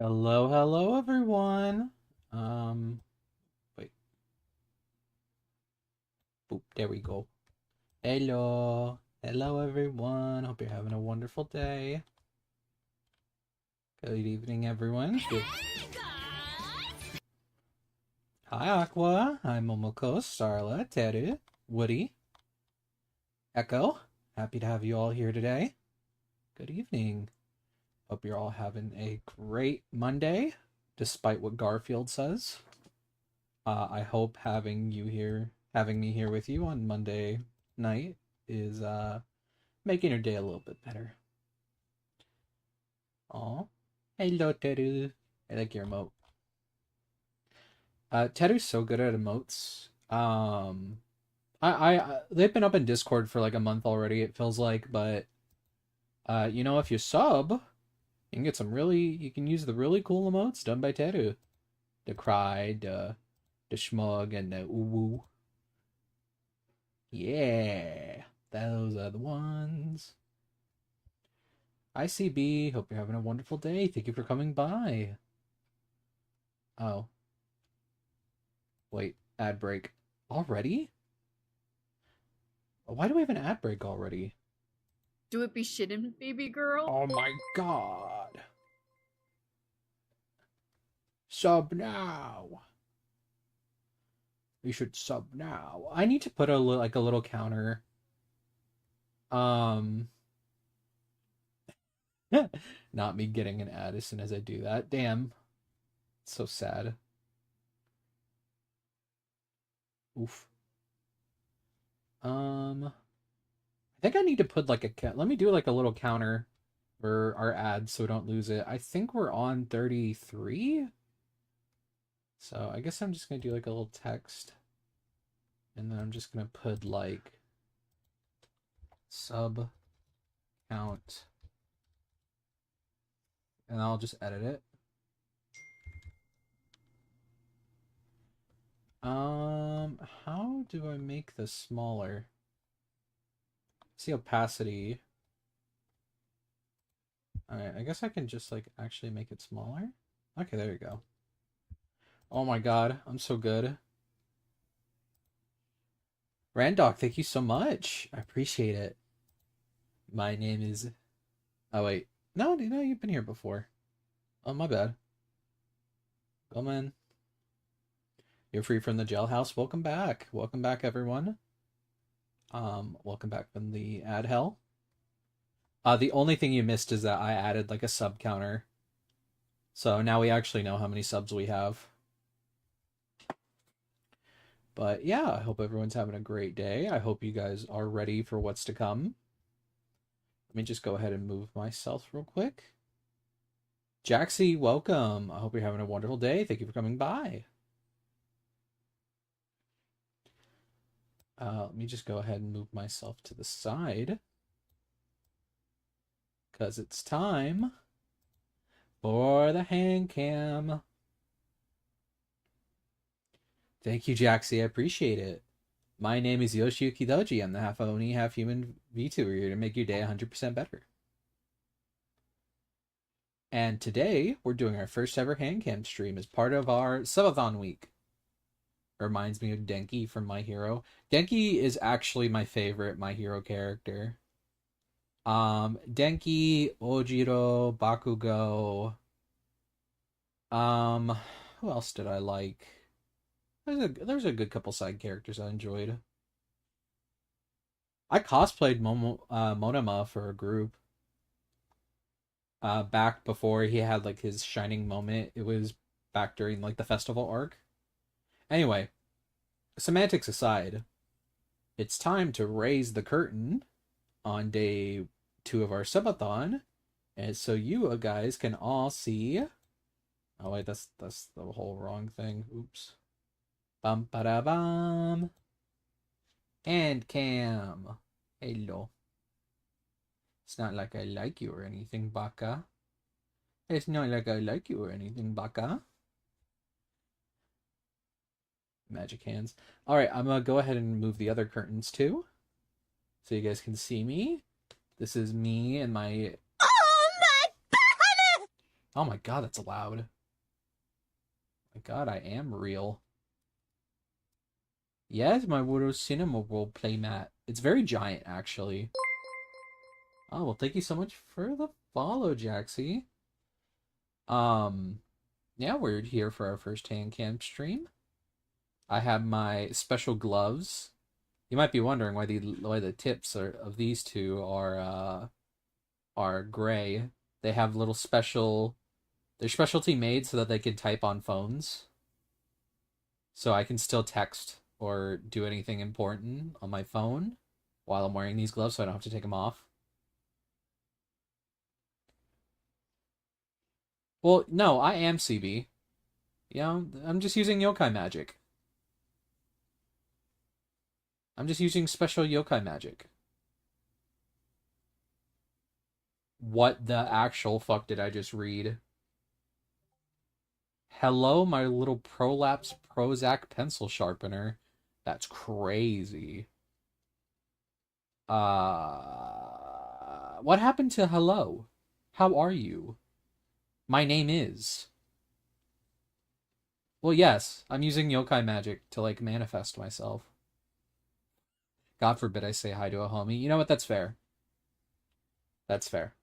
Hello, hello everyone. Um, Wait, boop, there we go. Hello. Hello everyone. Hope you're having a wonderful day. Good evening everyone. Good. Hi Aqua. Hi Momoko, Starla, Teru, Woody, Echo. Happy to have you all here today. Good evening. Hope you're all having a great Monday, despite what Garfield says. I hope having me here with you on Monday night is making your day a little bit better. Oh, hello Teru. I like your emote. Teru's so good at emotes. They've been up in Discord for like a month already. It feels like, but if you sub, you can get you can use the really cool emotes done by Teru. The cry, the schmug, and the woo. Yeah, those are the ones. ICB, hope you're having a wonderful day. Thank you for coming by. Oh, wait, ad break. Already? Why do we have an ad break already? Do it be shitting, baby girl? Oh my god. Sub now. You should sub now. I need to put like a little counter. Um, Not me getting an ad as soon as I do that. Damn. It's so sad. Oof. I think I need to put like let me do like a little counter for our ads so we don't lose it. I think we're on 33. So I guess I'm just gonna do like a little text. And then I'm just gonna put like sub count. And I'll just edit it. How do I make this smaller? See opacity. Alright, I guess I can just like actually make it smaller. Okay, there you go. Oh my god, I'm so good. Randoc, thank you so much. I appreciate it. My name is. Oh wait, no, you've been here before. Oh my bad. Come in. You're free from the jailhouse. Welcome back, everyone. Welcome back from the ad hell. The only thing you missed is that I added like a sub counter, so now we actually know how many subs we have. But yeah, I hope everyone's having a great day. I hope you guys are ready for what's to come. Let me just go ahead and move myself real quick. Jaxie, welcome. I hope you're having a wonderful day. Thank you for coming by. Let me just go ahead and move myself to the side because it's time for the hand cam. Thank you, Jaxie. I appreciate it. My name is Yoshiyuki Doji. I'm the half Oni, half human VTuber here to make your day 100% better. And today we're doing our first ever hand cam stream as part of our subathon week. Reminds me of Denki from My Hero. Denki is actually my favorite My Hero character. Denki, Ojiro, Bakugo. Um, who else did I like? There's a good couple side characters I enjoyed. I cosplayed Monoma for a group. Back before he had like his shining moment. It was back during like the festival arc. Anyway, semantics aside, it's time to raise the curtain on day 2 of our subathon, and so you guys can all see. Oh wait, that's the whole wrong thing. Oops. Bum ba da bum. And cam. Hello. It's not like I like you or anything, Baka. It's not like I like you or anything, Baka. Magic hands. All right, I'm gonna go ahead and move the other curtains too, so you guys can see me. This is me and my. Oh my god, that's loud. My god, I am real. Yes, my Widow Cinema World playmat. It's very giant, actually. Oh, well, thank you so much for the follow, Jaxie. Um, yeah, we're here for our first hand cam stream. I have my special gloves. You might be wondering why the tips of these two are gray. They have little special. They're specialty made so that they can type on phones. So I can still text or do anything important on my phone while I'm wearing these gloves, so I don't have to take them off. Well, no, I am CB. You know, I'm just using yokai magic. I'm just using special yokai magic. What the actual fuck did I just read? Hello, my little Prolapse Prozac pencil sharpener. That's crazy. What happened to hello? How are you? My name is. Well, yes, I'm using yokai magic to like manifest myself. God forbid I say hi to a homie. You know what? That's fair. That's fair.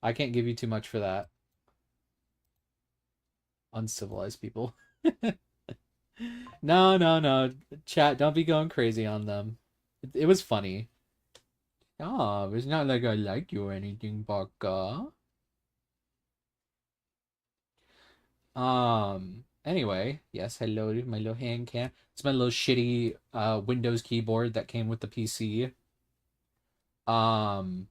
I can't give you too much for that. Uncivilized people. No, no, no. Chat, don't be going crazy on them. It was funny. Oh, it's not like I like you or anything, Baka. Anyway, yes, hello, my little hand cam. It's my little shitty Windows keyboard that came with the PC. Um,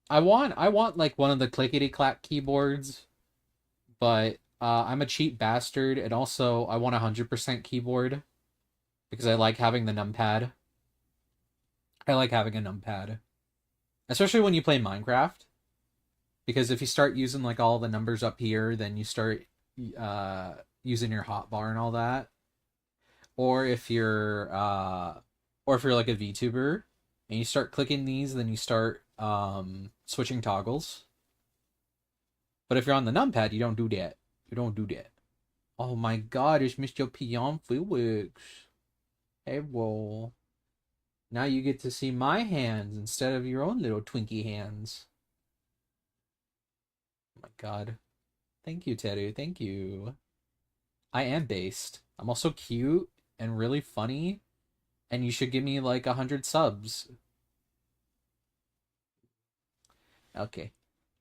I want like one of the clickety clack keyboards, but I'm a cheap bastard, and also I want 100% keyboard because I like having the numpad. I like having a numpad, especially when you play Minecraft. Because if you start using like all the numbers up here, then you start using your hotbar and all that. Or if you're like a VTuber and you start clicking these, then you start switching toggles. But if you're on the numpad, you don't do that. You don't do that. Oh my god, it's Mr. Pion Felix. Hey, well. Now you get to see my hands instead of your own little Twinkie hands. Oh my god. Thank you, Teru. Thank you. I am based. I'm also cute and really funny, and you should give me like 100 subs. Okay.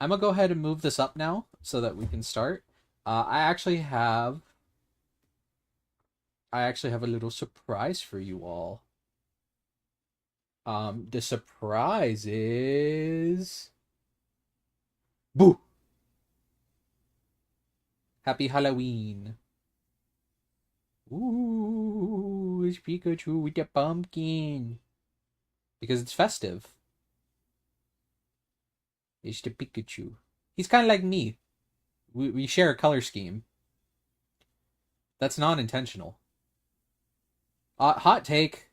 I'm gonna go ahead and move this up now so that we can start. I actually have a little surprise for you all. The surprise is Boo! Happy Halloween. Ooh, it's Pikachu with the pumpkin. Because it's festive. It's the Pikachu. He's kind of like me. We share a color scheme. That's not intentional. Hot take.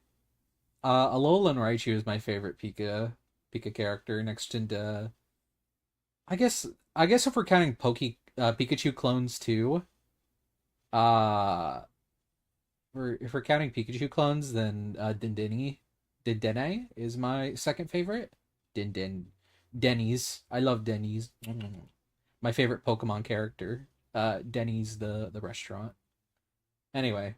Alolan Raichu is my favorite Pika character next to I guess if we're counting Pikachu clones too. Uh if we're counting Pikachu clones, then Dindini is my second favorite. Denny's. I love Denny's. My favorite Pokemon character. Denny's the restaurant. Anyway.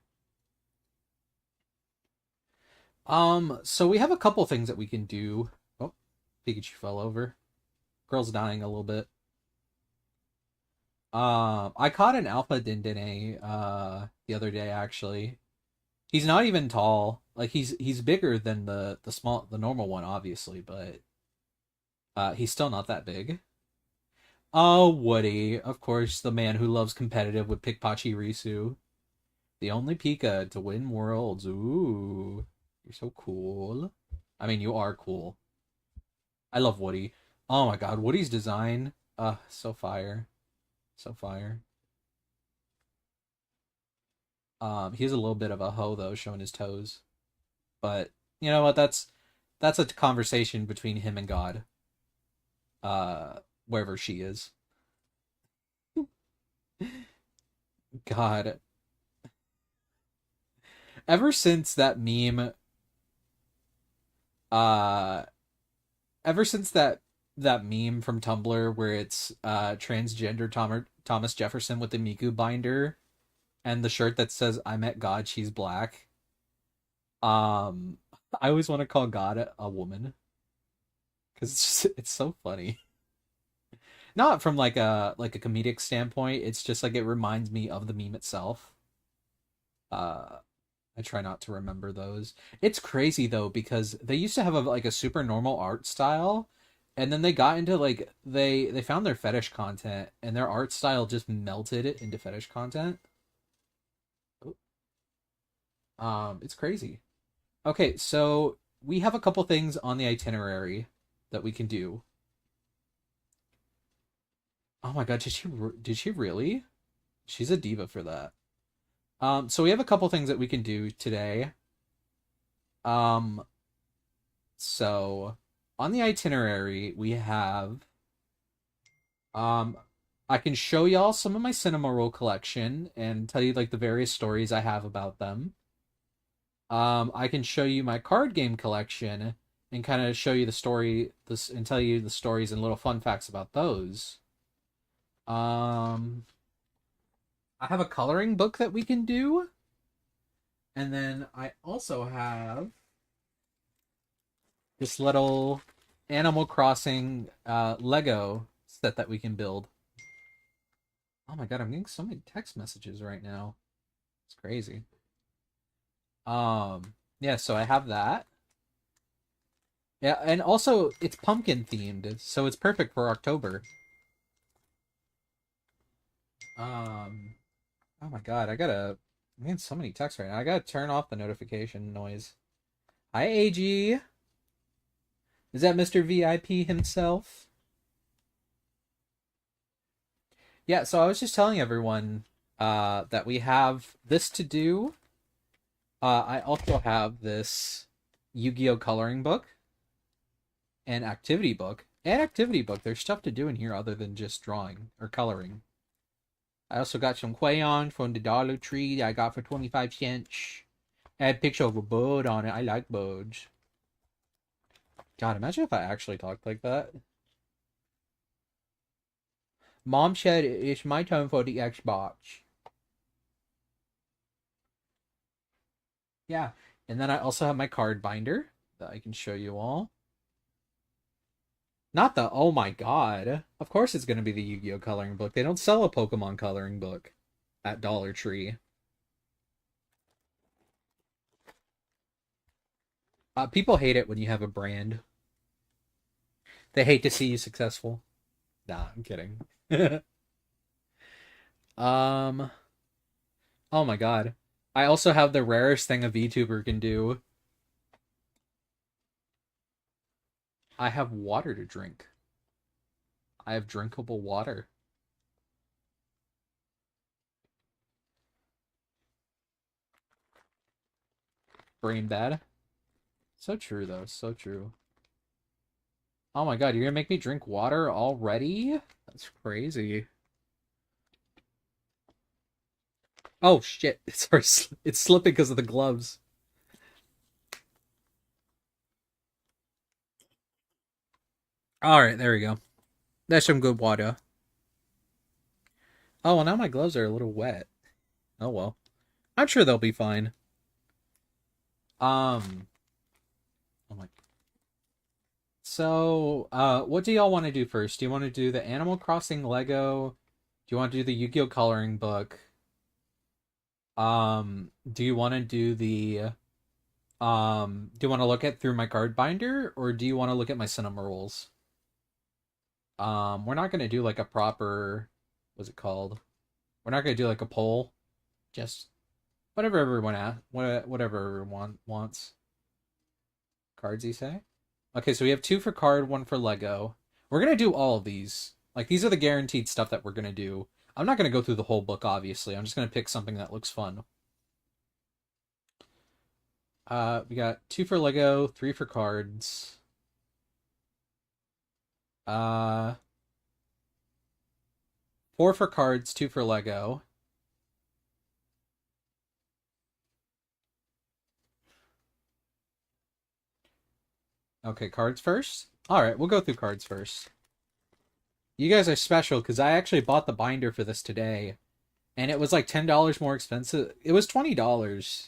So we have a couple things that we can do. Oh, Pikachu fell over. Girl's dying a little bit. I caught an alpha Dindine the other day actually. He's not even tall. Like he's bigger than the normal one obviously, but he's still not that big. Oh, Woody, of course, the man who loves competitive with Pikpachi Risu. The only Pika to win worlds. Ooh, you're so cool. I mean, you are cool. I love Woody. Oh my god, Woody's design. So fire. So fire. He's a little bit of a hoe though, showing his toes. But you know what? That's a conversation between him and God. wherever she is. God. Ever since that meme, uh, ever since that meme from Tumblr where it's transgender Thomas Jefferson with the Miku binder and the shirt that says "I met God, she's black." Um, I always want to call God a woman because it's so funny. Not from like a comedic standpoint. It's just like it reminds me of the meme itself. Uh, I try not to remember those. It's crazy though because they used to have like a super normal art style, and then they got into like they found their fetish content, and their art style just melted it into fetish content. It's crazy. Okay, so we have a couple things on the itinerary that we can do. Oh my god, did she really? She's a diva for that. So we have a couple things that we can do today. Um, so on the itinerary we have um I can show y'all some of my cinema roll collection and tell you like the various stories I have about them. I can show you my card game collection and kind of show you the story this and tell you the stories and little fun facts about those. Um, I have a coloring book that we can do, and then I also have this little Animal Crossing Lego set that we can build. Oh my god, I'm getting so many text messages right now. It's crazy. Yeah, so I have that. Yeah, and also it's pumpkin themed, so it's perfect for October. Um, oh my god, I'm getting so many texts right now. I gotta turn off the notification noise. Hi, AG. Is that Mr. VIP himself? Yeah, so I was just telling everyone that we have this to do. I also have this Yu-Gi-Oh coloring book and activity book. And activity book. There's stuff to do in here other than just drawing or coloring. I also got some crayon from the Dollar Tree that I got for 25 cents. I had a picture of a bird on it. I like birds. God, imagine if I actually talked like that. Mom said it's my turn for the Xbox. Yeah. And then I also have my card binder that I can show you all. Not the, oh my god. Of course it's going to be the Yu-Gi-Oh coloring book. They don't sell a Pokemon coloring book at Dollar Tree. People hate it when you have a brand. They hate to see you successful. Nah, I'm kidding. um, oh my god. I also have the rarest thing a VTuber can do. I have water to drink. I have drinkable water. Brain bad. So true though, so true. Oh my god, you're gonna make me drink water already? That's crazy. Oh shit, it's slipping because of the gloves. Alright, there we go. That's some good water. Oh, well now my gloves are a little wet. Oh well. I'm sure they'll be fine. Um, oh my. So, what do y'all want to do first? Do you want to do the Animal Crossing Lego? Do you want to do the Yu-Gi-Oh coloring book? Do you want to do do you want to look at through my card binder or do you want to look at my cinema rolls? We're not gonna do like a proper, what's it called? We're not gonna do like a poll. Just whatever everyone whatever everyone wants. Cards, you say? Okay, so we have two for card, one for Lego. We're gonna do all of these. Like these are the guaranteed stuff that we're gonna do. I'm not gonna go through the whole book, obviously. I'm just gonna pick something that looks fun. We got two for Lego, three for cards. Uh, 4 for cards, 2 for Lego. Okay, cards first? Alright, we'll go through cards first. You guys are special because I actually bought the binder for this today. And it was like $10 more expensive. It was $20.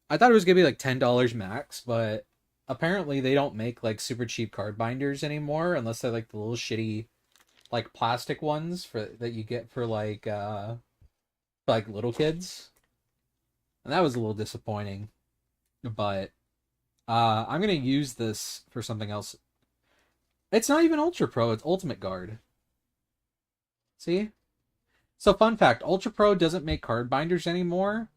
I thought it was going to be like $10 max, but apparently they don't make like super cheap card binders anymore unless they're like the little shitty like plastic ones for that you get for like little kids. And that was a little disappointing. But I'm going to use this for something else. It's not even Ultra Pro, it's Ultimate Guard. See? So fun fact, Ultra Pro doesn't make card binders anymore.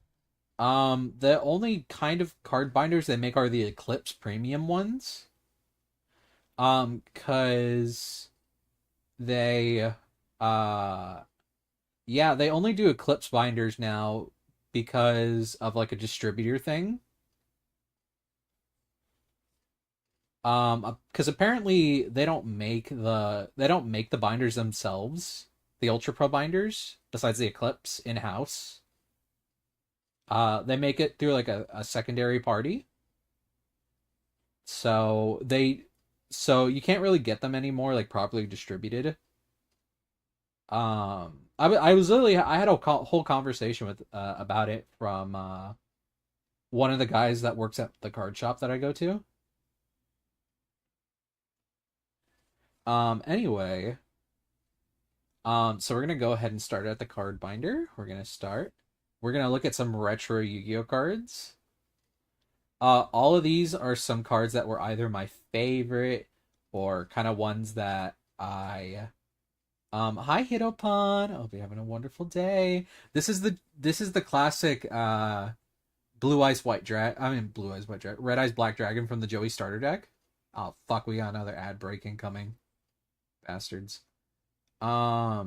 The only kind of card binders they make are the Eclipse premium ones. Cause they yeah, they only do Eclipse binders now because of like a distributor thing. Because apparently they don't make the binders themselves, the Ultra Pro binders, besides the Eclipse in-house. They make it through like a secondary party. So so you can't really get them anymore like properly distributed. I was literally I had a whole conversation with about it from one of the guys that works at the card shop that I go to. Anyway, so we're gonna go ahead and start at the card binder. We're gonna look at some retro Yu-Gi-Oh cards. All of these are some cards that were either my favorite or kind of ones that I hi Hitopon. I hope you're having a wonderful day. This is the classic Blue Eyes White Dragon, Red Eyes Black Dragon from the Joey starter deck. Oh fuck, we got another ad break incoming. Bastards. Yeah,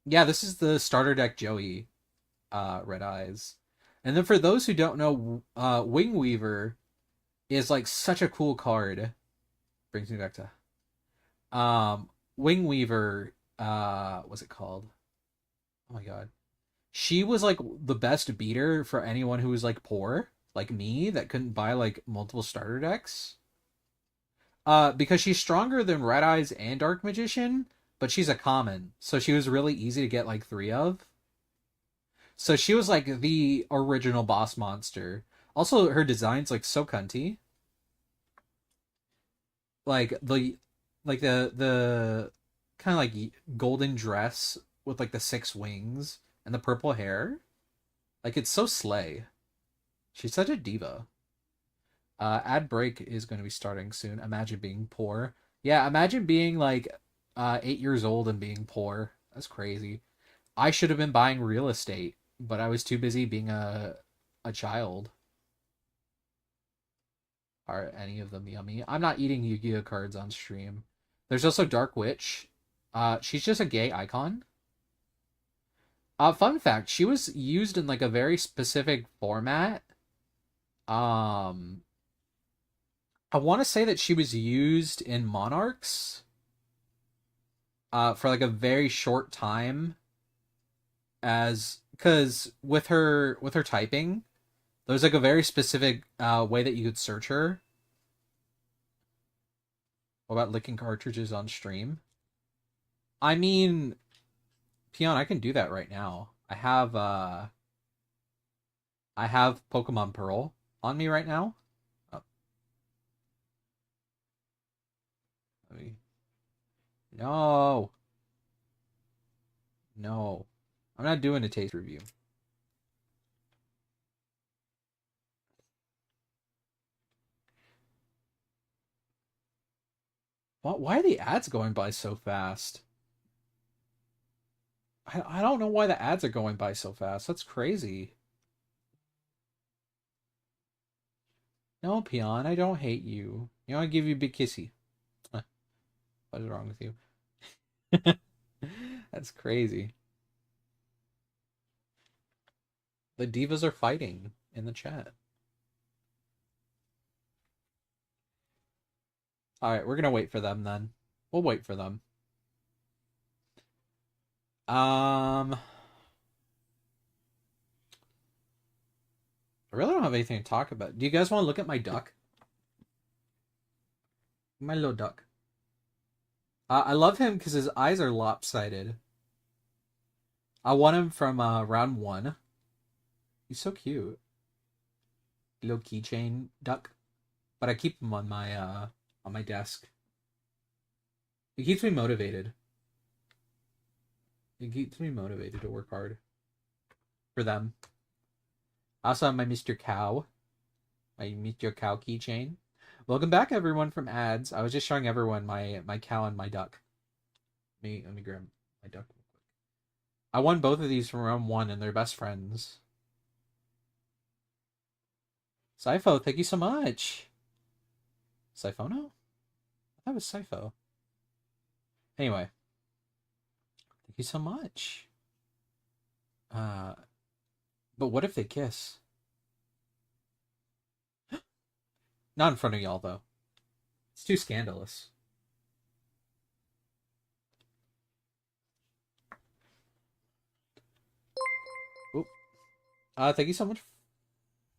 this is the starter deck Joey Red Eyes. And then for those who don't know, Wing Weaver is like such a cool card. Brings me back to Wing Weaver, what's it called? Oh my god. She was like the best beater for anyone who was like poor, like me, that couldn't buy like multiple starter decks. Because she's stronger than Red Eyes and Dark Magician, but she's a common, so she was really easy to get like 3 of. So she was like the original boss monster. Also, her design's like so cunty. Like the kind of like golden dress with like the 6 wings and the purple hair. Like it's so slay. She's such a diva. Ad break is going to be starting soon. Imagine being poor. Yeah, imagine being like 8 years old and being poor. That's crazy. I should have been buying real estate, but I was too busy being a child. Are any of them yummy? I'm not eating Yu-Gi-Oh cards on stream. There's also Dark Witch. She's just a gay icon. Fun fact, she was used in like a very specific format. Um, I want to say that she was used in Monarchs. For like a very short time. As because with her typing, there's like a very specific way that you could search her. What about licking cartridges on stream? I mean, Peon, I can do that right now. I have Pokemon Pearl on me right now. Oh, let me... No. No. I'm not doing a taste review. Why are the ads going by so fast? I don't know why the ads are going by so fast. That's crazy. No, Peon, I don't hate you. You know, I give you a big kissy. What is wrong with you? That's crazy. The divas are fighting in the chat. All right, we're gonna wait for them then. We'll wait for them. I really don't have anything to talk about. Do you guys want to look at my duck? My little duck. I love him because his eyes are lopsided. I won him from round one. He's so cute. Little keychain duck. But I keep him on my desk. It keeps me motivated. It keeps me motivated to work hard for them. I also have my Mr. Cow. My Mr. Cow keychain. Welcome back, everyone, from ads. I was just showing everyone my cow and my duck. Let me grab my duck real quick. I won both of these from round one, and they're best friends. Sipho, thank you so much. Siphono? That was Sipho. Anyway, thank you so much. But what if they kiss? Not in front of y'all, though. It's too scandalous. Oop. Thank you so much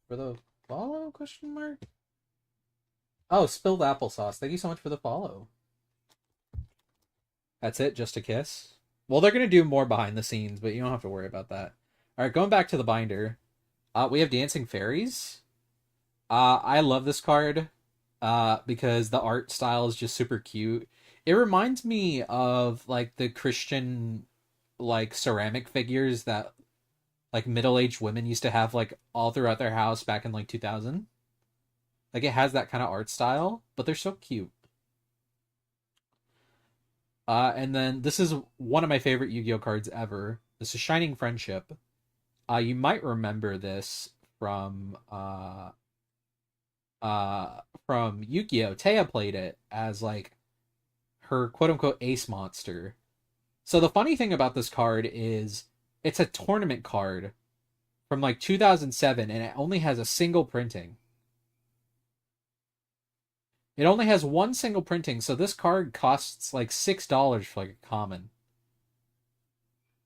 for the follow, question mark? Oh, spilled applesauce. Thank you so much for the follow. That's it? Just a kiss? Well, they're going to do more behind the scenes, but you don't have to worry about that. Alright, going back to the binder. We have Dancing Fairies. I love this card because the art style is just super cute. It reminds me of like the Christian like ceramic figures that like middle-aged women used to have like all throughout their house back in like 2000. Like it has that kind of art style, but they're so cute. And then this is one of my favorite Yu-Gi-Oh cards ever. This is Shining Friendship. You might remember this from Yu-Gi-Oh. Taya played it as like her quote unquote ace monster. So the funny thing about this card is it's a tournament card from like 2007 and it only has a single printing. It only has one single printing, so this card costs like $6 for like a common.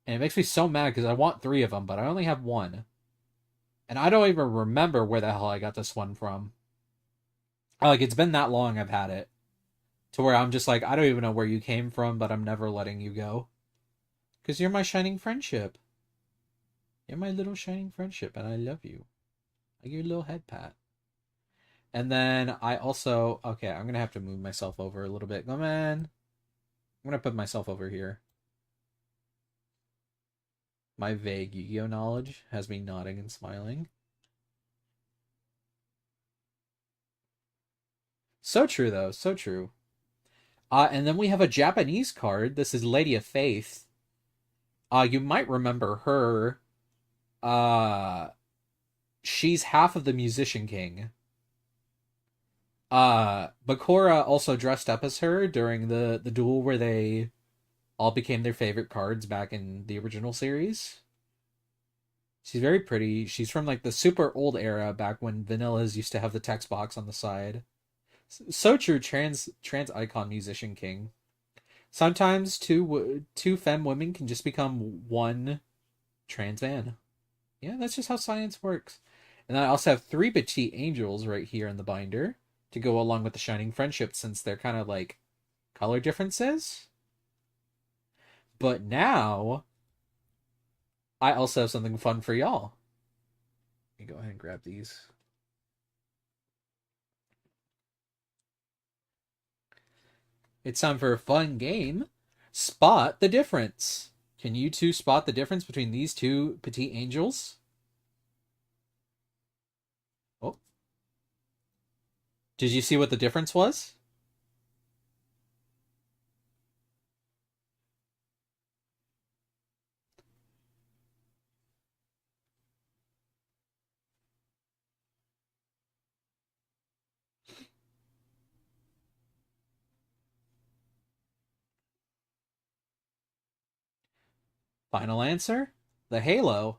And it makes me so mad because I want three of them, but I only have one. And I don't even remember where the hell I got this one from. Like, it's been that long I've had it. To where I'm just like, I don't even know where you came from, but I'm never letting you go. Because you're my shining friendship. You're my little shining friendship, and I love you. I give you a little head pat. And then I also... Okay, I'm going to have to move myself over a little bit. Come on. I'm going to put myself over here. My vague Yu-Gi-Oh knowledge has me nodding and smiling. So true, though. So true. And then we have a Japanese card. This is Lady of Faith. You might remember her. She's half of the Musician King. Bakura also dressed up as her during the duel where they all became their favorite cards back in the original series. She's very pretty. She's from like the super old era back when vanillas used to have the text box on the side. So true, trans icon Musician King. Sometimes two femme women can just become one trans man. Yeah, that's just how science works. And I also have three petite angels right here in the binder to go along with the Shining Friendship since they're kind of like color differences. But now I also have something fun for y'all. Let me go ahead and grab these. It's time for a fun game. Spot the difference. Can you two spot the difference between these two petite angels? Oh. Did you see what the difference was? Final answer? The halo.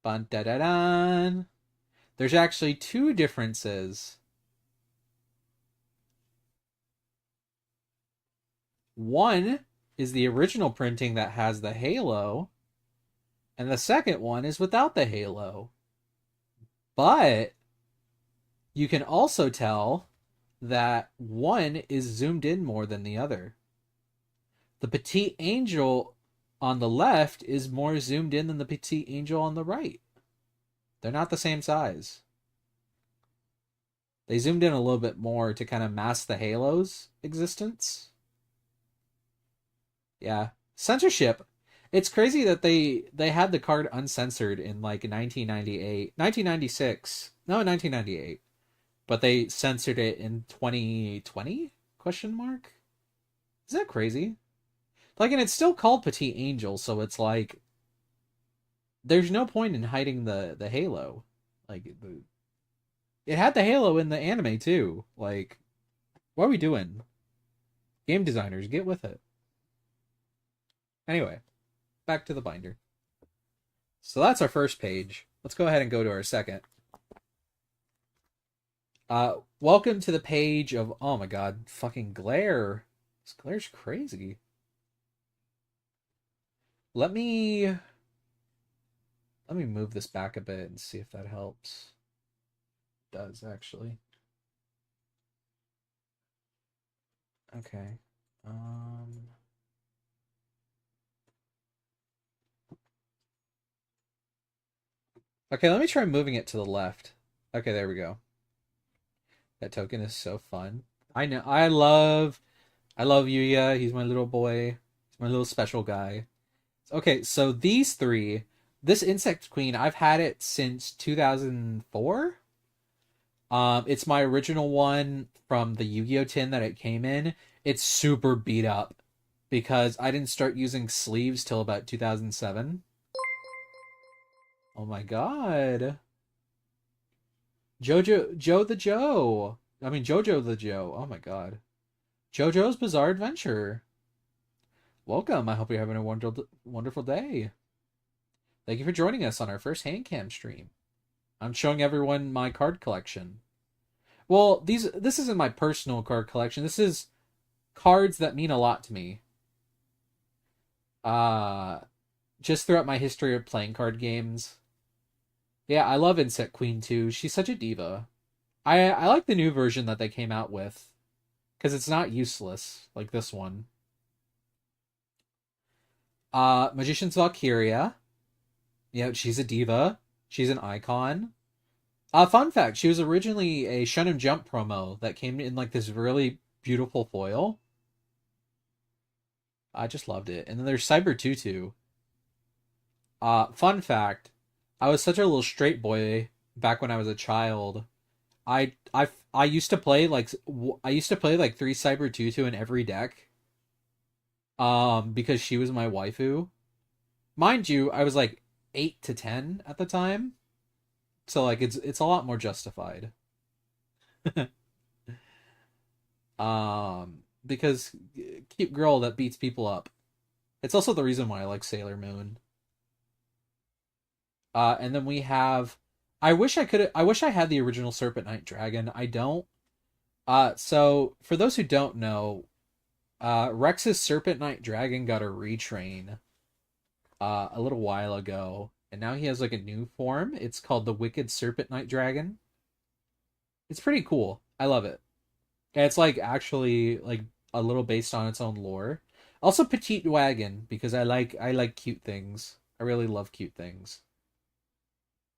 Bun da da dun. There's actually two differences. One is the original printing that has the halo, and the second one is without the halo. But you can also tell that one is zoomed in more than the other. The petite angel on the left is more zoomed in than the petite angel on the right. They're not the same size. They zoomed in a little bit more to kind of mask the halo's existence. Yeah. Censorship. It's crazy that they had the card uncensored in like 1998, 1996. No, 1998. But they censored it in 2020? Question mark? Is that crazy? Like, and it's still called Petite Angel, so it's like there's no point in hiding the halo. Like it had the halo in the anime too. Like, what are we doing? Game designers, get with it. Anyway, back to the binder. So that's our first page. Let's go ahead and go to our second. Welcome to the page of, oh my god, fucking glare. This glare's crazy. Let me move this back a bit and see if that helps. It does, actually. Okay. Okay, let me try moving it to the left. Okay, there we go. That token is so fun. I know. I love Yuya. He's my little boy. He's my little special guy. Okay, so these three, this Insect Queen, I've had it since 2004. It's my original one from the Yu-Gi-Oh tin that it came in. It's super beat up because I didn't start using sleeves till about 2007. Oh my god. Jojo the Joe. I mean Jojo the Joe. Oh my god. JoJo's Bizarre Adventure. Welcome. I hope you're having a wonderful day. Thank you for joining us on our first handcam stream. I'm showing everyone my card collection. Well, this isn't my personal card collection. This is cards that mean a lot to me. Just throughout my history of playing card games. Yeah, I love Insect Queen too. She's such a diva. I like the new version that they came out with because it's not useless like this one. Magician's Valkyria. Yeah, she's a diva. She's an icon. Fun fact, she was originally a Shonen Jump promo that came in like this really beautiful foil. I just loved it. And then there's Cyber Tutu. Fun fact, I was such a little straight boy back when I was a child. I used to play like I used to play like 3 Cyber Tutu in every deck. Because she was my waifu. Mind you, I was like 8 to 10 at the time. So like it's a lot more justified. Because cute girl that beats people up. It's also the reason why I like Sailor Moon. And then we have I wish I had the original Serpent Knight Dragon. I don't. So for those who don't know, Rex's Serpent Knight Dragon got a retrain a little while ago, and now he has like a new form. It's called the Wicked Serpent Knight Dragon. It's pretty cool. I love it. And it's like actually like a little based on its own lore. Also Petite Wagon because I like cute things. I really love cute things.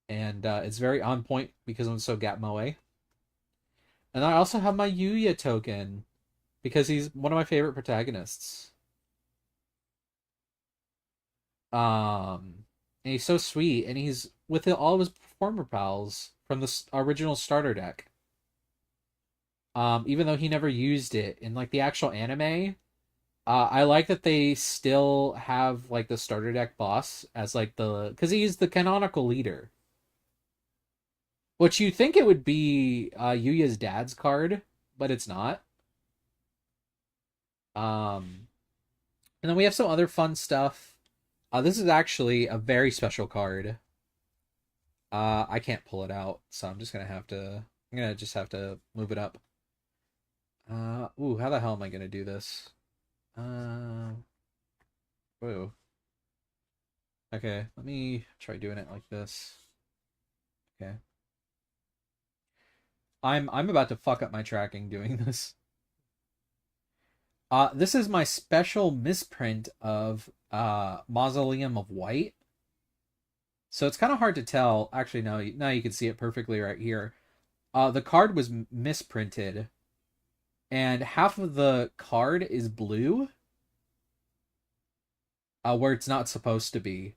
And it's very on point because I'm so Gatmoe. And I also have my Yuya token because he's one of my favorite protagonists. And he's so sweet, and he's with all of his former pals from the original starter deck. Even though he never used it in like the actual anime, I like that they still have like the starter deck boss as like because he's the canonical leader. Which you think it would be Yuya's dad's card, but it's not. And then we have some other fun stuff. This is actually a very special card. I can't pull it out, so I'm just gonna have to. I'm gonna just have to move it up. Ooh, how the hell am I gonna do this? Uh, whoa. Okay, let me try doing it like this. Okay. I'm about to fuck up my tracking doing this. This is my special misprint of Mausoleum of White. So it's kind of hard to tell. Actually, no, now you can see it perfectly right here. The card was misprinted, and half of the card is blue, where it's not supposed to be.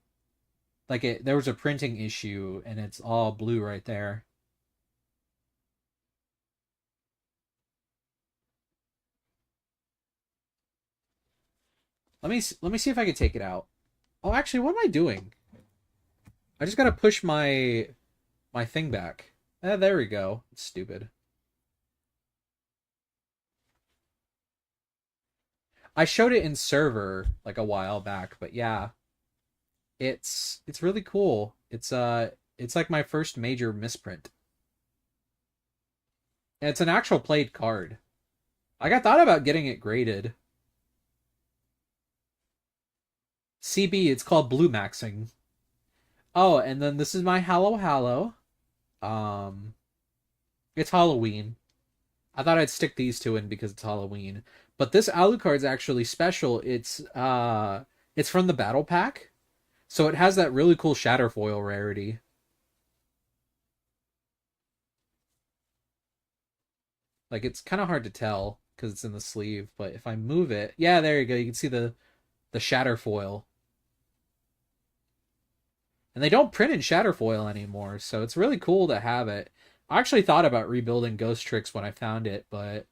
Like there was a printing issue, and it's all blue right there. Let me see if I can take it out. Oh, actually, what am I doing? I just gotta push my thing back. There we go. It's stupid. I showed it in server like a while back, but yeah, it's really cool. It's like my first major misprint. And it's an actual played card. Like I thought about getting it graded. CB, it's called blue maxing. Oh, and then this is my Hallow Hallow. Um, it's Halloween. I thought I'd stick these two in because it's Halloween. But this Alucard's actually special. It's from the battle pack. So it has that really cool Shatterfoil rarity. Like it's kind of hard to tell because it's in the sleeve, but if I move it, yeah, there you go. You can see the Shatterfoil. And they don't print in Shatterfoil anymore, so it's really cool to have it. I actually thought about rebuilding Ghost Tricks when I found it, but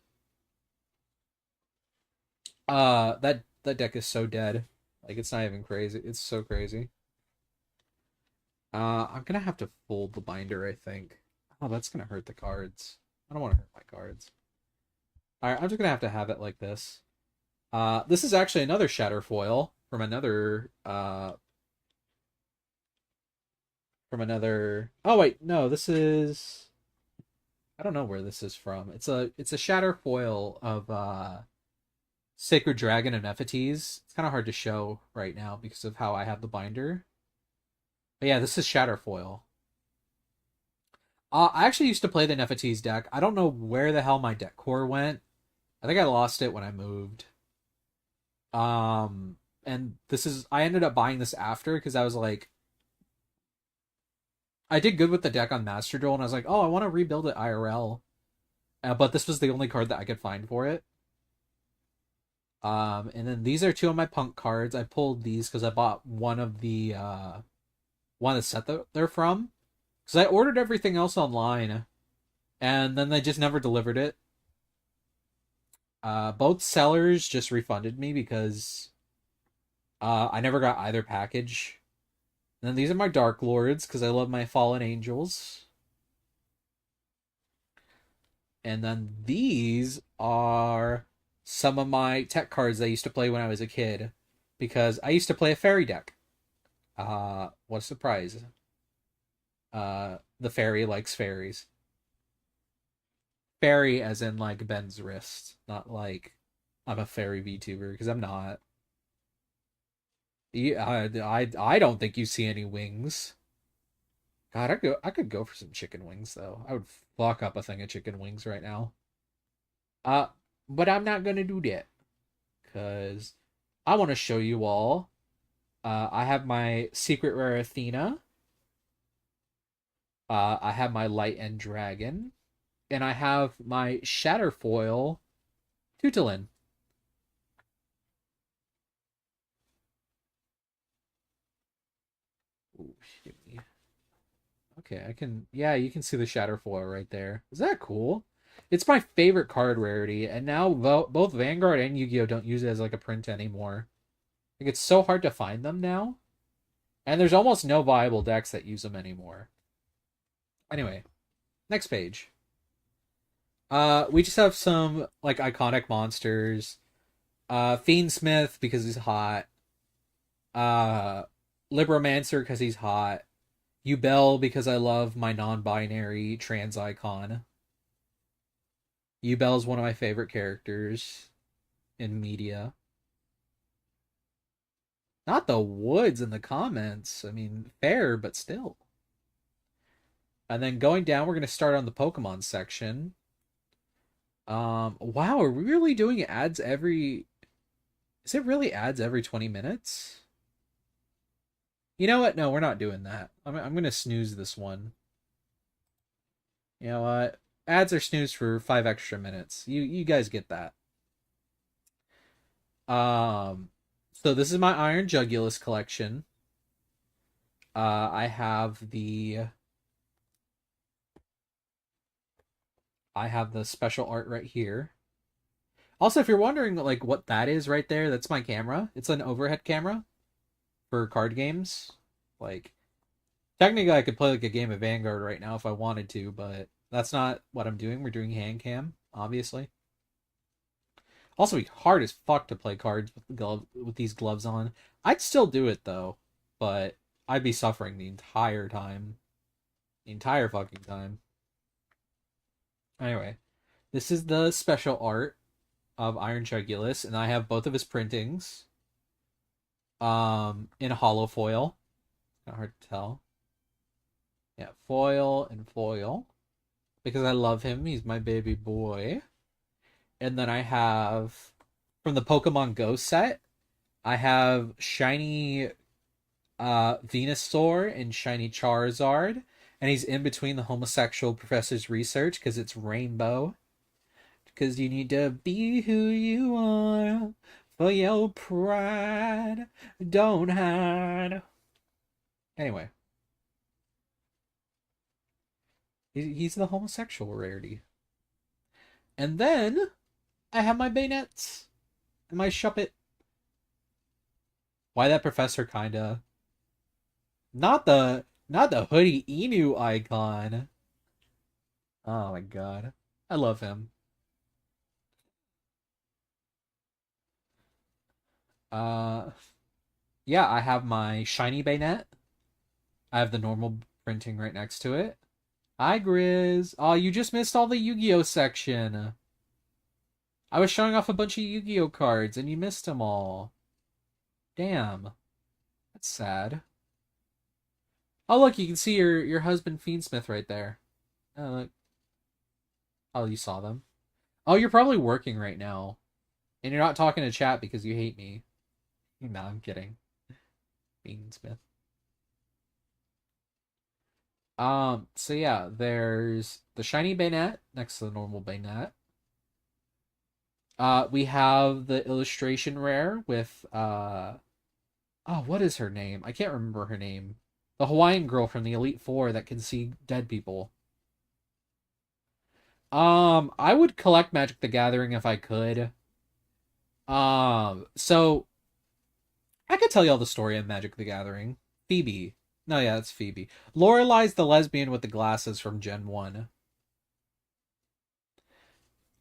that deck is so dead. Like it's not even crazy. It's so crazy. I'm gonna have to fold the binder, I think. Oh, that's gonna hurt the cards. I don't want to hurt my cards. Alright, I'm just gonna have to have it like this. This is actually another Shatterfoil from another. Oh wait, no, this is. I don't know where this is from. It's a Shatterfoil of Sacred Dragon and Ephites. It's kind of hard to show right now because of how I have the binder. But yeah, this is Shatterfoil. I actually used to play the Nephites deck. I don't know where the hell my deck core went. I think I lost it when I moved. And this is I ended up buying this after because I was like, I did good with the deck on Master Duel, and I was like, oh, I want to rebuild it IRL. But this was the only card that I could find for it. And then these are two of my punk cards. I pulled these because I bought one of the set that they're from. Because I ordered everything else online, and then they just never delivered it. Both sellers just refunded me because I never got either package. And then these are my Dark Lords because I love my Fallen Angels. And then these are some of my tech cards I used to play when I was a kid because I used to play a fairy deck. What a surprise. The fairy likes fairies. Fairy as in like Ben's wrist, not like I'm a fairy VTuber because I'm not. I don't think you see any wings. God, I could go for some chicken wings though. I would fuck up a thing of chicken wings right now. Uh, but I'm not gonna do that because I want to show you all. I have my secret rare Athena. I have my Light and Dragon, and I have my Shatterfoil Tutelin. Ooh, shit me. Okay, I can. Yeah, you can see the Shatterfoil right there. Is that cool? It's my favorite card rarity, and now both Vanguard and Yu-Gi-Oh don't use it as like a print anymore. Like it's so hard to find them now, and there's almost no viable decks that use them anymore. Anyway, next page. We just have some like iconic monsters. Fiendsmith because he's hot. Uh, Libromancer because he's hot. Ubel because I love my non-binary trans icon. Ubel is one of my favorite characters in media. Not the woods in the comments. I mean, fair, but still. And then going down, we're going to start on the Pokemon section. Wow, are we really doing ads every... Is it really ads every 20 minutes? You know what? No, we're not doing that. I'm going to snooze this one. You know what? Ads are snoozed for 5 extra minutes. You guys get that. Um, so this is my Iron Jugulus collection. I have the special art right here. Also, if you're wondering like what that is right there, that's my camera. It's an overhead camera for card games. Like technically I could play like a game of Vanguard right now if I wanted to, but that's not what I'm doing. We're doing hand cam, obviously. Also, be hard as fuck to play cards with these gloves on. I'd still do it though, but I'd be suffering the entire time, the entire fucking time. Anyway, this is the special art of Iron Chugulus, and I have both of his printings, in hollow foil. Kind of hard to tell. Yeah, foil and foil, because I love him. He's my baby boy. And then I have from the Pokemon Go set, I have shiny Venusaur and shiny Charizard, and he's in between the homosexual professor's research because it's rainbow. Because you need to be who you are for your pride. Don't hide. Anyway, he's the homosexual rarity. And then I have my bayonets and my Shuppet. Why that professor kinda. Not the hoodie Inu icon. Oh my god. I love him. Uh yeah, I have my shiny bayonet. I have the normal printing right next to it. Hi Grizz. Oh, you just missed all the Yu-Gi-Oh section. I was showing off a bunch of Yu-Gi-Oh cards and you missed them all. Damn. That's sad. Oh look, you can see your husband Fiendsmith right there. Oh look. Oh, you saw them. Oh, you're probably working right now. And you're not talking to chat because you hate me. No, I'm kidding. Fiendsmith. So yeah, there's the shiny bayonet next to the normal bayonet. We have the illustration rare with oh, what is her name? I can't remember her name. The Hawaiian girl from the Elite Four that can see dead people. I would collect Magic the Gathering if I could. So I could tell you all the story of Magic the Gathering. Phoebe. No, yeah, it's Phoebe. Lorelai's the lesbian with the glasses from Gen 1.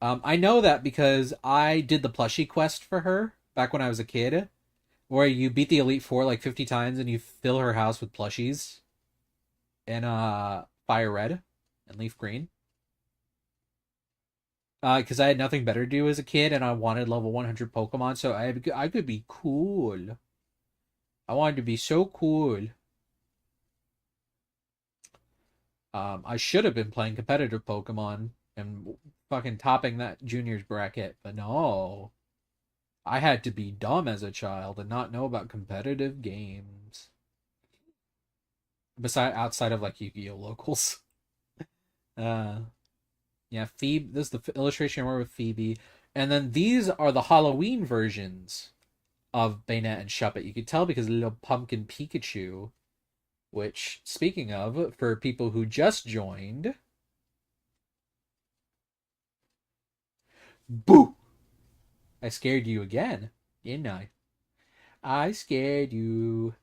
I know that because I did the plushie quest for her back when I was a kid, where you beat the Elite Four like 50 times and you fill her house with plushies in Fire Red and Leaf Green. Because I had nothing better to do as a kid and I wanted level 100 Pokemon, so I could be cool. I wanted to be so cool. I should have been playing competitive Pokemon and fucking topping that juniors bracket, but no. I had to be dumb as a child and not know about competitive games. Outside of like Yu-Gi-Oh locals. Uh yeah, Phoebe, this is the illustration we're with Phoebe. And then these are the Halloween versions of Bayonet and Shuppet. You could tell because of the little pumpkin Pikachu. Which, speaking of, for people who just joined, boo! I scared you again, didn't I? I scared you.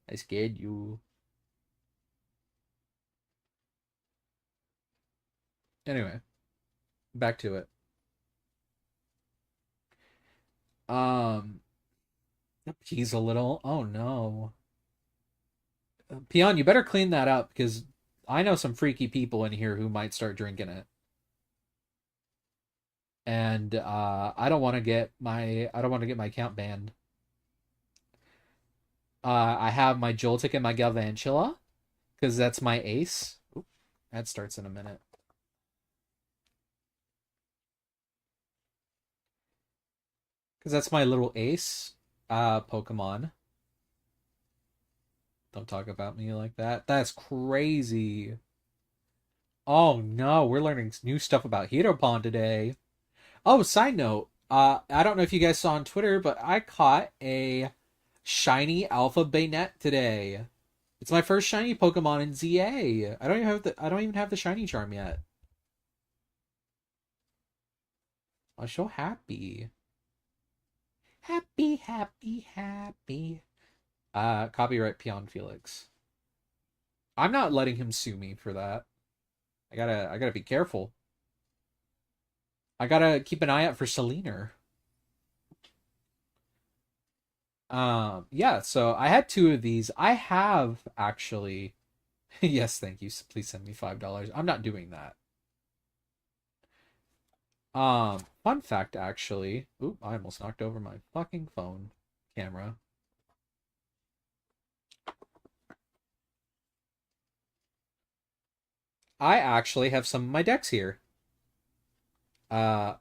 I scared you. Anyway, back to it. Um, he's a little. Oh no, Peon, you better clean that up because I know some freaky people in here who might start drinking it, and I don't want to get my account banned. I have my Joltik and my Galvantula because that's my ace. Oop, that starts in a minute. Because that's my little ace Pokemon. Don't talk about me like that. That's crazy. Oh no, we're learning new stuff about Heatropon today. Oh, side note, I don't know if you guys saw on Twitter, but I caught a shiny Alpha Bayonet today. It's my first shiny Pokemon in ZA. I don't even have the shiny charm yet. I'm so happy. Happy, happy, happy. Copyright Peon Felix. I'm not letting him sue me for that. I gotta be careful. I gotta keep an eye out for Selena. Yeah, so I had two of these. I have actually. Yes, thank you. Please send me $5. I'm not doing that. Fun fact actually. Oop, I almost knocked over my fucking phone camera. I actually have some of my decks here. Uh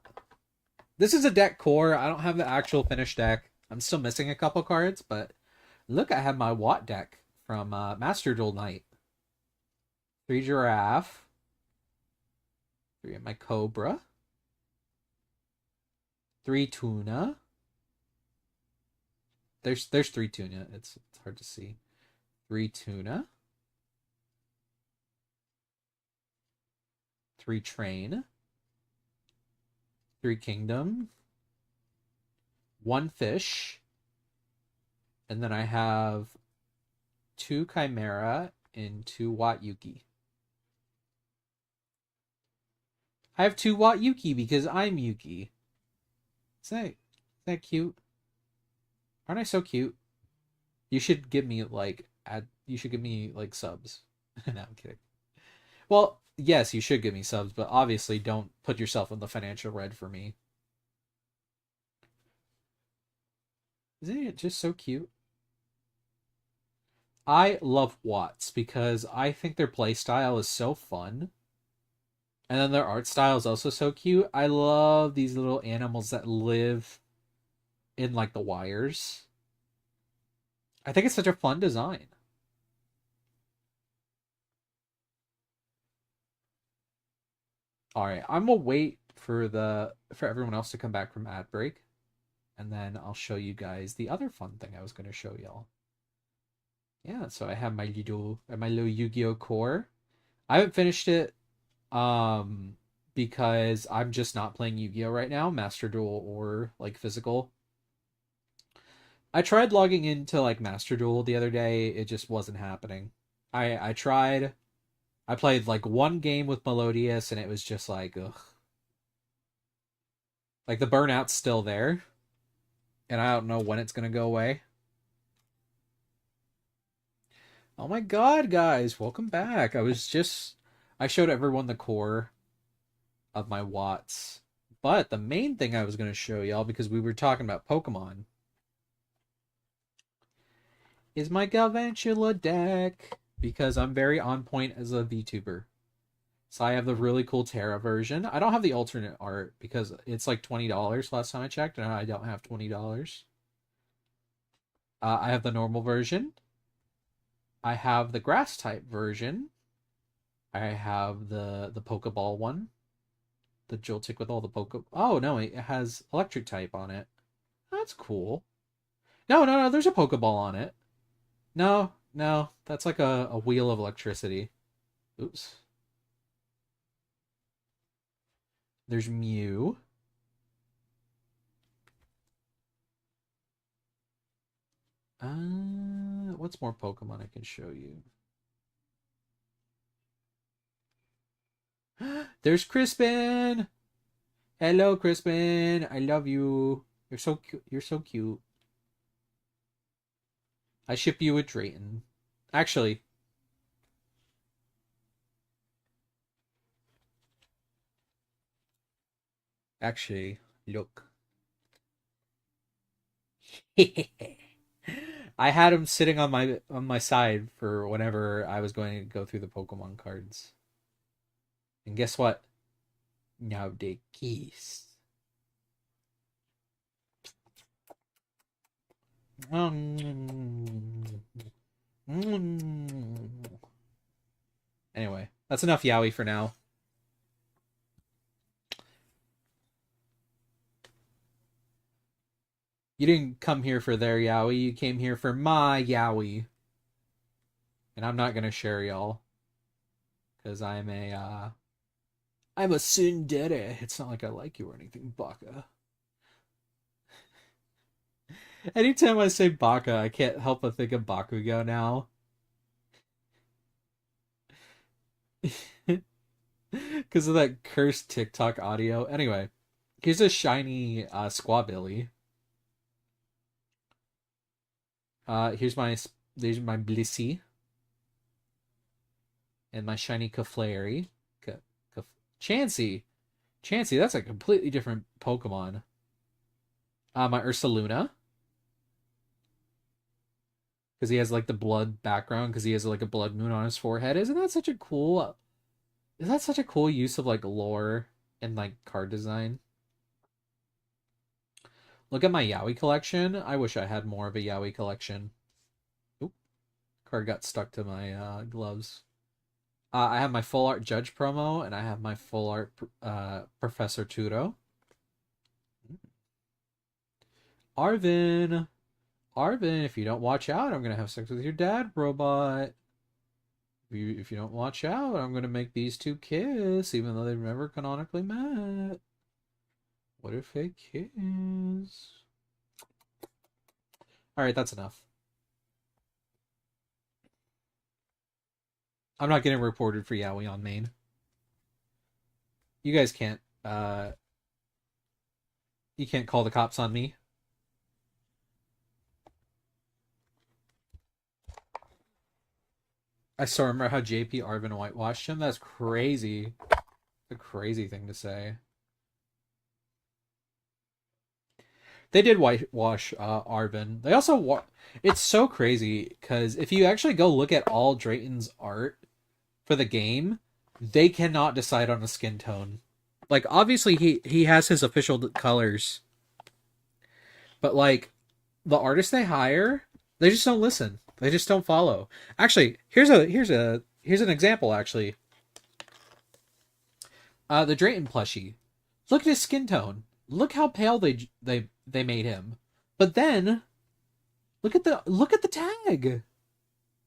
this is a deck core. I don't have the actual finished deck. I'm still missing a couple cards, but look, I have my Watt deck from Master Duel Night. 3 Giraffe. 3 of my Cobra. 3 Tuna. There's 3 Tuna. It's hard to see. 3 Tuna. 3 Train. 3 Kingdom. 1 Fish. And then I have 2 Chimera and 2 Watt Yuki. I have 2 Watt Yuki because I'm Yuki. Is that cute? Aren't I so cute? You should give me you should give me like subs. No, I'm kidding. Well, yes, you should give me subs, but obviously don't put yourself in the financial red for me. Isn't it just so cute? I love Watts because I think their play style is so fun. And then their art style is also so cute. I love these little animals that live in like the wires. I think it's such a fun design. All right, I'm gonna wait for everyone else to come back from ad break, and then I'll show you guys the other fun thing I was gonna show y'all. Yeah, so I have my little Yu-Gi-Oh core. I haven't finished it because I'm just not playing Yu-Gi-Oh right now, Master Duel or like physical. I tried logging into like Master Duel the other day, it just wasn't happening. I tried. I played like one game with Melodius and it was just like ugh. Like the burnout's still there and I don't know when it's going to go away. Oh my god, guys, welcome back. I showed everyone the core of my Watts. But the main thing I was going to show y'all, because we were talking about Pokemon, is my Galvantula deck. Because I'm very on point as a VTuber. So I have the really cool Terra version. I don't have the alternate art because it's like $20 last time I checked, and I don't have $20. I have the normal version. I have the grass type version. I have the Pokeball one. The Joltik with all the Poke. Oh no, it has electric type on it. That's cool. No, no, no. There's a Pokeball on it. No, no. That's like a wheel of electricity. Oops. There's Mew. What's more Pokemon I can show you? There's Crispin. Hello, Crispin. I love you. You're so cute. You're so cute. I ship you with Drayton. Actually, look. I had him sitting on my side for whenever I was going to go through the Pokemon cards. And guess what? Now they kiss. Anyway, that's enough yaoi for now. You didn't come here for their yaoi, you came here for my yaoi. And I'm not gonna share y'all. Because I'm a tsundere. It's not like I like you or anything, baka. Anytime I say baka, I can't help but think of Bakugo now. Because of that cursed TikTok audio. Anyway, here's a shiny Squabilly. Here's my Blissey. And my shiny Caflairy. Chansey. Chansey, that's a completely different Pokemon. My Ursaluna. Because he has like the blood background, because he has like a blood moon on his forehead. Isn't that such a cool... Is that such a cool use of like lore and like card design? Look at my Yaoi collection. I wish I had more of a Yaoi collection. Oop. Card got stuck to my gloves. I have my full art Judge promo, and I have my full art Professor Turo. Arvin, if you don't watch out, I'm gonna have sex with your dad, robot. If you don't watch out, I'm gonna make these two kiss, even though they've never canonically met. What if they kiss? Alright, that's enough. I'm not getting reported for Yaoi on main. You guys can't, you can't call the cops on me. I still remember how JP Arvin whitewashed him. That's crazy. A crazy thing to say. They did whitewash Arvin. They also it's so crazy because if you actually go look at all Drayton's art for the game, they cannot decide on a skin tone. Like obviously he has his official colors, but like the artists they hire, they just don't listen. They just don't follow. Actually, here's an example. Actually, the Drayton plushie. Look at his skin tone. Look how pale they made him. But then, look at the tag.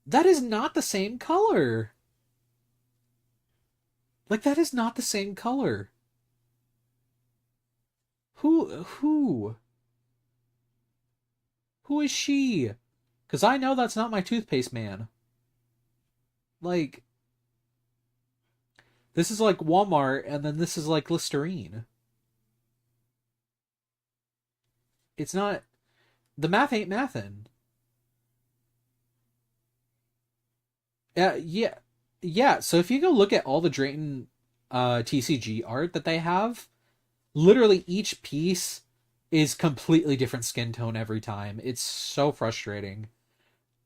That is not the same color. Like that is not the same color. Who is she? Because I know that's not my toothpaste man. Like, this is like Walmart, and then this is like Listerine. It's not... The math ain't mathin'. Yeah. Yeah, so if you go look at all the Drayton TCG art that they have, literally each piece is completely different skin tone every time. It's so frustrating.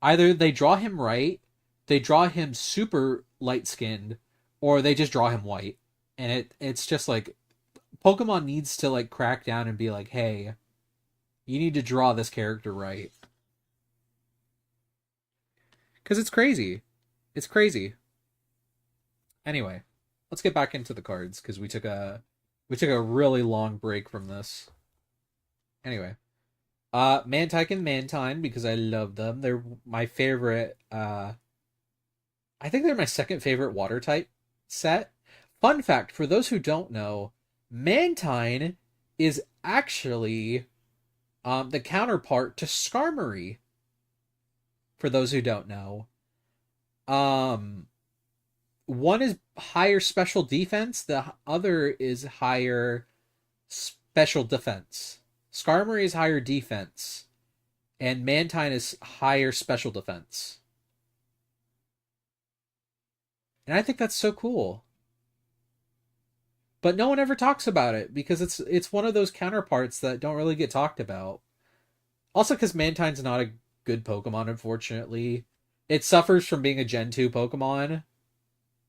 Either they draw him right, they draw him super light skinned, or they just draw him white. And it's just like Pokemon needs to like crack down and be like, hey, you need to draw this character right. Because it's crazy. It's crazy. Anyway, let's get back into the cards because we took a really long break from this. Anyway, Mantike and Mantine because I love them. They're my favorite. I think they're my second favorite water type set. Fun fact for those who don't know, Mantine is actually the counterpart to Skarmory. For those who don't know, one is higher special defense, the other is higher special defense. Skarmory is higher defense, and Mantine is higher special defense. And I think that's so cool. But no one ever talks about it because it's one of those counterparts that don't really get talked about. Also because Mantine's not good Pokemon, unfortunately. It suffers from being a Gen 2 Pokemon.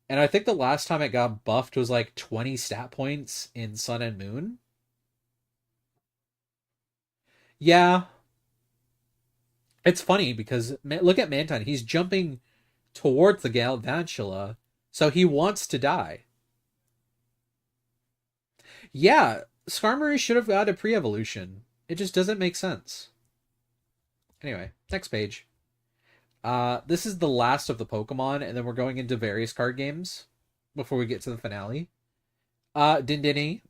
And I think the last time it got buffed was like 20 stat points in Sun and Moon. Yeah, it's funny because look at Mantine. He's jumping towards the Galvantula, so he wants to die. Yeah, Skarmory should have got a pre-evolution. It just doesn't make sense. Anyway, next page. This is the last of the Pokemon, and then we're going into various card games before we get to the finale. Dindini,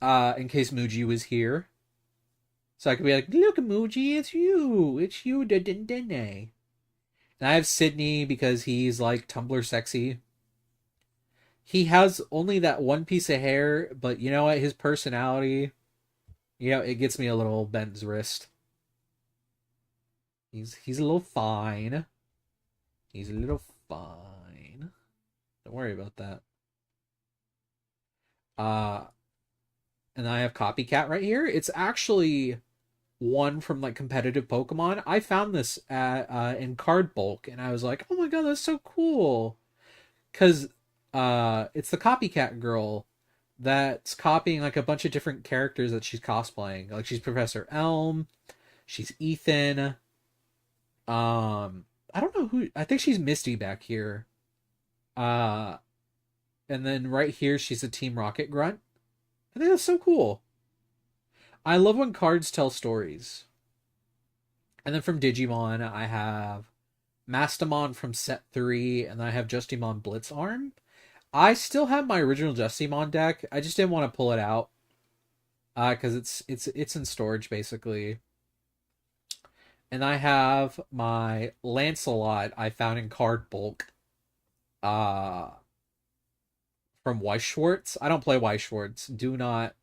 in case Muji was here. So I could be like, look, Muji, it's you. It's you, Dindini. And I have Sydney because he's like Tumblr sexy. He has only that one piece of hair, but you know what? His personality, it gets me a little bent wrist. He's a little fine. He's a little fine. Don't worry about that. And I have Copycat right here. It's actually one from like competitive Pokemon. I found this at in Card Bulk, and I was like, oh my god, that's so cool. Cause it's the Copycat girl that's copying like a bunch of different characters that she's cosplaying. Like she's Professor Elm, she's Ethan. I don't know who. I think she's Misty back here. Uh, and then right here she's a Team Rocket grunt. I think that's so cool. I love when cards tell stories. And then from Digimon, I have Mastamon from set 3, and I have Justimon Blitzarm. I still have my original Justimon deck. I just didn't want to pull it out. Because it's in storage basically. And I have my Lancelot I found in Card Bulk. From Weiss Schwartz. I don't play Weiss Schwartz. Do not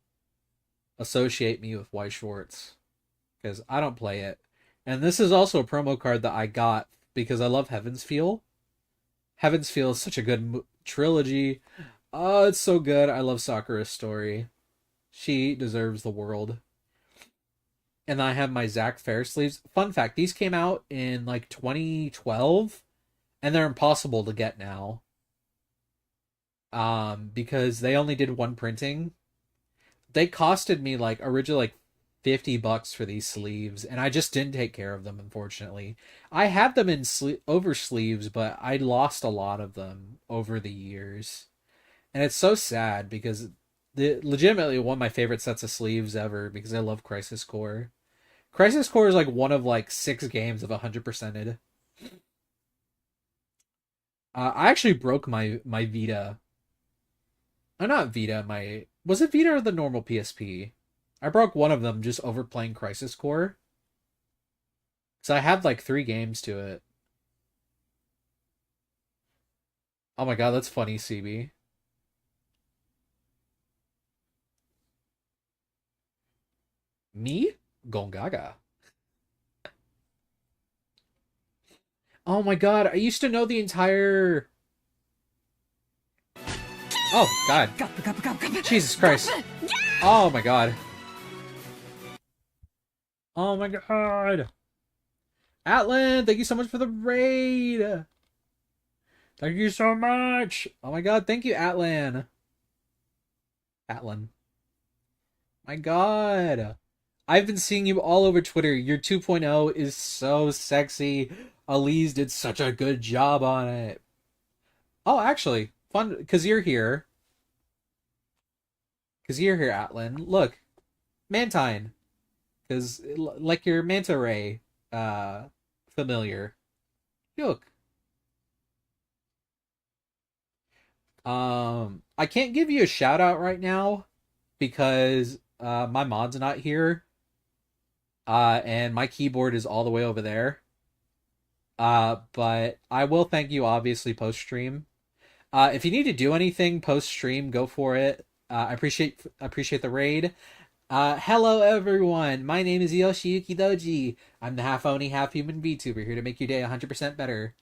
associate me with Weiss Schwartz. Because I don't play it. And this is also a promo card that I got because I love Heaven's Feel. Heaven's Feel is such a good trilogy. Oh, it's so good. I love Sakura's story. She deserves the world. And I have my Zach Fair sleeves. Fun fact, these came out in like 2012 and they're impossible to get now. Because they only did one printing. They costed me like originally like $50 for these sleeves, and I just didn't take care of them, unfortunately. I had them in over sleeves, but I lost a lot of them over the years. And it's so sad because legitimately one of my favorite sets of sleeves ever because I love Crisis Core. Crisis Core is like one of like 6 games of 100%ed. I actually broke my Vita. Not Vita, was it Vita or the normal PSP? I broke one of them just over playing Crisis Core. So I had like 3 games to it. Oh my god, that's funny, CB. Me? Gongaga. Oh my god, I used to know the entire... Oh god. Jesus Christ. Oh my god. Oh my god. Atlan, thank you so much for the raid. Thank you so much. Oh my god, thank you, Atlan. Atlan. My god. I've been seeing you all over Twitter. Your 2.0 is so sexy. Elise did such a good job on it. Oh, actually, fun, because you're here. Because you're here, Atlan. Look, Mantine. Because, like your Manta Ray familiar. Look. I can't give you a shout out right now because my mod's not here. And my keyboard is all the way over there. But I will thank you obviously post stream. If you need to do anything post stream, go for it. I appreciate the raid. Hello everyone. My name is Yoshiyuki Doji. I'm the half Oni, half human VTuber here to make your day 100% better.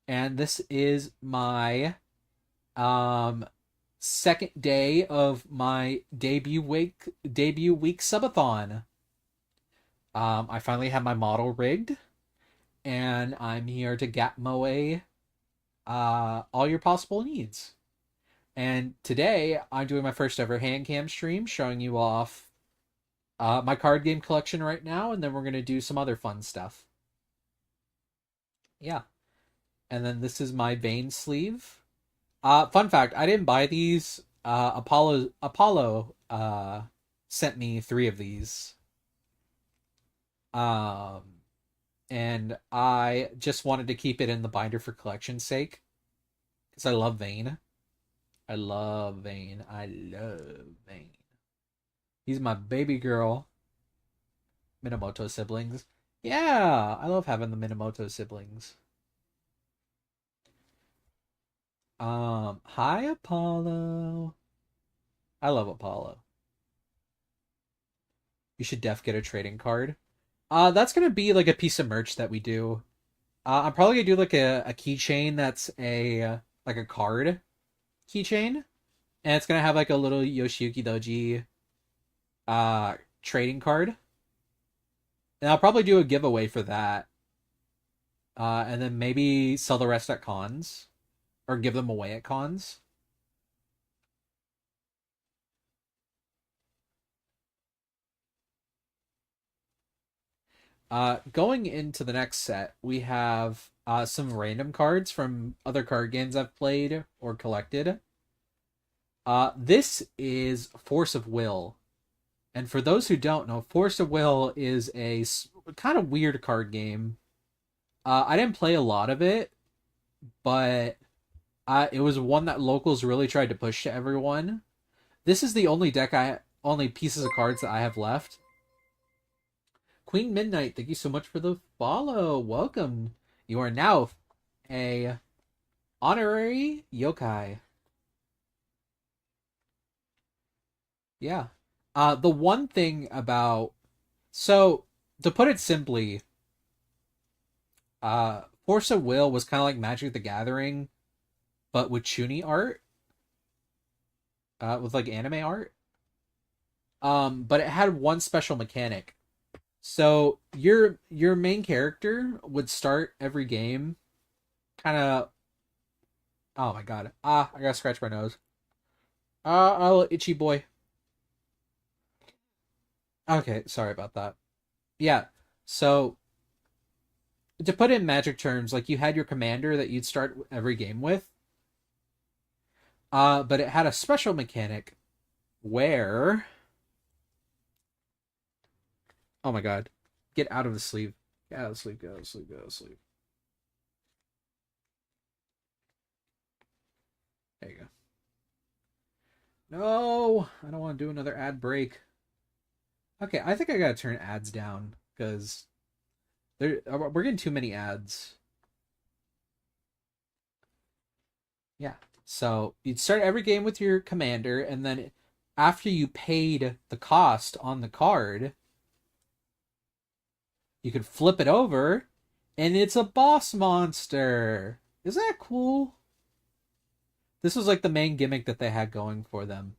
And this is my second day of my debut week subathon. I finally have my model rigged. and I'm here to gap moe all your possible needs. And today I'm doing my first ever hand cam stream, showing you off my card game collection right now, and then we're gonna do some other fun stuff. Yeah, and then this is my vein sleeve. Fun fact: I didn't buy these. Apollo sent me 3 of these. Um, and I just wanted to keep it in the binder for collection's sake because I love Vane. I love Vane. I love Vane. He's my baby girl. Minamoto siblings. Yeah, I love having the Minamoto siblings. Hi Apollo. I love Apollo. You should def get a trading card. That's gonna be like a piece of merch that we do. I'm probably gonna do like a keychain that's a like a card keychain, and it's gonna have like a little Yoshiyuki Doji trading card. And I'll probably do a giveaway for that. And then maybe sell the rest at cons. Or give them away at cons. Going into the next set, we have some random cards from other card games I've played or collected. This is Force of Will. And for those who don't know, Force of Will is a kind of weird card game. I didn't play a lot of it, but it was one that locals really tried to push to everyone. This is the only pieces of cards that I have left. Queen Midnight, thank you so much for the follow. Welcome. You are now a honorary yokai. Yeah. The one thing about to put it simply, Force of Will was kind of like Magic the Gathering, but with Chuny art, with like anime art. But it had one special mechanic. So your main character would start every game kind of. Oh my god. I gotta scratch my nose. Oh, itchy boy. Okay, sorry about that. Yeah. So to put it in magic terms, like you had your commander that you'd start every game with. But it had a special mechanic where oh my god. Get out of the sleeve. Get out of the sleeve, get out of the sleeve, get out of the sleeve. There you go. No, I don't want to do another ad break. Okay, I think I gotta turn ads down because we're getting too many ads. Yeah. So you'd start every game with your commander, and then after you paid the cost on the card, you could flip it over, and it's a boss monster. Isn't that cool? This was like the main gimmick that they had going for them.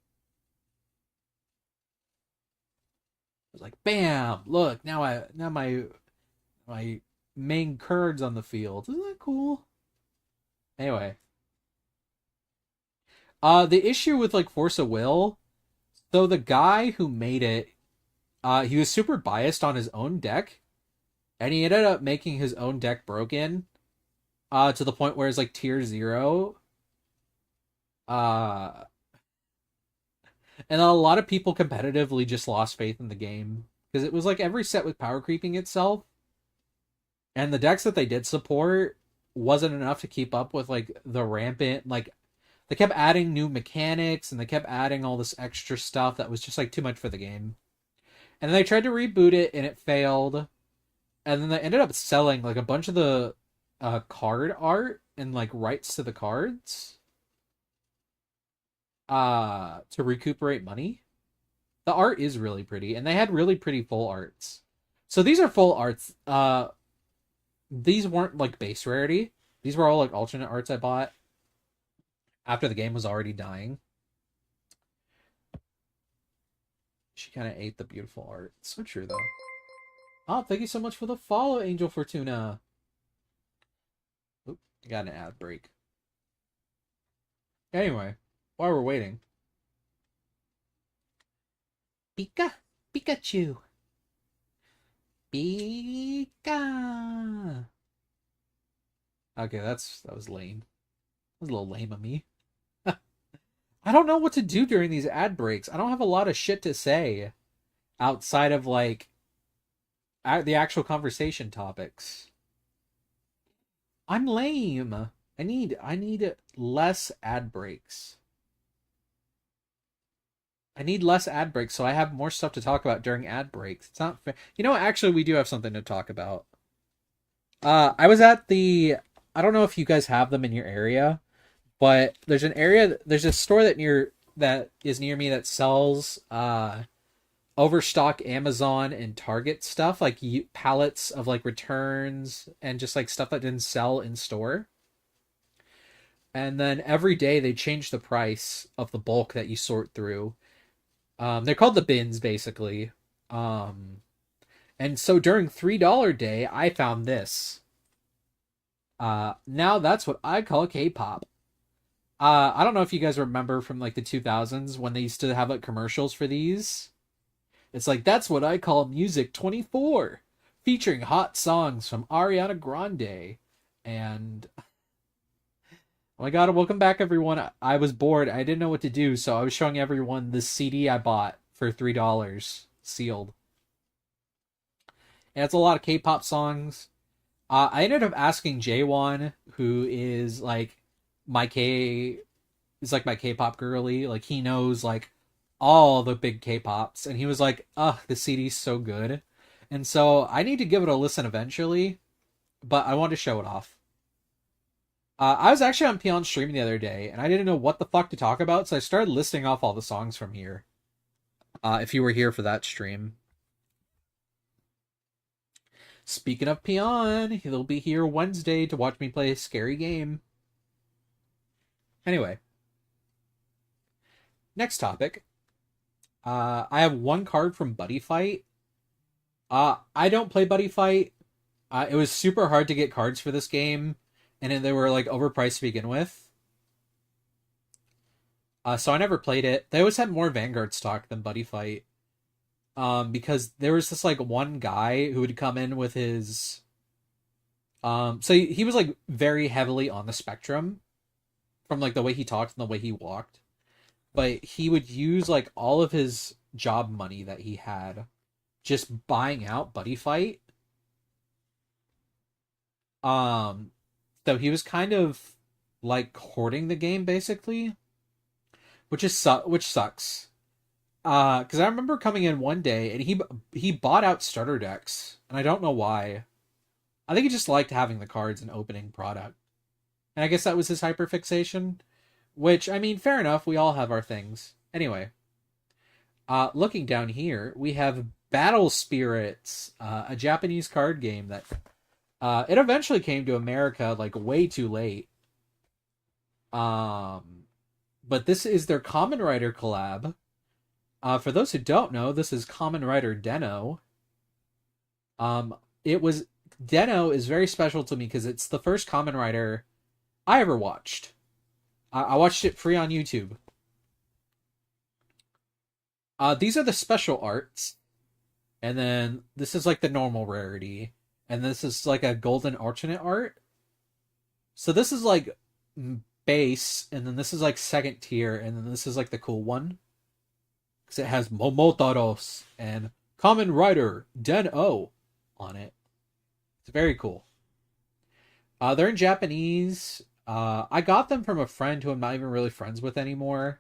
It was like, bam! Look, now my main card's on the field. Isn't that cool? Anyway, the issue with like Force of Will, so the guy who made it, he was super biased on his own deck, and he ended up making his own deck broken, to the point where it's like tier 0. Uh, and a lot of people competitively just lost faith in the game because it was like every set with power creeping itself, and the decks that they did support wasn't enough to keep up with like the rampant like they kept adding new mechanics and they kept adding all this extra stuff that was just like too much for the game. And then they tried to reboot it and it failed. And then they ended up selling like a bunch of the card art and like rights to the cards to recuperate money. The art is really pretty and they had really pretty full arts. So these are full arts. These weren't like base rarity. These were all like alternate arts I bought after the game was already dying. She kind of ate the beautiful art. So true though. Oh, thank you so much for the follow, Angel Fortuna. I got an ad break. Anyway, while we're waiting, Pikachu, Pika. Okay, that was lame. That was a little lame of me. I don't know what to do during these ad breaks. I don't have a lot of shit to say outside of like the actual conversation topics. I'm lame. I need less ad breaks. I need less ad breaks so I have more stuff to talk about during ad breaks. It's not fair. You know, actually, we do have something to talk about. I was at the. I don't know if you guys have them in your area, but there's a store that is near me that sells overstock Amazon and Target stuff, like pallets of like returns and just like stuff that didn't sell in store. And then every day they change the price of the bulk that you sort through. They're called the bins, basically. And so during $3 day, I found this. Now that's what I call K-pop. I don't know if you guys remember from like the 2000s when they used to have like commercials for these. It's like, that's what I call Music 24, featuring hot songs from Ariana Grande. And oh my god, welcome back everyone. I was bored. I didn't know what to do, so I was showing everyone the CD I bought for $3 sealed. And it's a lot of K-pop songs. I ended up asking Jaewon, who is like my my K-pop girly. Like he knows like all the big K-pops, and he was like, "Ugh, the CD's so good." And so I need to give it a listen eventually, but I want to show it off. I was actually on Peon's stream the other day, and I didn't know what the fuck to talk about, so I started listing off all the songs from here. If you were here for that stream. Speaking of Peon, he'll be here Wednesday to watch me play a scary game. Anyway. Next topic. I have one card from Buddy Fight. I don't play Buddy Fight. It was super hard to get cards for this game, and they were like overpriced to begin with. So I never played it. They always had more Vanguard stock than Buddy Fight. Because there was this like one guy who would come in with his so he was like very heavily on the spectrum from like the way he talked and the way he walked. But he would use like all of his job money that he had just buying out Buddy Fight. So he was kind of like hoarding the game basically, which sucks. Because I remember coming in one day and he bought out starter decks, and I don't know why. I think he just liked having the cards and opening product, and I guess that was his hyperfixation. Which, I mean, fair enough. We all have our things. Anyway, looking down here, we have Battle Spirits, a Japanese card game that it eventually came to America like way too late. But this is their Kamen Rider collab. For those who don't know, this is Kamen Rider Den-O. Den-O is very special to me because it's the first Kamen Rider I ever watched. I watched it free on YouTube. These are the special arts, and then this is like the normal rarity, and this is like a golden alternate art. So this is like base, and then this is like second tier, and then this is like the cool one. Because it has Momotaros and Kamen Rider Den-O on it. It's very cool. They're in Japanese. I got them from a friend who I'm not even really friends with anymore.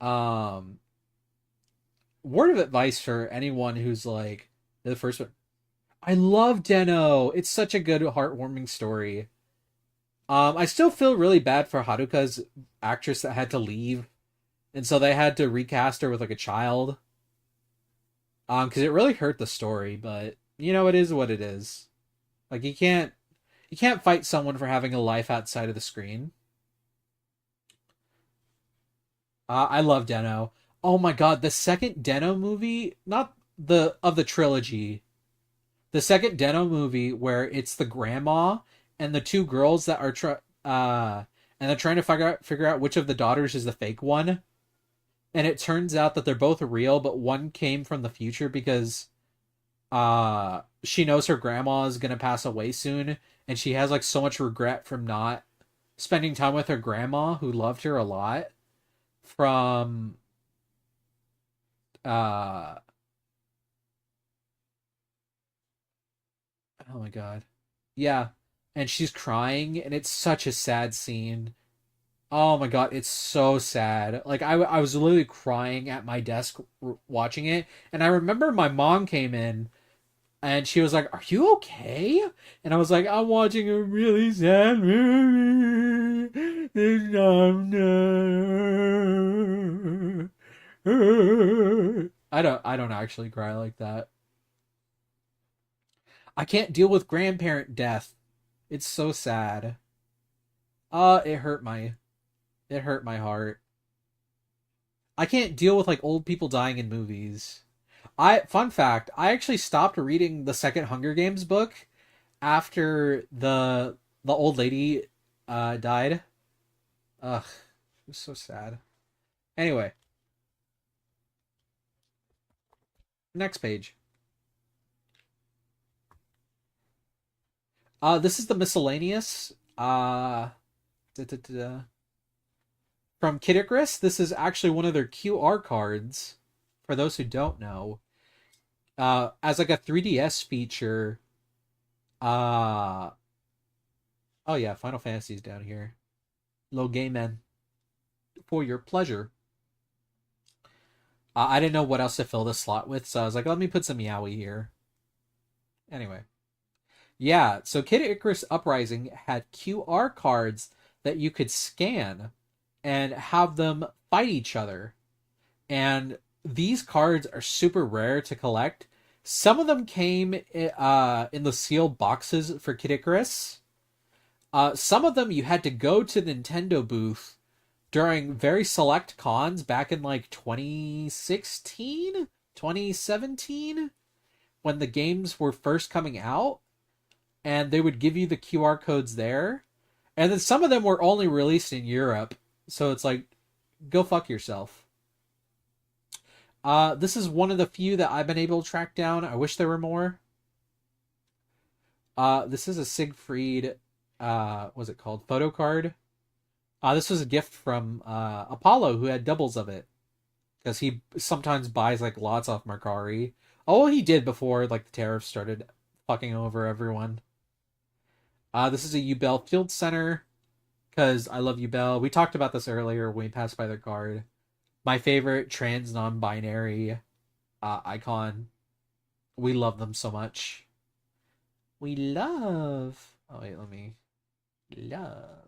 Word of advice for anyone who's like the first one. I love Den-O. It's such a good, heartwarming story. I still feel really bad for Haruka's actress that had to leave. And so they had to recast her with like a child. Because it really hurt the story, but you know, it is what it is. Like you can't fight someone for having a life outside of the screen. I love Den-O. Oh my god, the second Den-O movie, not the of the trilogy. The second Den-O movie where it's the grandma and the two girls that are and they're trying to figure out which of the daughters is the fake one. And it turns out that they're both real, but one came from the future because she knows her grandma is gonna pass away soon, and she has like so much regret from not spending time with her grandma who loved her a lot from uh oh my god. Yeah. And she's crying and it's such a sad scene. Oh my god, it's so sad. Like I was literally crying at my desk watching it, and I remember my mom came in and she was like, "Are you okay?" And I was like, "I'm watching a really sad movie." I don't actually cry like that. I can't deal with grandparent death. It's so sad. It hurt my heart. I can't deal with like old people dying in movies. Fun fact, I actually stopped reading the second Hunger Games book after the old lady died. Ugh, it was so sad. Anyway, next page. This is the miscellaneous. Da, da, da, da. From Kid Icarus. This is actually one of their QR cards. For those who don't know, as like a 3DS feature. Uh oh yeah, Final Fantasy's down here. Low game man for your pleasure. I didn't know what else to fill this slot with, so I was like, let me put some Yowie here. Anyway, yeah. So Kid Icarus Uprising had QR cards that you could scan and have them fight each other. And these cards are super rare to collect. Some of them came in the sealed boxes for Kid Icarus. Some of them you had to go to the Nintendo booth during very select cons back in like 2016, 2017, when the games were first coming out, and they would give you the QR codes there. And then some of them were only released in Europe, so it's like, go fuck yourself. This is one of the few that I've been able to track down. I wish there were more. This is a Siegfried, what's it called? Photo card. This was a gift from Apollo, who had doubles of it, because he sometimes buys like lots off Mercari. Oh, he did before like the tariffs started fucking over everyone. This is a Ubel Field Center, because I love Ubel. We talked about this earlier when we passed by their card. My favorite trans non-binary icon. We love them so much. We love. Oh wait, let me. Love.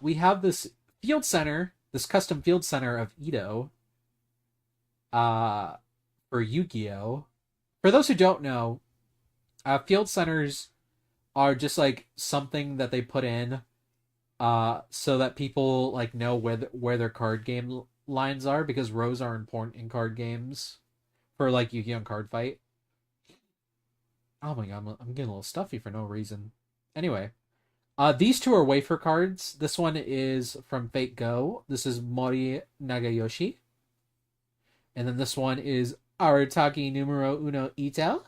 We have this field center, this custom field center of Ito. For Yu-Gi-Oh. For those who don't know, field centers are just like something that they put in so that people like know where their card game lines are, because rows are important in card games for like Yu-Gi-Oh! Card Fight. Oh my god, I'm getting a little stuffy for no reason. Anyway, these two are wafer cards. This one is from Fate Go. This is Mori Nagayoshi. And then this one is Arataki Numero Uno Ito,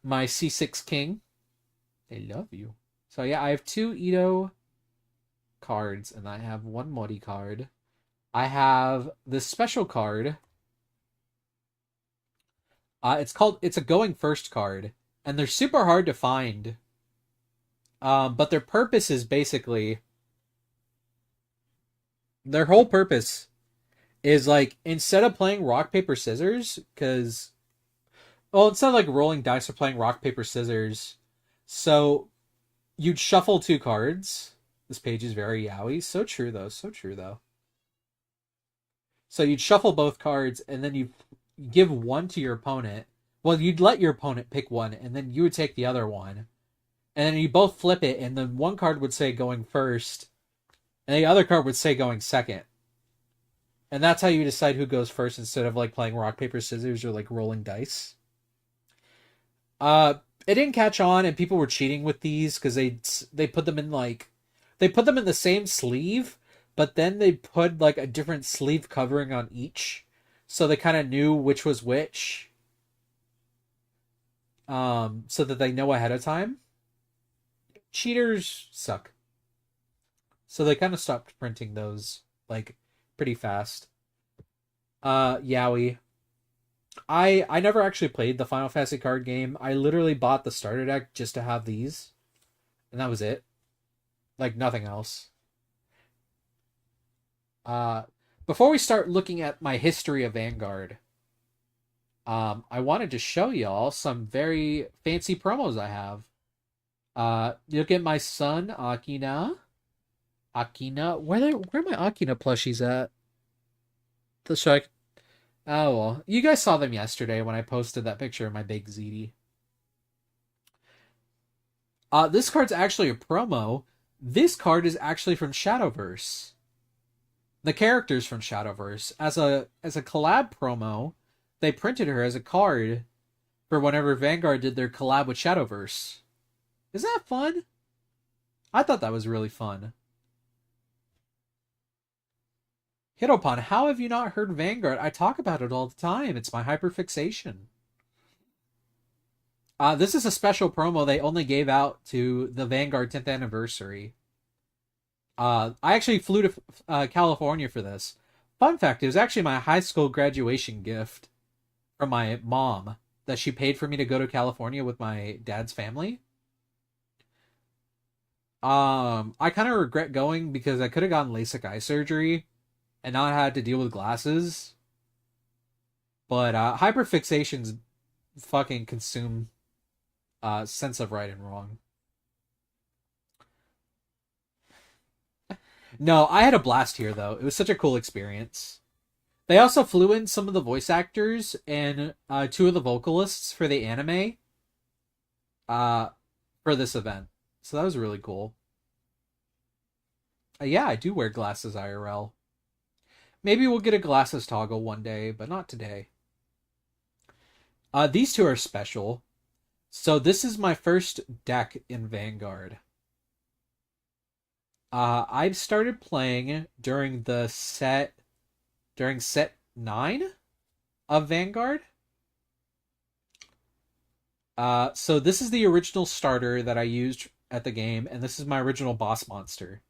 my C6 King. They love you. So yeah, I have two Ito cards, and I have one Mori card. I have this special card. It's a going first card, and they're super hard to find. But their purpose is basically, their whole purpose is like, instead of playing rock paper scissors, because instead of like rolling dice or playing rock paper scissors, so you'd shuffle two cards. This page is very yaoi. So true though. So true though. So you'd shuffle both cards, and then you give one to your opponent. Well, you'd let your opponent pick one, and then you would take the other one. And then you both flip it, and then one card would say going first, and the other card would say going second. And that's how you decide who goes first instead of like playing rock paper scissors or like rolling dice. Uh, it didn't catch on, and people were cheating with these because they put them in like they put them in the same sleeve, but then they put like a different sleeve covering on each, so they kind of knew which was which. So that they know ahead of time. Cheaters suck, so they kind of stopped printing those like pretty fast. Yowie. I never actually played the Final Fantasy card game. I literally bought the starter deck just to have these, and that was it. Like nothing else. Uh, Before we start looking at my history of Vanguard, I wanted to show y'all some very fancy promos I have. Look at my son Akina. Akina, where are my Akina plushies at? The show. Oh well, you guys saw them yesterday when I posted that picture of my big ZD. This card's actually a promo. This card is actually from Shadowverse. The character's from Shadowverse. As a collab promo, they printed her as a card for whenever Vanguard did their collab with Shadowverse. Is that fun? I thought that was really fun. Hitopon, how have you not heard Vanguard? I talk about it all the time. It's my hyperfixation. This is a special promo they only gave out to the Vanguard 10th anniversary. I actually flew to California for this. Fun fact, it was actually my high school graduation gift from my mom that she paid for me to go to California with my dad's family. I kind of regret going because I could have gotten LASIK eye surgery and not had to deal with glasses. But hyperfixations fucking consume sense of right and wrong. No, I had a blast here though. It was such a cool experience. They also flew in some of the voice actors and two of the vocalists for the anime uh, for this event. So that was really cool. Yeah, I do wear glasses IRL. Maybe we'll get a glasses toggle one day, but not today. These two are special. So this is my first deck in Vanguard. I started playing during set 9 of Vanguard. So this is the original starter that I used at the game, and this is my original boss monster.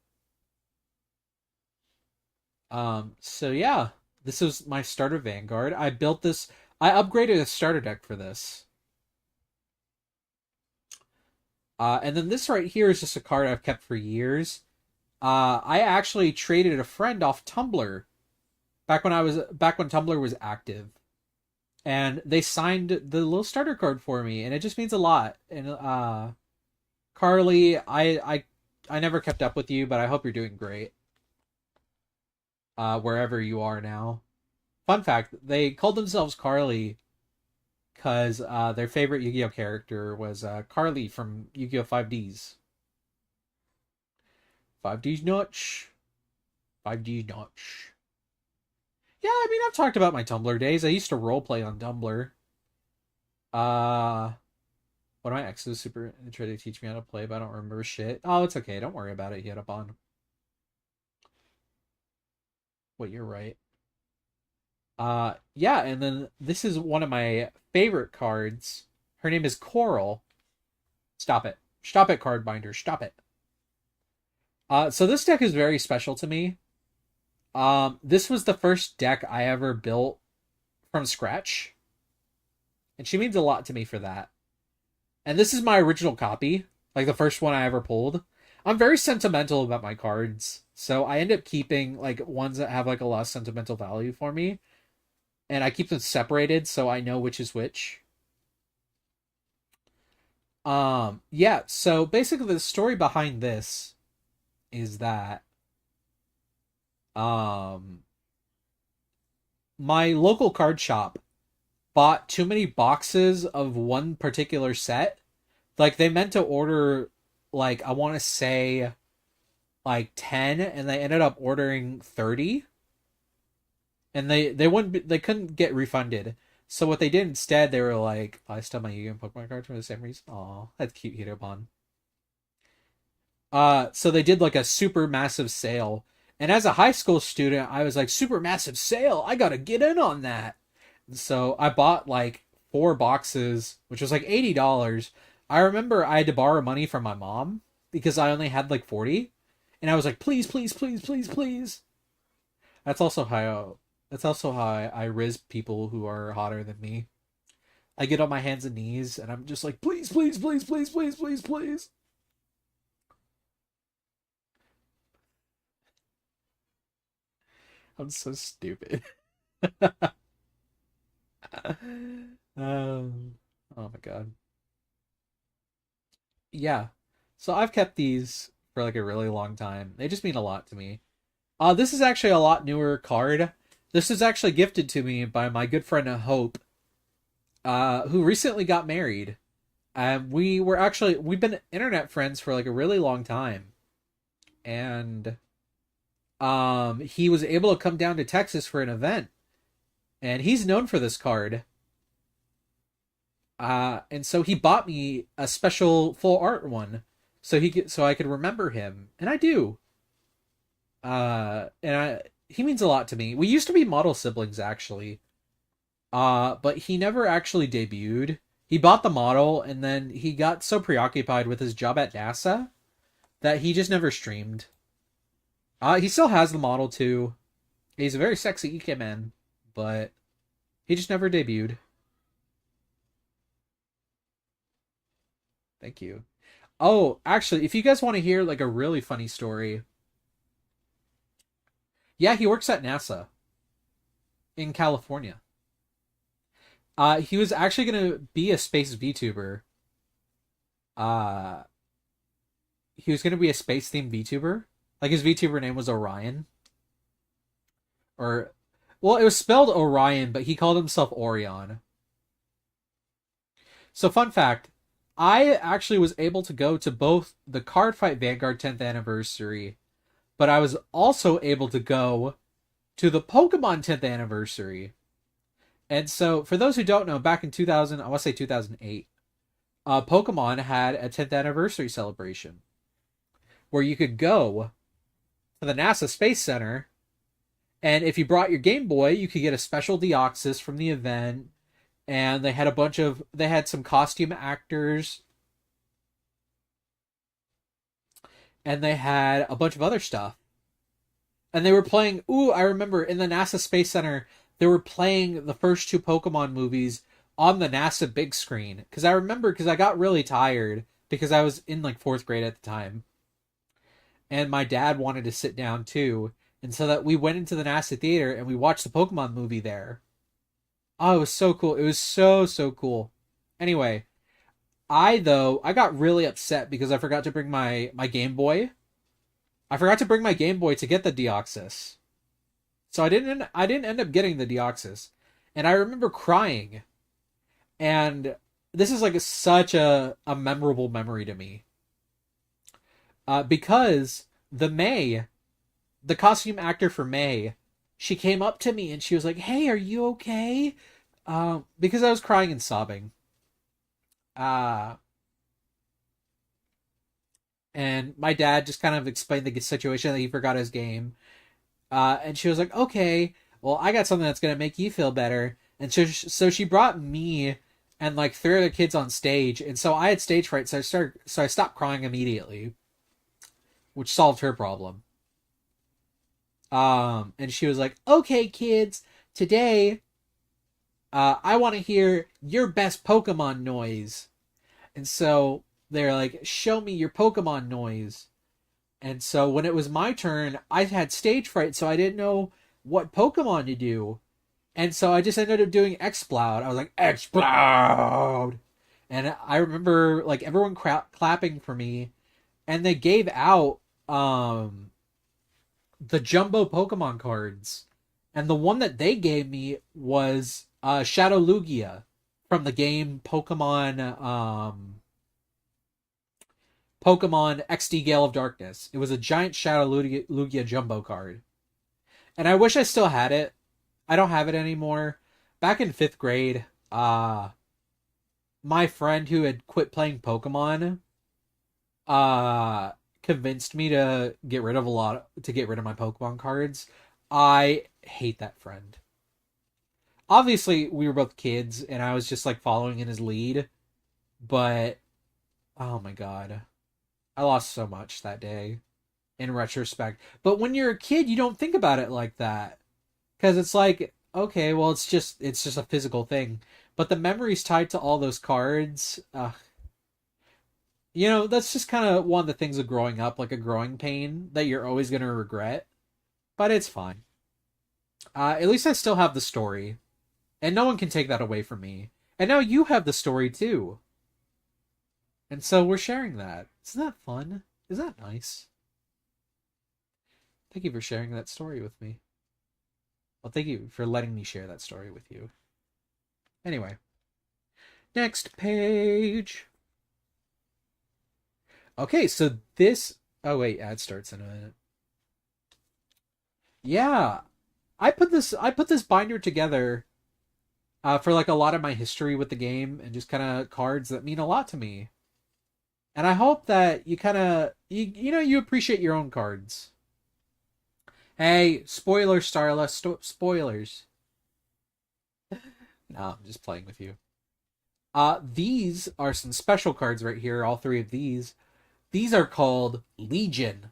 So yeah, this was my starter Vanguard. I built this. I upgraded a starter deck for this. And then this right here is just a card I've kept for years. I actually traded a friend off Tumblr back when Tumblr was active, and they signed the little starter card for me, and it just means a lot. And Carly, I never kept up with you, but I hope you're doing great. Wherever you are now. Fun fact, they called themselves Carly because their favorite Yu-Gi-Oh character was Carly from Yu-Gi-Oh 5Ds. 5D's nuts. 5D's nuts. Yeah, I mean, I've talked about my Tumblr days. I used to roleplay on Tumblr. One of my exes super tried to teach me how to play, but I don't remember shit. Oh, it's okay. Don't worry about it. Yet up on. Wait, you're right. Yeah, and then this is one of my favorite cards. Her name is Coral. Stop it. Stop it, card binder. Stop it. So this deck is very special to me. This was the first deck I ever built from scratch. And she means a lot to me for that. And this is my original copy, like the first one I ever pulled. I'm very sentimental about my cards, so I end up keeping like ones that have like a lot of sentimental value for me. And I keep them separated so I know which is which. Yeah, so basically the story behind this is that my local card shop bought too many boxes of one particular set. Like they meant to order like I want to say like 10 and they ended up ordering 30. and they wouldn't they couldn't get refunded. So what they did instead, they were like, I stole my Yu-Gi-Oh! Pokemon cards for the same reason. Aw, that's cute, Hitobon. So they did like a super massive sale. And as a high school student, I was like, super massive sale. I gotta get in on that. So I bought like 4 boxes, which was like $80. I remember I had to borrow money from my mom because I only had like 40. And I was like, please, please, please, please, please. That's also how I riz people who are hotter than me. I get on my hands and knees and I'm just like, please, please, please, please, please, please, please. I'm so stupid. Oh my god. Yeah. So I've kept these for like a really long time. They just mean a lot to me. This is actually a lot newer card. This was actually gifted to me by my good friend Hope, who recently got married. We've been internet friends for like a really long time. And he was able to come down to Texas for an event. And he's known for this card. And so he bought me a special full art one, so I could remember him, and I do. And I He means a lot to me. We used to be model siblings actually, but he never actually debuted. He bought the model, and then he got so preoccupied with his job at NASA that he just never streamed. He still has the model too. He's a very sexy EK man, but he just never debuted. Thank you. Oh, actually, if you guys want to hear like a really funny story, yeah, he works at NASA in California. He was actually gonna be a space VTuber. Uh, he was gonna be a space themed VTuber. Like his VTuber name was Orion, or well, it was spelled Orion, but he called himself Orion. So, fun fact: I actually was able to go to both the Card Fight Vanguard 10th anniversary, but I was also able to go to the Pokemon 10th anniversary. And so, for those who don't know, back in 2000, I want to say 2008, Pokemon had a 10th anniversary celebration where you could go to the NASA Space Center, and if you brought your Game Boy, you could get a special Deoxys from the event. And they had some costume actors, and they had a bunch of other stuff. And they were playing, ooh, I remember in the NASA Space Center, they were playing the first two Pokemon movies on the NASA big screen. Because I remember, because I got really tired, because I was in like 4th grade at the time. And my dad wanted to sit down too. And so that we went into the NASA theater and we watched the Pokemon movie there. Oh, it was so cool. It was so, so cool. Anyway, I got really upset because I forgot to bring my Game Boy. I forgot to bring my Game Boy to get the Deoxys. So I didn't end up getting the Deoxys. And I remember crying. And this is like such a memorable memory to me. Because the costume actor for May, she came up to me and she was like, "Hey, are you okay?" Because I was crying and sobbing. Uh, and my dad just kind of explained the situation that he forgot his game. And she was like, "Okay, well, I got something that's gonna make you feel better." And so she brought me and like 3 other kids on stage, and so I had stage fright, so I stopped crying immediately, which solved her problem. And she was like, "Okay, kids, today, I want to hear your best Pokemon noise." And so they're like, "Show me your Pokemon noise." And so when it was my turn, I had stage fright, so I didn't know what Pokemon to do. And so I just ended up doing Exploud. I was like, "Explode!" And I remember like everyone clapping for me, and they gave out the jumbo Pokemon cards. And the one that they gave me was Shadow Lugia from the game Pokemon XD Gale of Darkness. It was a giant Shadow Lugia jumbo card. And I wish I still had it. I don't have it anymore. Back in 5th grade, my friend who had quit playing Pokemon, uh, convinced me to get rid of my Pokemon cards. I hate that friend. Obviously, we were both kids, and I was just like following in his lead. But oh my god, I lost so much that day in retrospect. But when you're a kid, you don't think about it like that because it's like, okay, well, it's just a physical thing. But the memories tied to all those cards, that's just kind of one of the things of growing up, like a growing pain that you're always gonna regret. But it's fine. At least I still have the story, and no one can take that away from me. And now you have the story too, and so we're sharing that. Isn't that fun? Isn't that nice? Thank you for sharing that story with me. Well, thank you for letting me share that story with you. Anyway, next page. Okay, so this. Oh wait, ad starts in a minute. Yeah, I put this binder together for like a lot of my history with the game and just kind of cards that mean a lot to me. And I hope that you kind of you appreciate your own cards. Hey, spoilers, Starla, spoilers. No, I'm just playing with you. These are some special cards right here. All three of these. These are called Legion,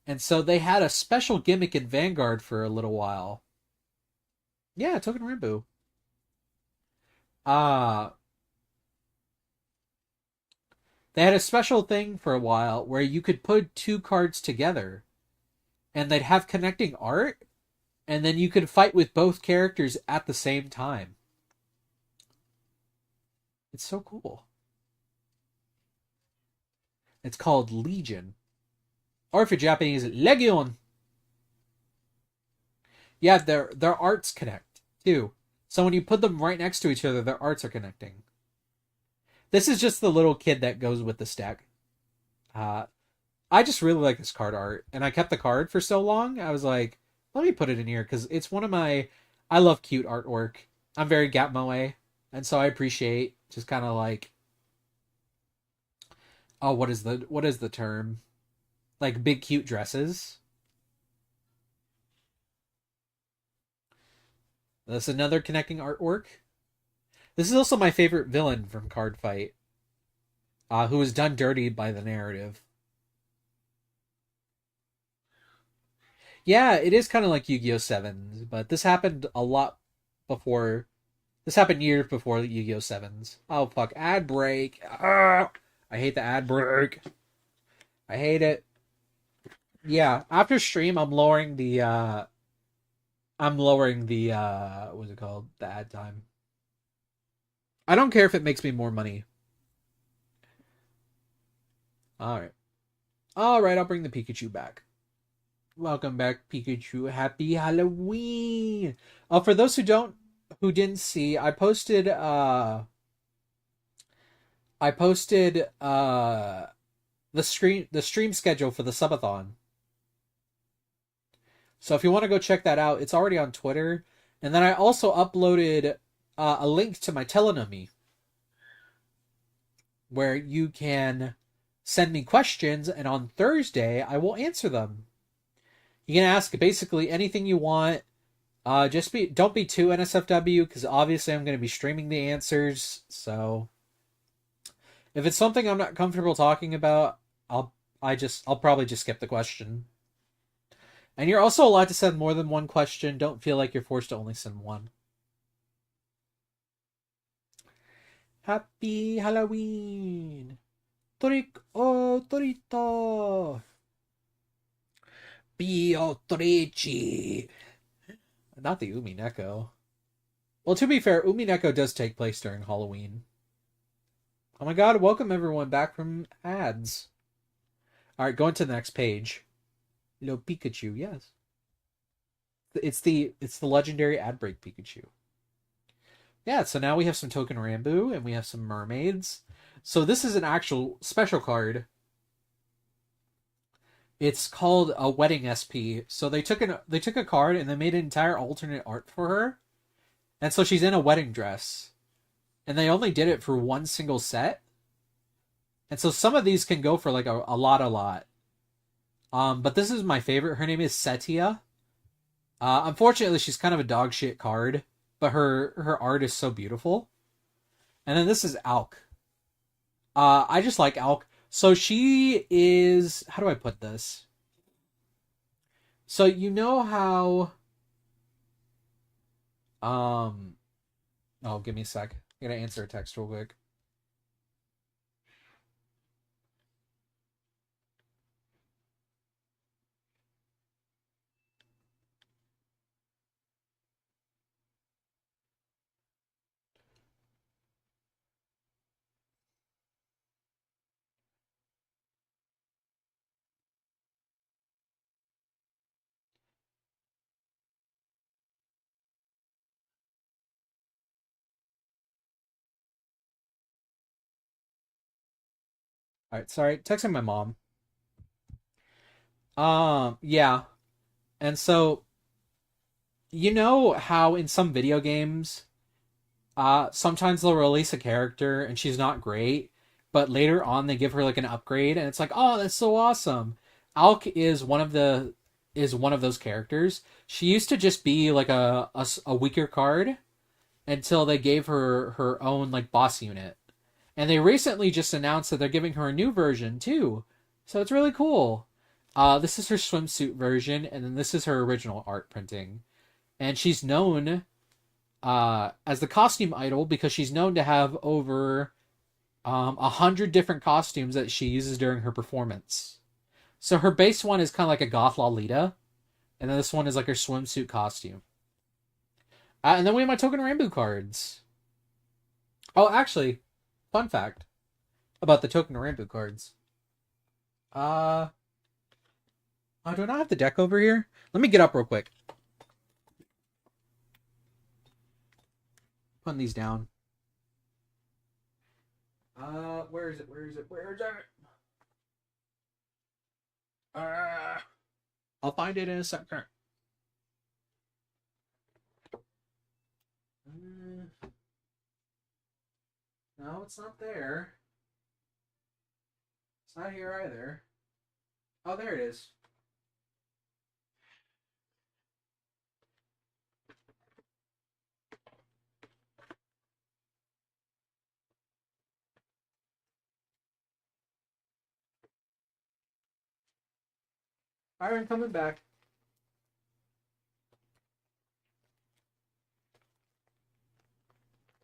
and so they had a special gimmick in Vanguard for a little while. Yeah, Token Rambo. Uh they had a special thing for a while where you could put two cards together, and they'd have connecting art, and then you could fight with both characters at the same time. It's so cool. It's called Legion. Or if you're Japanese, Legion. Yeah, their arts connect too. So when you put them right next to each other, their arts are connecting. This is just the little kid that goes with the stack. Uh, I just really like this card art, and I kept the card for so long. I was like, let me put it in here because it's one of my. I love cute artwork. I'm very Gap Moe, and so I appreciate just kind of like, oh, what is the term? Like big cute dresses. That's another connecting artwork. This is also my favorite villain from Card Fight, who was done dirty by the narrative. Yeah, it is kind of like Yu-Gi-Oh! Sevens, but this happened a lot before. This happened years before Yu-Gi-Oh! Sevens. Oh fuck! Ad break. Ah, I hate the ad break. I hate it. Yeah, after stream, I'm lowering the what's it called? The ad time. I don't care if it makes me more money. All right. All right, I'll bring the Pikachu back. Welcome back, Pikachu. Happy Halloween. Oh, for those who didn't see, I posted the stream schedule for the subathon. So if you want to go check that out, it's already on Twitter. And then I also uploaded a link to my Telenomy where you can send me questions, and on Thursday I will answer them. You can ask basically anything you want. Don't be too NSFW because obviously I'm going to be streaming the answers. So if it's something I'm not comfortable talking about, I'll probably just skip the question. And you're also allowed to send more than one question. Don't feel like you're forced to only send one. Happy Halloween! Trick or treat! Piotrici! Not the Umineko. Well, to be fair, Umineko does take place during Halloween. Oh my god, welcome everyone back from ads. Alright, going to the next page. Lo Pikachu, yes. It's the legendary ad break Pikachu. Yeah, so now we have some Token Rambo and we have some mermaids. So this is an actual special card. It's called a wedding SP. So they took a card and they made an entire alternate art for her, and so she's in a wedding dress, and they only did it for one single set, and so some of these can go for like a lot. But this is my favorite. Her name is Setia. Unfortunately, she's kind of a dog shit card, but her art is so beautiful. And then this is Alk. I just like Alk. So she is. How do I put this? So you know how. Um. Oh, give me a sec. I gotta answer a text real quick. All right, sorry. Texting my mom. Yeah. And so you know how in some video games, sometimes they'll release a character and she's not great, but later on they give her like an upgrade and it's like, oh, that's so awesome. Alk is one of those characters. She used to just be like a weaker card until they gave her her own like boss unit. And they recently just announced that they're giving her a new version too. So it's really cool. This is her swimsuit version, and then this is her original art printing. And she's known as the costume idol because she's known to have over 100 different costumes that she uses during her performance. So her base one is kind of like a goth Lolita, and then this one is like her swimsuit costume. And then we have my Token Rambu cards. Oh, actually, fun fact about the Token Rambu cards. Uh, oh, do I not have the deck over here? Let me get up real quick. Putting these down. Where is it? Where is it? Where is it? I'll find it in a second. No, it's not there. It's not here either. Oh, there it is. Alright, I'm coming back.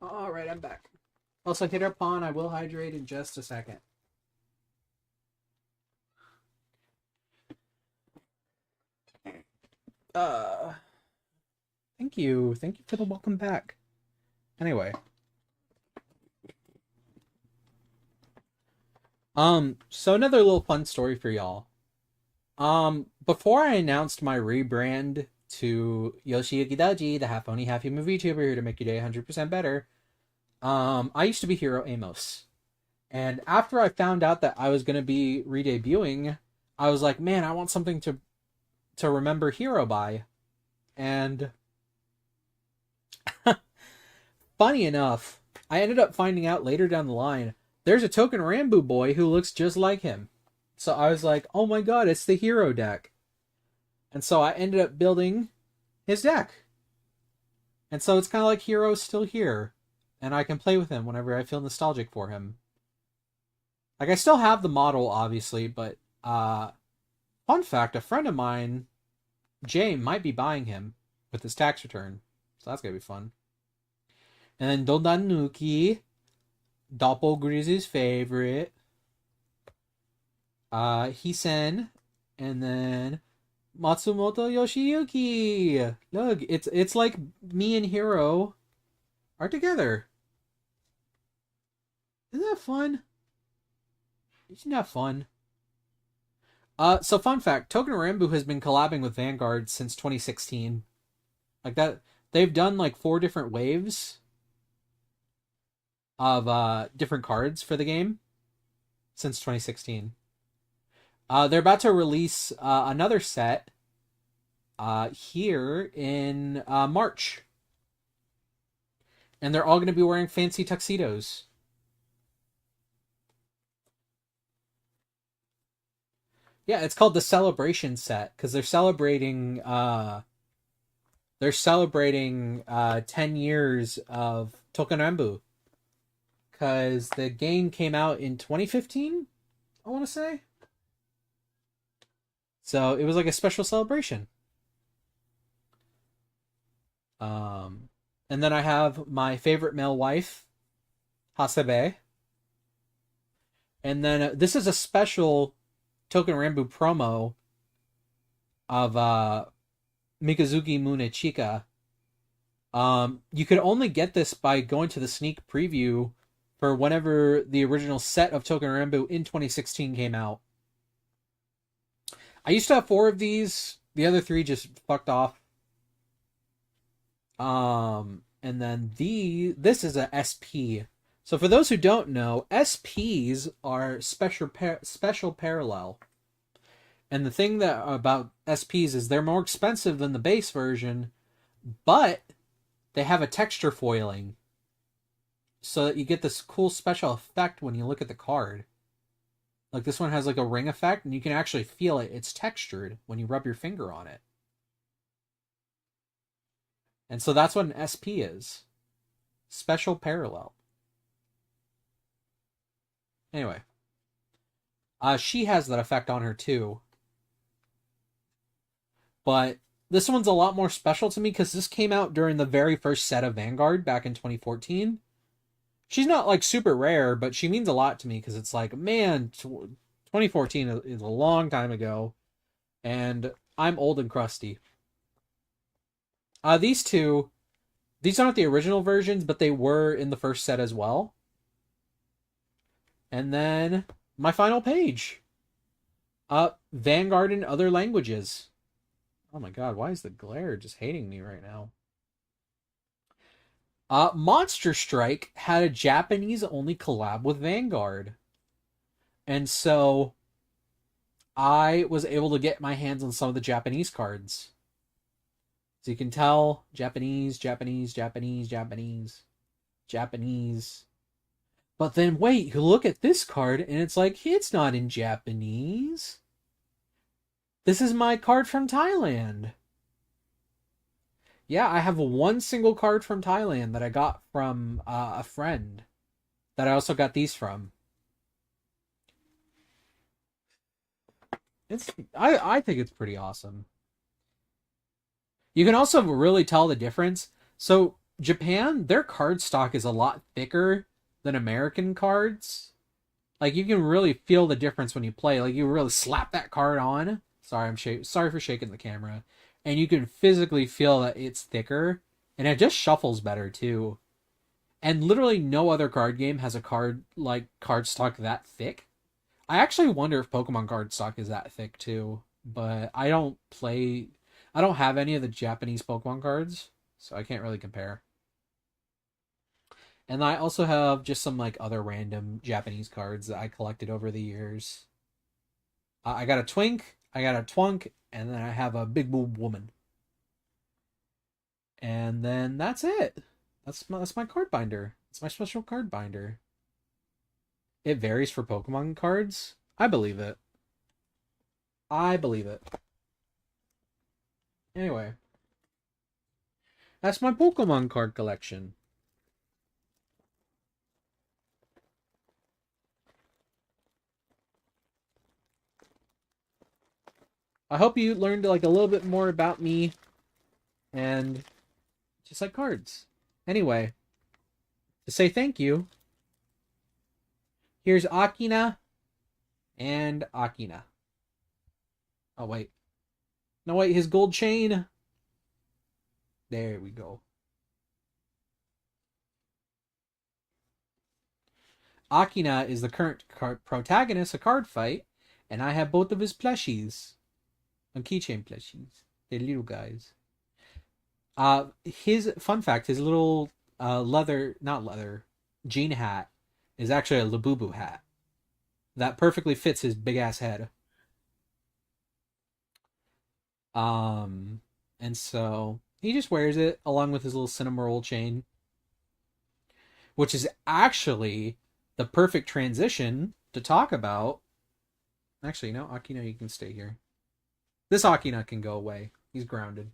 Alright, I'm back. Also, hit our pawn. I will hydrate in just a second. Uh, Thank you. Thank you for the welcome back. Anyway. So another little fun story for y'all. Before I announced my rebrand to Yoshiyuki Daji, the half Oni, half human VTuber here to make your day 100% better, I used to be Hero Amos. And after I found out that I was going to be re-debuting, I was like, man, I want something to remember Hero by. And funny enough, I ended up finding out later down the line, there's a Token Rambu boy who looks just like him. So I was like, oh my god, it's the Hero deck. And so I ended up building his deck. And so it's kind of like Hero's still here. And I can play with him whenever I feel nostalgic for him. Like, I still have the model, obviously, but, fun fact, a friend of mine, Jay, might be buying him with his tax return. So that's gonna be fun. And then Dondanuki, Doppelgrizzy's favorite. Hisen, and then Matsumoto Yoshiyuki. Look, it's like me and Hiro are together. Isn't that fun? Isn't that fun? So fun fact, Token Rambu has been collabing with Vanguard since 2016. Like that, they've done like 4 different waves of different cards for the game since 2016. They're about to release another set here in March, and they're all going to be wearing fancy tuxedos. Yeah, it's called the Celebration set because they're celebrating 10 years of Tokenrenbu because the game came out in 2015, I want to say. So it was like a special celebration. Um, and then I have my favorite male wife, Hasebe. And then this is a special Token Rambu promo of Mikazuki Munechika. You could only get this by going to the sneak preview for whenever the original set of Token Rambu in 2016 came out. I used to have 4 of these. The other 3 just fucked off. And then this is a SP. So for those who don't know, SPs are special parallel. And the thing that about SPs is they're more expensive than the base version, but they have a texture foiling. So that you get this cool special effect when you look at the card. Like this one has like a ring effect and you can actually feel it. It's textured when you rub your finger on it. And so that's what an SP is. Special parallel. Anyway. She has that effect on her too. But this one's a lot more special to me because this came out during the very first set of Vanguard back in 2014. She's not like super rare, but she means a lot to me because it's like, man, 2014 is a long time ago. And I'm old and crusty. These aren't the original versions, but they were in the first set as well. And then my final page. Vanguard in other languages. Oh my god, why is the glare just hating me right now? Monster Strike had a Japanese-only collab with Vanguard. And so I was able to get my hands on some of the Japanese cards. So you can tell, Japanese. But then wait, you look at this card and it's like, it's not in Japanese. This is my card from Thailand. Yeah, I have one single card from Thailand that I got from a friend that I also got these from. I think it's pretty awesome. You can also really tell the difference. So Japan, their card stock is a lot thicker than American cards. Like you can really feel the difference when you play. Like you really slap that card on. Sorry for shaking the camera. And you can physically feel that it's thicker, and it just shuffles better too. And literally no other card game has a card stock that thick. I actually wonder if Pokemon card stock is that thick too, but I don't have any of the Japanese Pokemon cards, so I can't really compare. And I also have just some like other random Japanese cards that I collected over the years. I got a Twink, I got a Twunk, and then I have a Big Boob Woman. And then that's it. That's my card binder. It's my special card binder. It varies for Pokemon cards. I believe it. Anyway. That's my Pokemon card collection. I hope you learned like a little bit more about me and just like cards. Anyway, to say thank you, here's Akina and Akina. Oh, wait. No, wait, his gold chain. There we go. Akina is the current protagonist of Card Fight, and I have both of his plushies. And keychain plushies. They're little guys. His fun fact, his little jean hat is actually a Labubu hat that perfectly fits his big ass head. Um, and so he just wears it along with his little cinema roll chain, which is actually the perfect transition to talk about. Actually, no, Akina, you can stay here. This Akina can go away. He's grounded.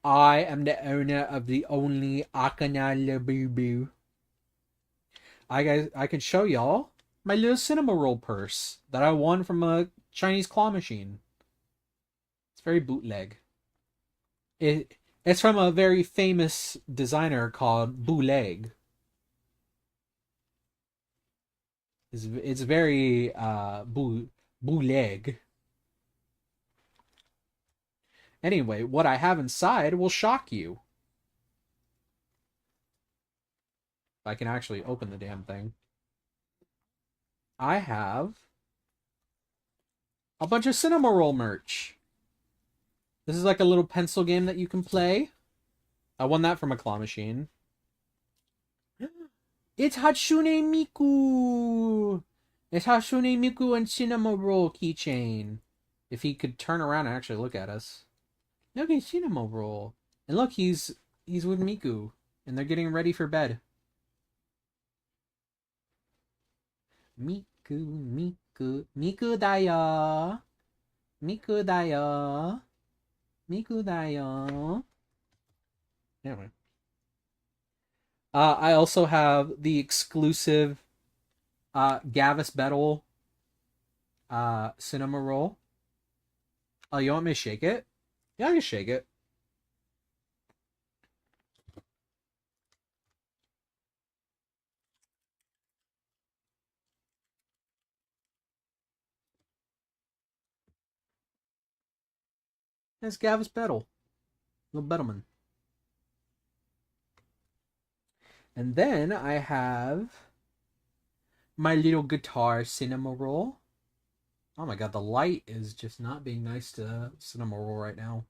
I am the owner of the only Akina Labubu. I can show y'all my little cinema roll purse that I won from a Chinese claw machine. It's very bootleg. It's from a very famous designer called Bootleg. It's very bootleg. Anyway, what I have inside will shock you. If I can actually open the damn thing. I have a bunch of cinema roll merch. This is like a little pencil game that you can play. I won that from a claw machine. It's Hatsune Miku! It's Hatsune Miku and Cinema Roll keychain. If he could turn around and actually look at us. Look at Cinema Roll. And look, he's with Miku. And they're getting ready for bed. Miku, Miku, Miku da yo. Miku da yo. Miku da yo. Anyway. I also have the exclusive Gavis Bettel cinema roll. Oh, you want me to shake it? Yeah, I can shake it. That's Gavis Bettel. Little Bettelman. And then I have my little guitar cinema roll. Oh my god, the light is just not being nice to cinema roll right now.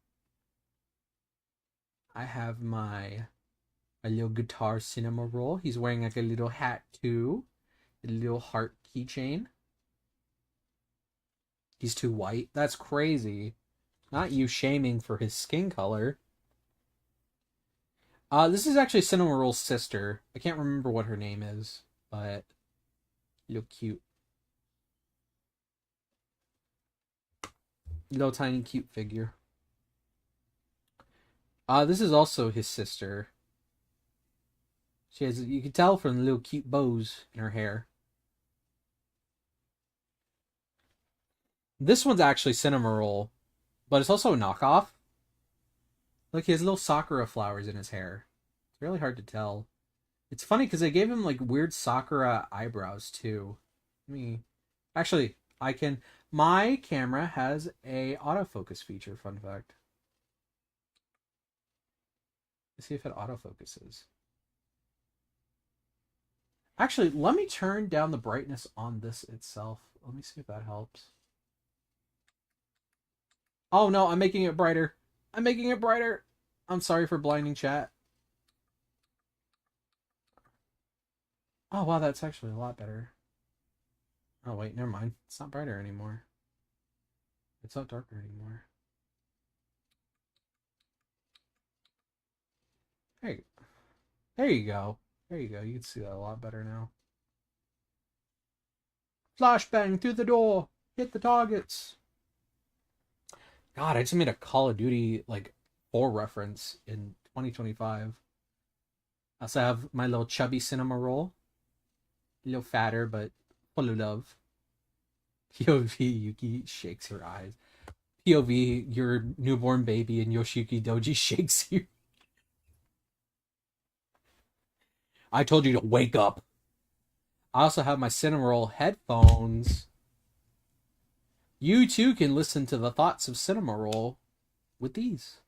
I have my little guitar cinema roll. He's wearing like a little hat too. A little heart keychain. He's too white. That's crazy. Not you shaming for his skin color. This is actually Cinema Roll's sister. I can't remember what her name is, but little cute. Little tiny cute figure. This is also his sister. She has, you can tell from the little cute bows in her hair. This one's actually Cinema Roll, but it's also a knockoff. Look, he has little sakura flowers in his hair. It's really hard to tell. It's funny because they gave him like weird sakura eyebrows too. Actually, I can. My camera has a autofocus feature. Fun fact. Let's see if it autofocuses. Actually, let me turn down the brightness on this itself. Let me see if that helps. Oh no, I'm making it brighter. I'm making it brighter. I'm sorry for blinding chat. Oh wow, that's actually a lot better. Oh wait, never mind. It's not brighter anymore. It's not darker anymore. Hey, there you go. There you go. You can see that a lot better now. Flashbang through the door. Hit the targets. God, I just made a Call of Duty like 4 reference in 2025. I also have my little chubby cinema roll. A little fatter, but full of love. POV Yuki shakes her eyes. POV, your newborn baby and Yoshiki Doji shakes you. I told you to wake up. I also have my cinema roll headphones. You too can listen to the thoughts of cinema roll with these.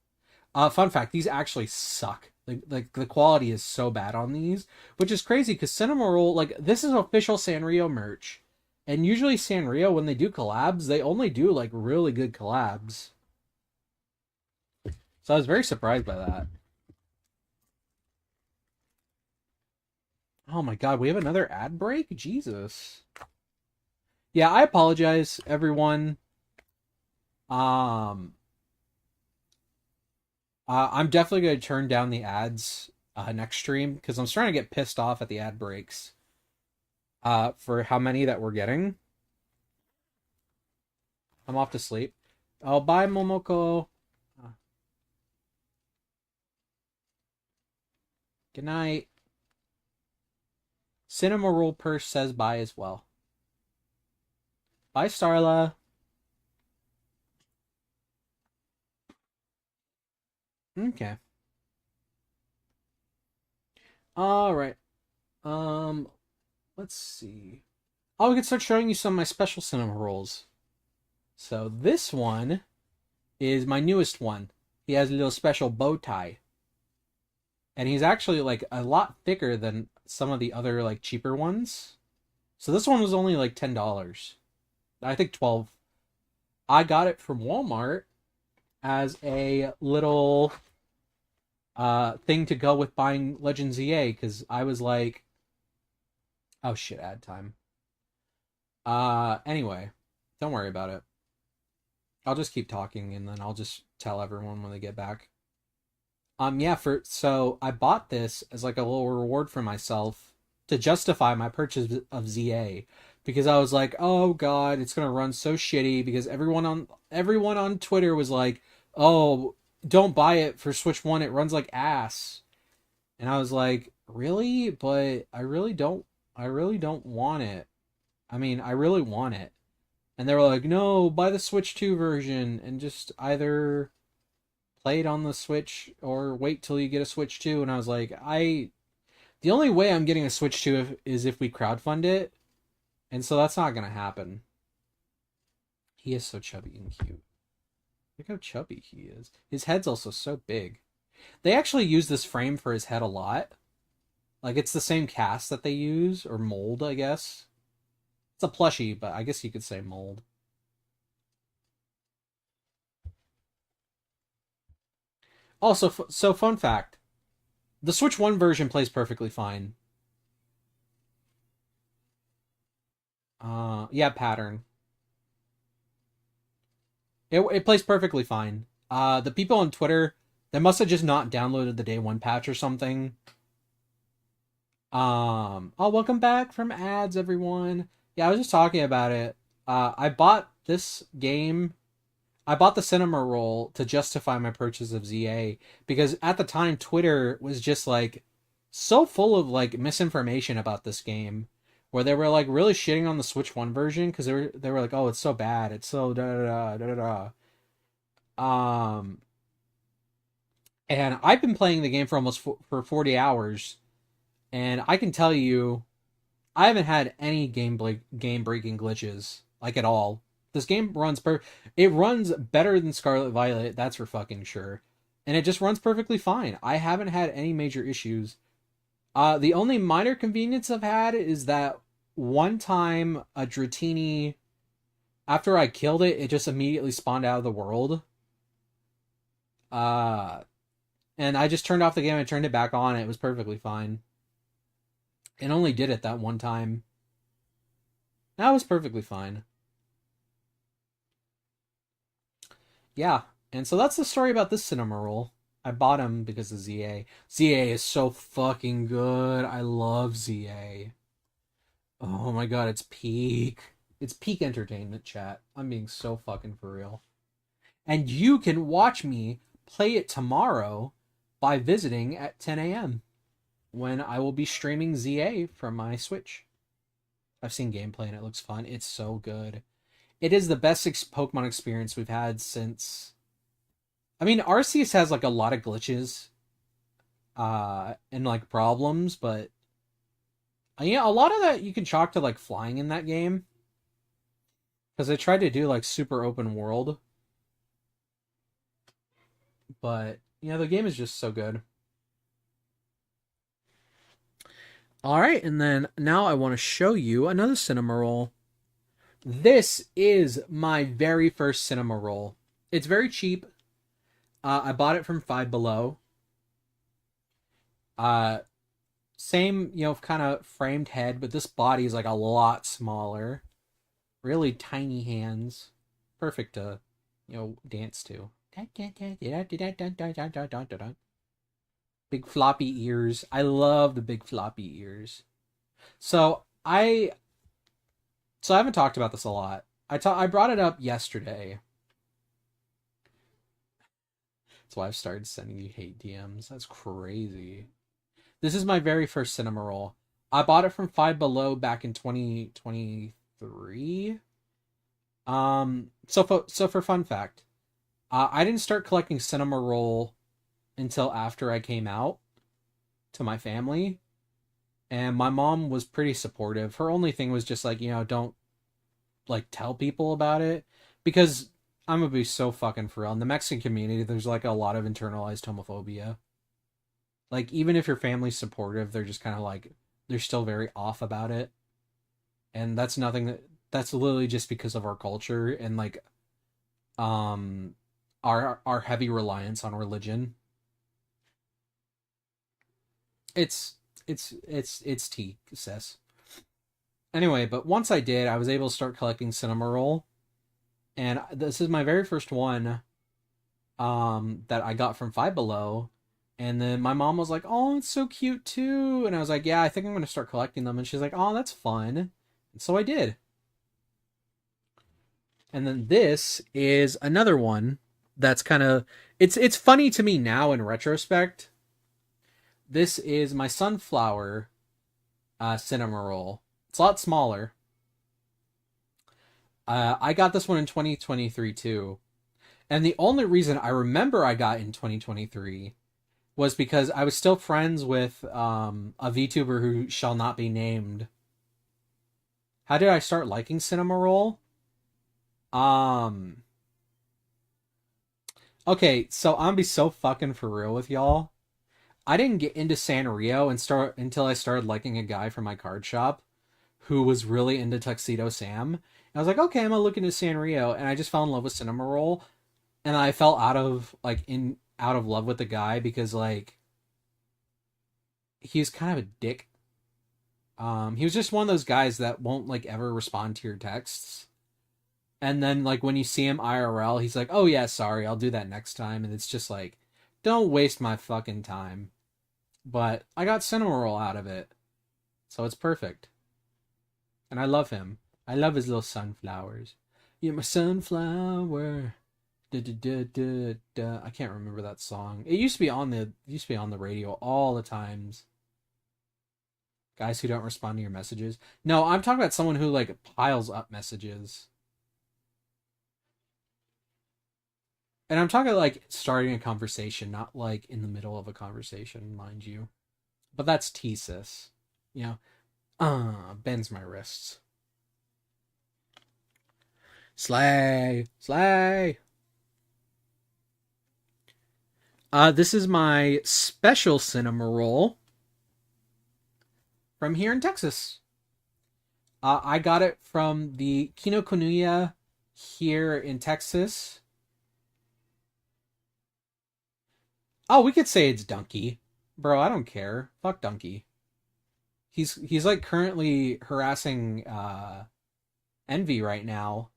Fun fact, these actually suck. Like the quality is so bad on these, which is crazy because Cinema Roll, like this is official Sanrio merch, and usually Sanrio when they do collabs, they only do like really good collabs. So I was very surprised by that. Oh my god, we have another ad break? Jesus. Yeah, I apologize, everyone. Um, I'm definitely going to turn down the ads next stream because I'm starting to get pissed off at the ad breaks for how many that we're getting. I'm off to sleep. Oh, bye, Momoko. Uh, Good night. Cinema Roll Purse says bye as well. Bye, Starla. Okay. All right. Um, let's see. Oh, we can start showing you some of my special cinema rolls. So this one is my newest one. He has a little special bow tie. And he's actually like a lot thicker than some of the other like cheaper ones. So this one was only like $10. I think 12. I got it from Walmart as a little thing to go with buying Legend ZA because I was like, oh shit, ad time. Anyway, don't worry about it. I'll just keep talking and then I'll just tell everyone when they get back. Yeah, so I bought this as like a little reward for myself to justify my purchase of ZA because I was like, "Oh god, it's going to run so shitty because everyone on Twitter was like, "Oh, don't buy it for Switch 1, it runs like ass." And I was like, "Really? But I really don't want it. I mean, I really want it." And they were like, "No, buy the Switch 2 version and just either play it on the Switch or wait till you get a Switch 2." And I was like, the only way I'm getting a Switch 2 is if we crowdfund it. And so that's not going to happen. He is so chubby and cute. Look how chubby he is. His head's also so big. They actually use this frame for his head a lot. Like it's the same cast that they use, or mold, I guess. It's a plushie, but I guess you could say mold. Also, so fun fact: the Switch 1 version plays perfectly fine. Yeah, pattern. It plays perfectly fine. The people on Twitter, they must have just not downloaded the day one patch or something. Oh, welcome back from ads, everyone. Yeah, I was just talking about it. I bought this game. I bought the cinema roll to justify my purchase of ZA because at the time Twitter was just like so full of like misinformation about this game, where they were like really shitting on the Switch One version because they were like, oh, it's so bad, it's so da da da da da. And I've been playing the game for almost for 40 hours, and I can tell you, I haven't had any game breaking glitches like at all. This game it runs better than Scarlet Violet, that's for fucking sure. And it just runs perfectly fine. I haven't had any major issues. The only minor convenience I've had is that one time a Dratini, after I killed it, it just immediately spawned out of the world. Uh, and I just turned off the game and turned it back on. And it was perfectly fine. It only did it that one time. That was perfectly fine. Yeah, and so that's the story about this cinema roll. I bought him because of ZA. ZA is so fucking good. I love ZA. Oh my god, it's peak. It's peak entertainment, chat. I'm being so fucking for real. And you can watch me play it tomorrow by visiting at 10 a.m. when I will be streaming ZA from my Switch. I've seen gameplay and it looks fun. It's so good. It is the best Pokemon experience we've had since. I mean, Arceus has like a lot of glitches, and like problems, but yeah, a lot of that you can chalk to like flying in that game because they tried to do like super open world, but the game is just so good. All right, and then now I want to show you another cinema roll. This is my very first cinema roll. It's very cheap. I bought it from Five Below. Uh, Same, kind of framed head, but this body is like a lot smaller. Really tiny hands. Perfect to, dance to. Big floppy ears. I love the big floppy ears. So I haven't talked about this a lot. I brought it up yesterday. That's why I've started sending you hate DMs. That's crazy. This is my very first cinema roll. I bought it from Five Below back in 2023. So for fun fact, I didn't start collecting cinema roll until after I came out to my family, and my mom was pretty supportive. Her only thing was just like, don't like tell people about it, because I'm gonna be so fucking for real. In the Mexican community, there's like a lot of internalized homophobia. Like, even if your family's supportive, they're just kind of like, they're still very off about it. And that's nothing that's literally just because of our culture and like um our heavy reliance on religion. It's tea, sis. Anyway, but once I did, I was able to start collecting cinema roll, and this is my very first one that I got from Five Below. And then my mom was like, "Oh, it's so cute too." And I was like, "Yeah, I think I'm going to start collecting them." And she's like, "Oh, that's fun." And so I did. And then this is another one that's kind of, it's funny to me now in retrospect. This is my sunflower cinema roll. It's a lot smaller. I got this one in 2023 too. And the only reason I remember I got in 2023 was because I was still friends with a VTuber who shall not be named. How did I start liking cinema roll? Um okay, so I'm gonna be so fucking for real with y'all. I didn't get into Sanrio and start until I started liking a guy from my card shop who was really into Tuxedo Sam. And I was like, okay, I'm gonna look into Sanrio, and I just fell in love with Cinema Roll, and I fell out of love with the guy because like he was kind of a dick. He was just one of those guys that won't like ever respond to your texts. And then like when you see him IRL, he's like, "Oh yeah, sorry, I'll do that next time." And it's just like, don't waste my fucking time. But I got Cinnamoroll out of it, so it's perfect. And I love him. I love his little sunflowers. You're my sunflower. Da, da, da, da, da. I can't remember that song. It used to be on the radio all the times. Guys who don't respond to your messages. No, I'm talking about someone who like piles up messages. And I'm talking like starting a conversation, not like in the middle of a conversation, mind you. But that's thesis. You know, bends my wrists. Slay, slay. This is my special cinema roll from here in Texas. I got it from the Kinokuniya here in Texas. Oh, we could say it's Donkey. Bro, I don't care. Fuck Donkey. He's like currently harassing Envy right now.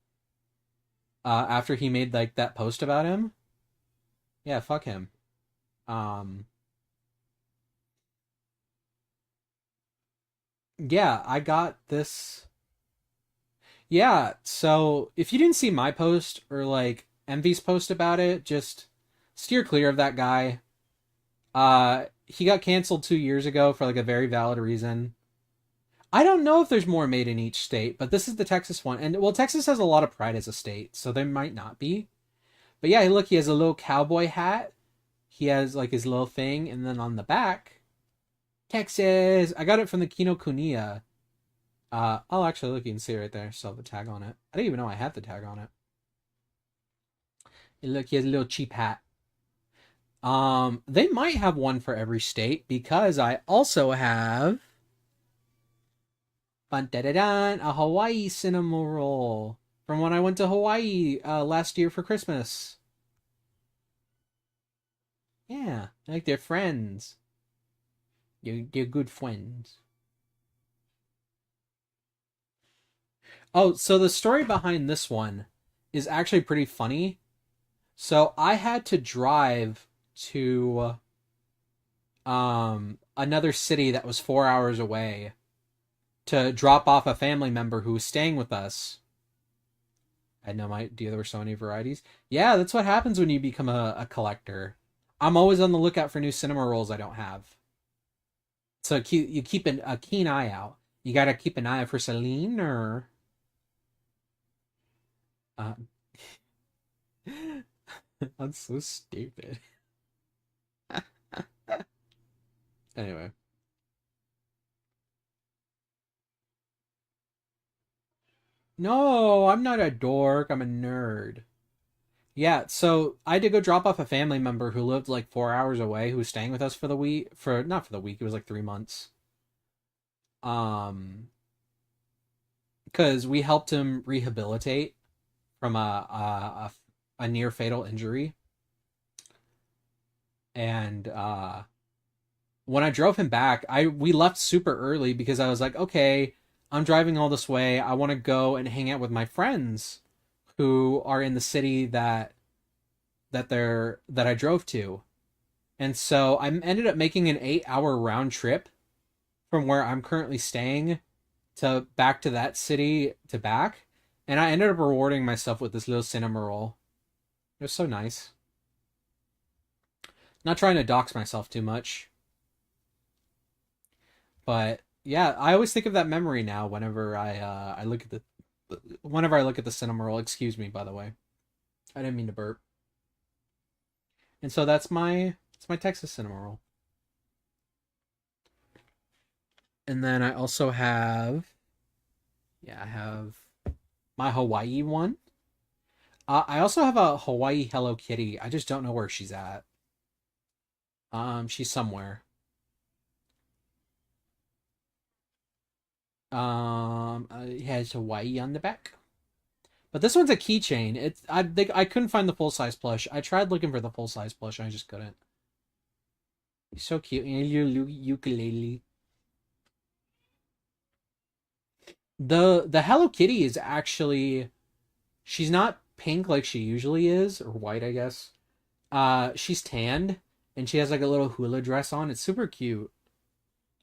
After he made like that post about him. Yeah, fuck him. Um yeah, I got this. Yeah, so if you didn't see my post or like Envy's post about it, just steer clear of that guy. He got canceled 2 years ago for like a very valid reason. I don't know if there's more made in each state, but this is the Texas one. And well, Texas has a lot of pride as a state, so there might not be. But yeah, look, he has a little cowboy hat. He has like his little thing, and then on the back, Texas. I got it from the Kinokuniya. Oh, actually, look, you can see it right there. Still have the tag on it. I didn't even know I had the tag on it. And look, he has a little cheap hat. They might have one for every state because I also have a Hawaii cinema roll from when I went to Hawaii last year for Christmas. Yeah, like they're friends. They're good friends. Oh, so the story behind this one is actually pretty funny. So I had to drive to another city that was 4 hours away to drop off a family member who was staying with us. I had no idea there were so many varieties. Yeah, that's what happens when you become a collector. I'm always on the lookout for new cinema rolls I don't have. So you keep a keen eye out. You gotta keep an eye out for Celine or. Uh, that's so stupid. Anyway. No, I'm not a dork. I'm a nerd. Yeah, so I had to go drop off a family member who lived like 4 hours away, who was staying with us for the week. For not for the week, it was like 3 months. Um, because we helped him rehabilitate from a near fatal injury, and when I drove him back, I we left super early because I was like, okay, I'm driving all this way. I want to go and hang out with my friends who are in the city that I drove to. And so I ended up making an 8 hour round trip from where I'm currently staying to back to that city to back. And I ended up rewarding myself with this little cinema roll. It was so nice. Not trying to dox myself too much. But yeah, I always think of that memory now whenever I look at the whenever I look at the cinema roll. Excuse me, by the way. I didn't mean to burp. And so that's my Texas cinema roll. And then I also have I have my Hawaii one. I also have a Hawaii Hello Kitty. I just don't know where she's at. She's somewhere. It has Hawaii on the back. But this one's a keychain. I couldn't find the full size plush. I tried looking for the full size plush and I just couldn't. He's so cute. And your ukulele. The Hello Kitty is actually she's not pink like she usually is, or white, I guess. She's tanned and she has like a little hula dress on. It's super cute.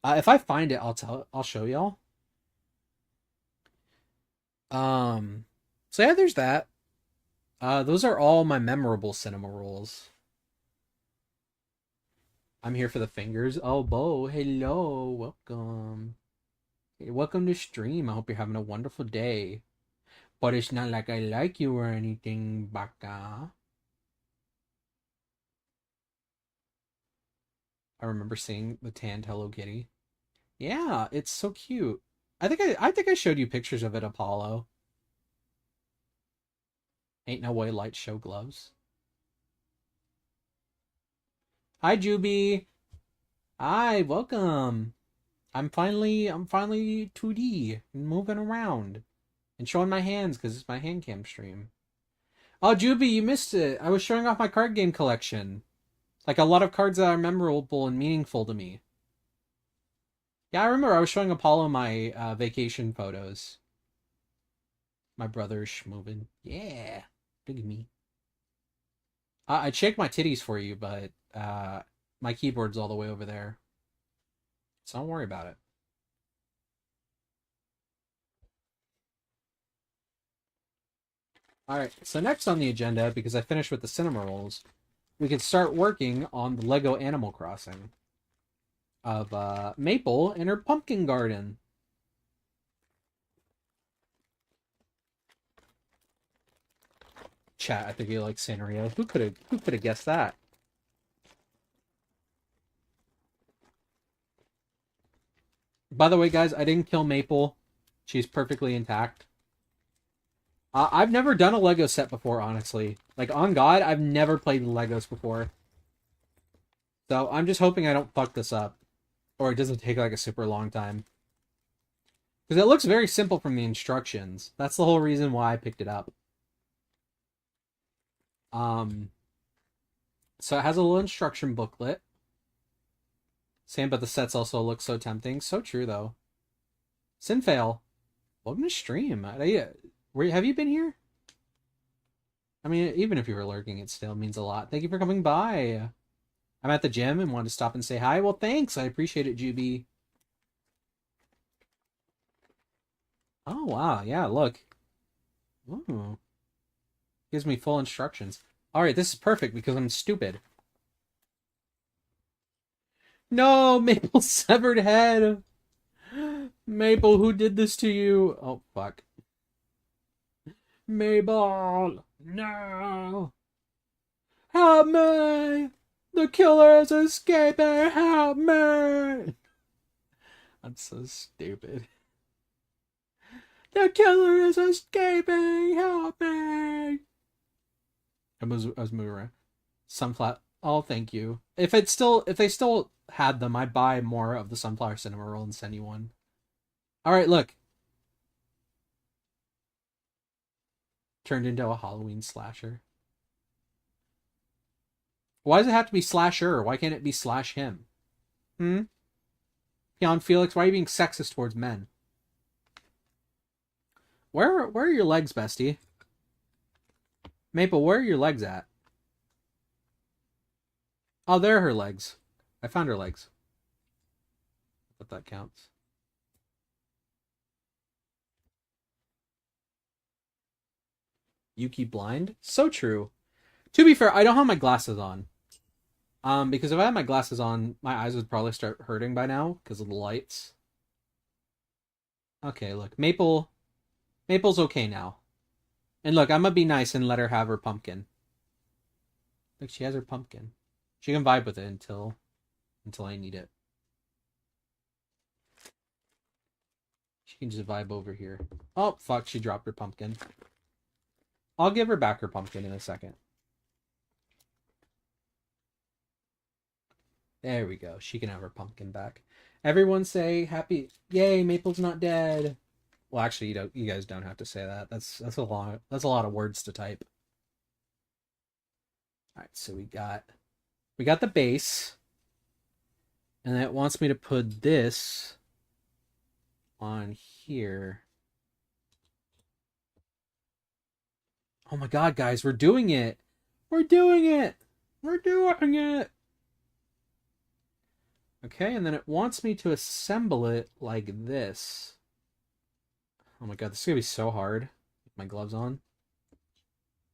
If I find it, I'll show y'all. Um, so yeah, there's that. Those are all my memorable cinema rolls. I'm here for the fingers. Oh, Bo, hello, welcome. Hey, welcome to stream. I hope you're having a wonderful day. But it's not like I like you or anything, baka. I remember seeing the tanned Hello Kitty. Yeah, it's so cute. I think I showed you pictures of it, Apollo. Ain't no way lights show gloves. Hi, Juby. Hi, welcome. I'm finally 2D and moving around and showing my hands because it's my hand cam stream. Oh, Juby, you missed it. I was showing off my card game collection. Like a lot of cards that are memorable and meaningful to me. Yeah, I remember I was showing Apollo my vacation photos. My brother's schmovin'. Yeah, look at me. I'd shake my titties for you, but my keyboard's all the way over there. So don't worry about it. Alright, so next on the agenda, because I finished with the cinema rolls, we can start working on the Lego Animal Crossing of Maple and her pumpkin garden. Chat, I think you like Sanrio. Who could have guessed that? By the way, guys, I didn't kill Maple. She's perfectly intact. I've never done a Lego set before, honestly. Like, on God, I've never played Legos before. So I'm just hoping I don't fuck this up. Or it doesn't take, like, a super long time. Because it looks very simple from the instructions. That's the whole reason why I picked it up. So it has a little instruction booklet. Same, but the sets also look so tempting. So true, though. Sinfail. Welcome to stream. Have you been here? I mean, even if you were lurking, it still means a lot. Thank you for coming by. I'm at the gym and wanted to stop and say hi. Well, thanks. I appreciate it, Juby. Oh, wow. Yeah, look. Ooh. Gives me full instructions. Alright, this is perfect because I'm stupid. No, Maple's severed head. Maple, who did this to you? Oh, fuck. Maple, no. Help me! The killer is escaping! Help me! That's so stupid. The killer is escaping! Help me! I was moving around. Sunflower. Oh, thank you. If they still had them, I'd buy more of the sunflower cinema roll and send you one. All right, look. Turned into a Halloween slasher. Why does it have to be slasher? Why can't it be slash him? Hmm? Peon Felix, why are you being sexist towards men? Where are your legs, bestie? Maple, where are your legs at? Oh, there are her legs. I found her legs. If that counts. Yuki blind? So true. To be fair, I don't have my glasses on. Because if I had my glasses on, my eyes would probably start hurting by now because of the lights. Okay, look. Maple's okay now. And look, I'm gonna be nice and let her have her pumpkin. Look, she has her pumpkin. She can vibe with it until I need it. She can just vibe over here. Oh, fuck, she dropped her pumpkin. I'll give her back her pumpkin in a second. There we go. She can have her pumpkin back. Everyone say happy. Yay, Maple's not dead. Well, actually, you guys don't have to say that. That's a lot of words to type. All right, so we got the base, and then it wants me to put this on here. Oh my god, guys, we're doing it. We're doing it. We're doing it. Okay, and then it wants me to assemble it like this. Oh my god, this is gonna be so hard with my gloves on.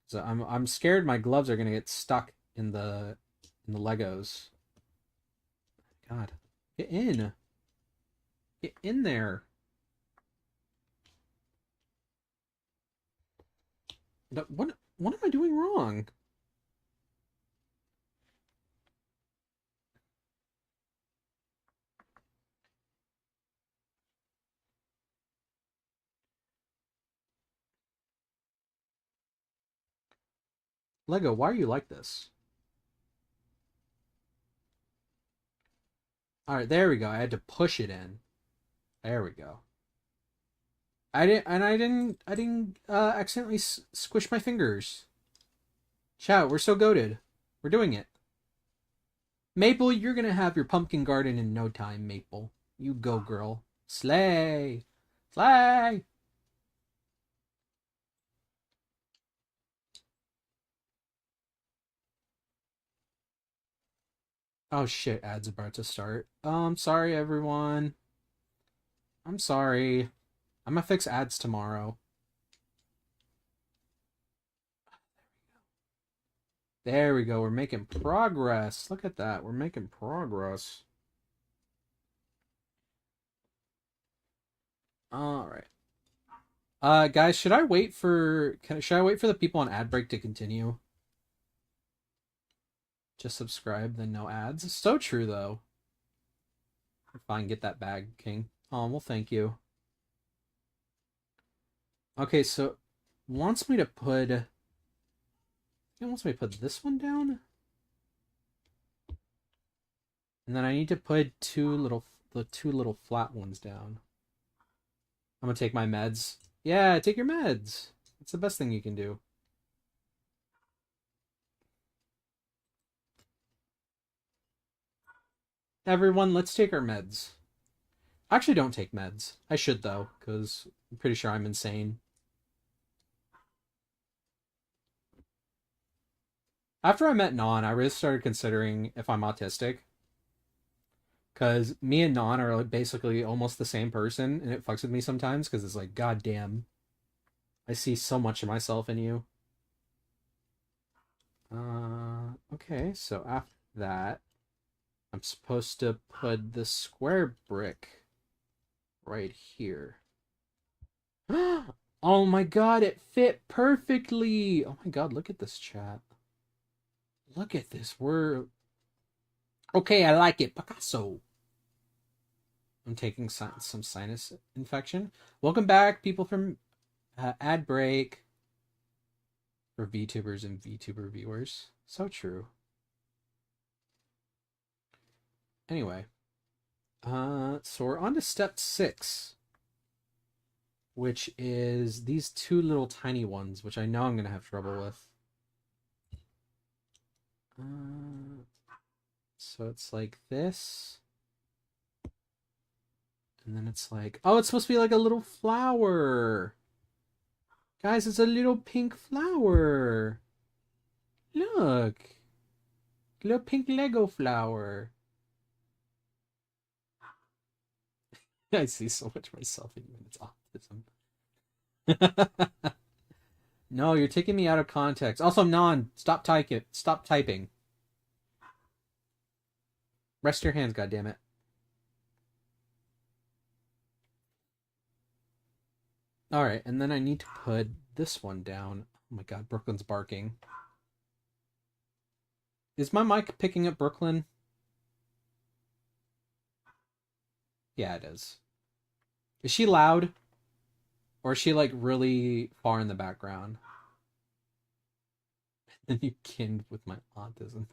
So I'm scared my gloves are gonna get stuck in the Legos. God, get in. Get in there. What am I doing wrong? Lego, why are you like this? All right, there we go. I had to push it in. There we go. I didn't accidentally squish my fingers. Chat, we're so goated. We're doing it. Maple, you're gonna have your pumpkin garden in no time, Maple. You go, girl. Slay! Slay! Oh shit, ads about to start. I'm sorry, everyone. I'm sorry. I'm gonna fix ads tomorrow. There we go. We're making progress. Look at that. We're making progress. All right. Guys, should I wait for the people on ad break to continue? Just subscribe, then no ads. So true though. Fine, get that bag, King. Oh, well, thank you. Okay, so wants me to put. It wants me to put this one down, and then I need to put the two little flat ones down. I'm gonna take my meds. Yeah, take your meds. It's the best thing you can do. Everyone, let's take our meds. I actually don't take meds. I should, though, because I'm pretty sure I'm insane. After I met Non, I really started considering if I'm autistic. Because me and Non are like basically almost the same person, and it fucks with me sometimes because it's like, God damn, I see so much of myself in you. Okay, so after that, I'm supposed to put the square brick right here. Oh my god, it fit perfectly! Oh my god, look at this chat. Look at this. We're... Okay, I like it. Picasso. I'm taking some sinus infection. Welcome back, people from ad break for VTubers and VTuber viewers. So true. Anyway, so we're on to step 6, which is these two little tiny ones, which I know I'm gonna have trouble with. So it's like this. And then it's like, oh, it's supposed to be like a little flower. Guys, it's a little pink flower. Look. Little pink Lego flower. I see so much myself in you, and it's autism. No, you're taking me out of context. Also, Non, stop typing. Stop typing. Rest your hands, goddammit. Alright, and then I need to put this one down. Oh my god, Brooklyn's barking. Is my mic picking up Brooklyn? Yeah, it is. Is she loud? Or is she like really far in the background? And you kin with my autism.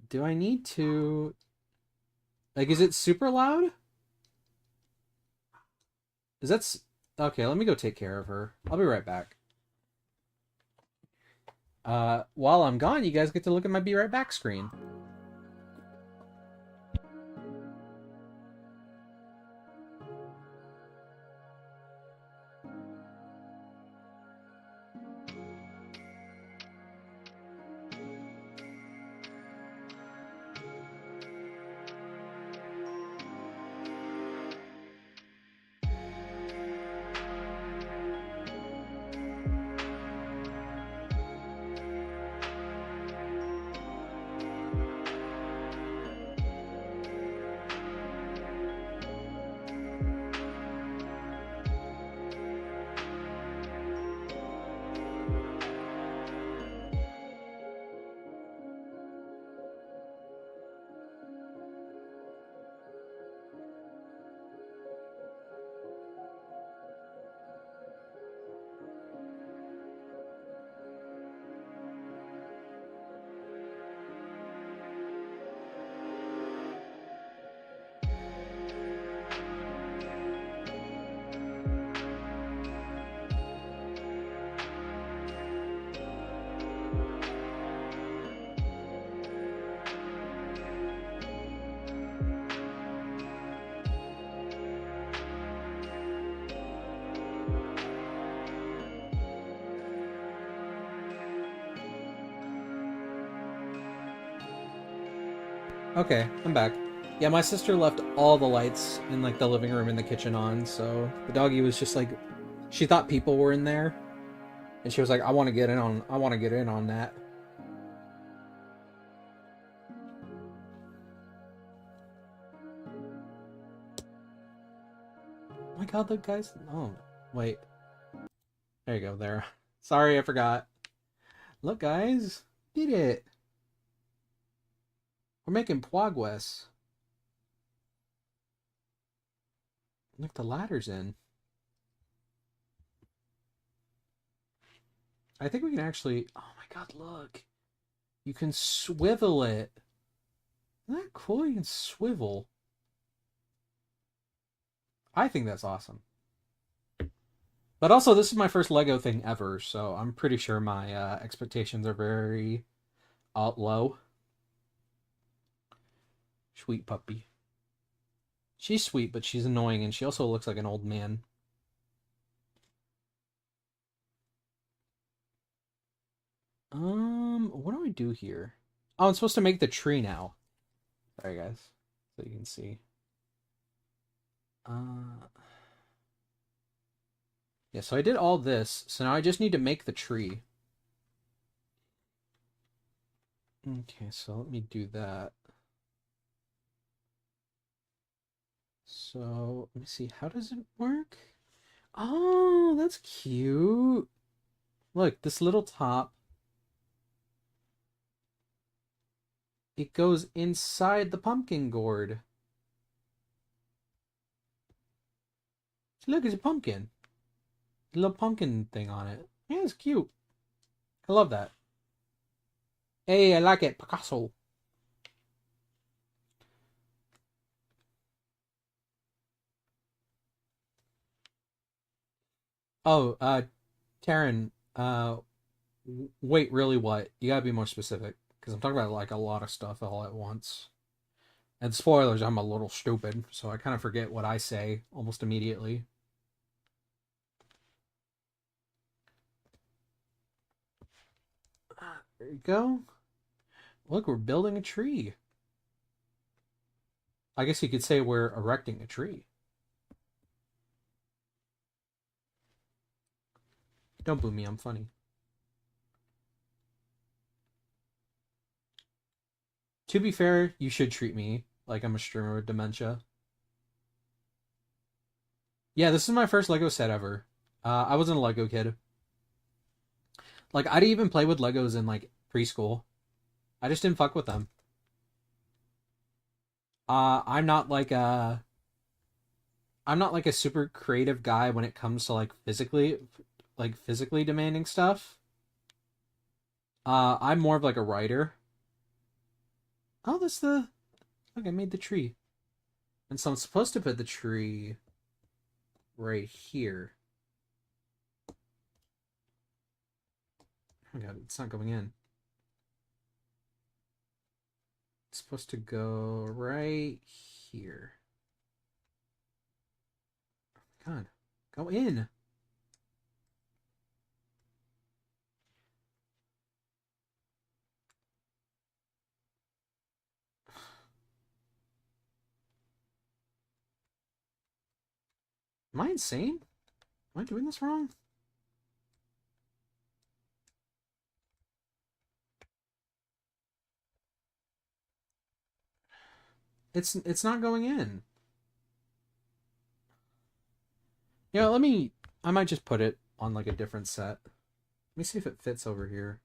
Do I need to... Like, is it super loud? Is that... Okay, let me go take care of her. I'll be right back. While I'm gone, you guys get to look at my be right back screen. Okay, I'm back. Yeah, my sister left all the lights in like the living room and the kitchen on, so the doggy was just like, she thought people were in there, and she was like, I want to get in on that. Oh my god, look guys. Oh, wait. There you go, there. Sorry, I forgot. Look guys, did it. We're making progress. Look, the ladder's in. I think we can actually... Oh my god, look. You can swivel it. Isn't that cool? You can swivel. I think that's awesome. But also, this is my first Lego thing ever, so I'm pretty sure my expectations are very low. Sweet puppy. She's sweet, but she's annoying, and she also looks like an old man. What do I do here? Oh, I'm supposed to make the tree now. Sorry, guys. So you can see. Yeah, so I did all this, so now I just need to make the tree. Okay, so let me do that. So, let me see, how does it work? Oh, that's cute. Look, this little top, it goes inside the pumpkin gourd. Look, it's a pumpkin. A little pumpkin thing on it. Yeah, it's cute. I love that. Hey, I like it. Picasso. Oh, Taryn, wait, really what? You gotta be more specific. Because I'm talking about, like, a lot of stuff all at once. And spoilers, I'm a little stupid, so I kind of forget what I say almost immediately. There you go. Look, we're building a tree. I guess you could say we're erecting a tree. Don't boo me, I'm funny. To be fair, you should treat me like I'm a streamer with dementia. Yeah, this is my first Lego set ever. I wasn't a Lego kid. Like, I didn't even play with Legos in, like, preschool. I just didn't fuck with them. I'm not like a... I'm not like a super creative guy when it comes to, like, physically demanding stuff. I'm more of, like, a writer. Oh, that's the... Look, I made the tree. And so I'm supposed to put the tree right here. Oh my god, it's not going in. It's supposed to go right here. Oh my god, go in. Am I insane? Am I doing this wrong? It's not going in. Yeah, I might just put it on like a different set. Let me see if it fits over here.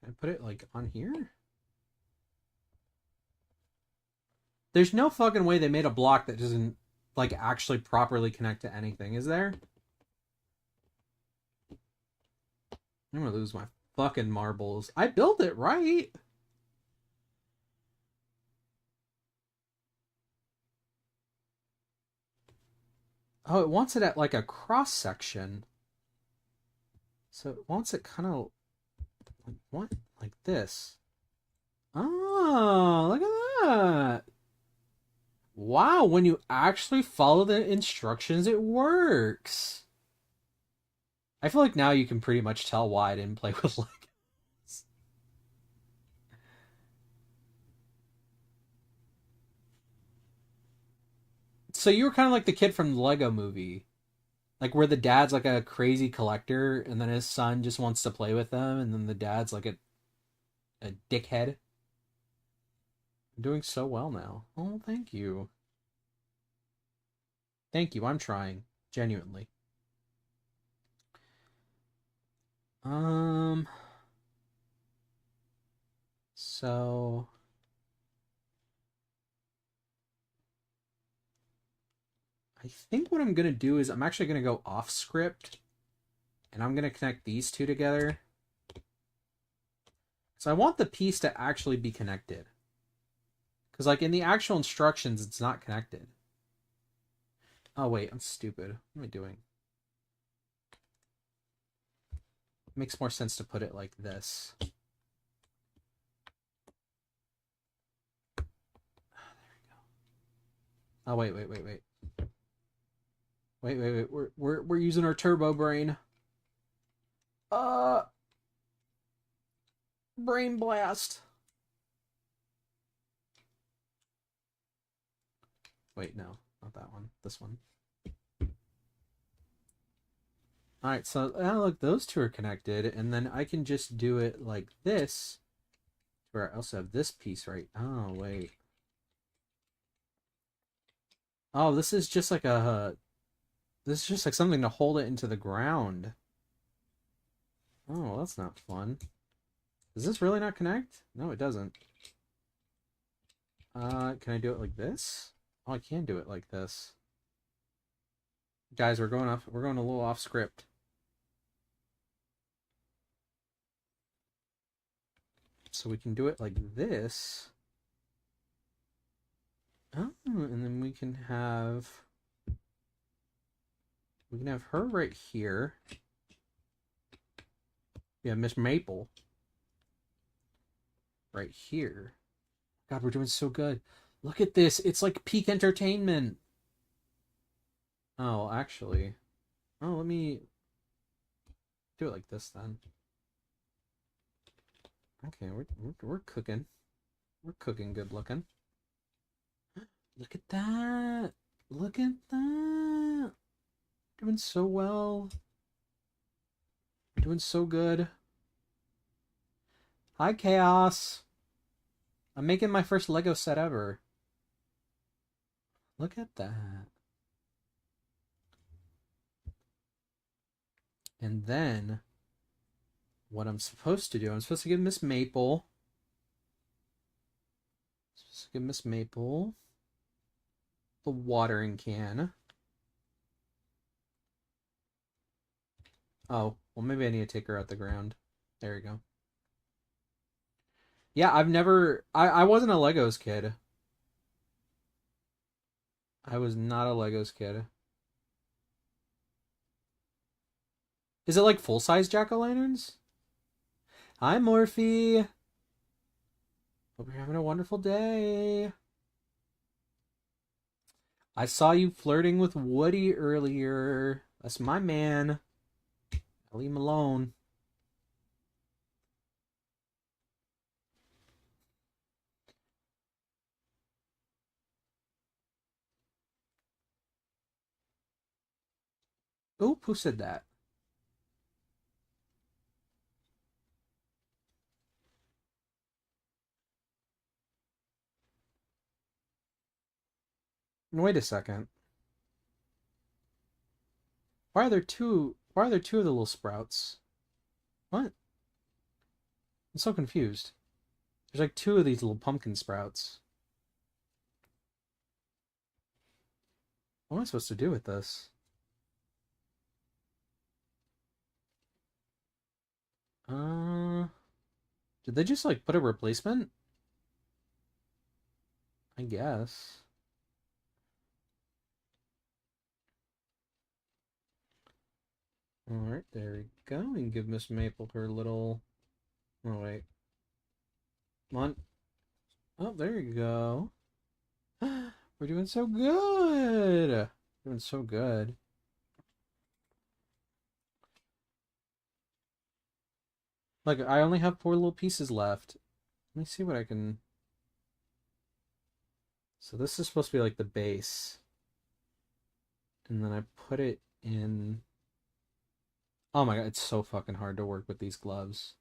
Can I put it like on here? There's no fucking way they made a block that doesn't like actually properly connect to anything, is there? I'm gonna lose my fucking marbles. I built it right. Oh, it wants it at like a cross section. So it wants it kind of like what? Like this. Oh, look at that. Wow, when you actually follow the instructions, it works. I feel like now you can pretty much tell why I didn't play with Legos. So you were kind of like the kid from the Lego movie. Like where the dad's like a crazy collector and then his son just wants to play with them and then the dad's like a dickhead. I'm doing so well now. Oh, thank you. Thank you. I'm trying. Genuinely. Um so I think what I'm gonna do is I'm actually gonna go off script and I'm gonna connect these two together. So I want the piece to actually be connected. Because like in the actual instructions, it's not connected. Oh wait, I'm stupid. What am I doing? makes more sense to put it like this. Oh wait. Wait. We're using our turbo brain. Uh Brain blast. Wait, no, not that one. This one. Alright, so look, those two are connected, and then I can just do it like this, where I also have this piece right. Oh, wait. Oh, this is just like a... This is just like something to hold it into the ground. Oh, well, that's not fun. Does this really not connect? No, it doesn't. Can I do it like this? Oh, I can do it like this. Guys, we're going a little off script. So we can do it like this. Oh, and then we can have her right here. Yeah, Miss Maple right here. God, we're doing so good. Look at this. It's like peak entertainment. Oh, actually. Oh, let me do it like this then. Okay, we're cooking. We're cooking good looking. Look at that. Look at that. Doing so well. Doing so good. Hi, Chaos. I'm making my first Lego set ever. Look at that. And then, what I'm supposed to do, I'm supposed to give Miss Maple. The watering can. Oh, well, maybe I need to take her out the ground. There you go. Yeah, I wasn't a Legos kid. I was not a Legos kid. Is it like full-size jack-o'-lanterns? Hi, Morphe. Hope you're having a wonderful day. I saw you flirting with Woody earlier. That's my man. Leave him alone. Oop, who said that? Wait a second. Why are there two of the little sprouts? What? I'm so confused. There's like two of these little pumpkin sprouts. What am I supposed to do with this? Uh, did they just like put a replacement? I guess. Alright, there we go. We can give Miss Maple her little... Oh, wait. Come on. Oh, there you go. We're doing so good. Doing so good. Like, I only have 4 little pieces left. Let me see what I can... So this is supposed to be like the base. And then I put it in... Oh my god, it's so fucking hard to work with these gloves.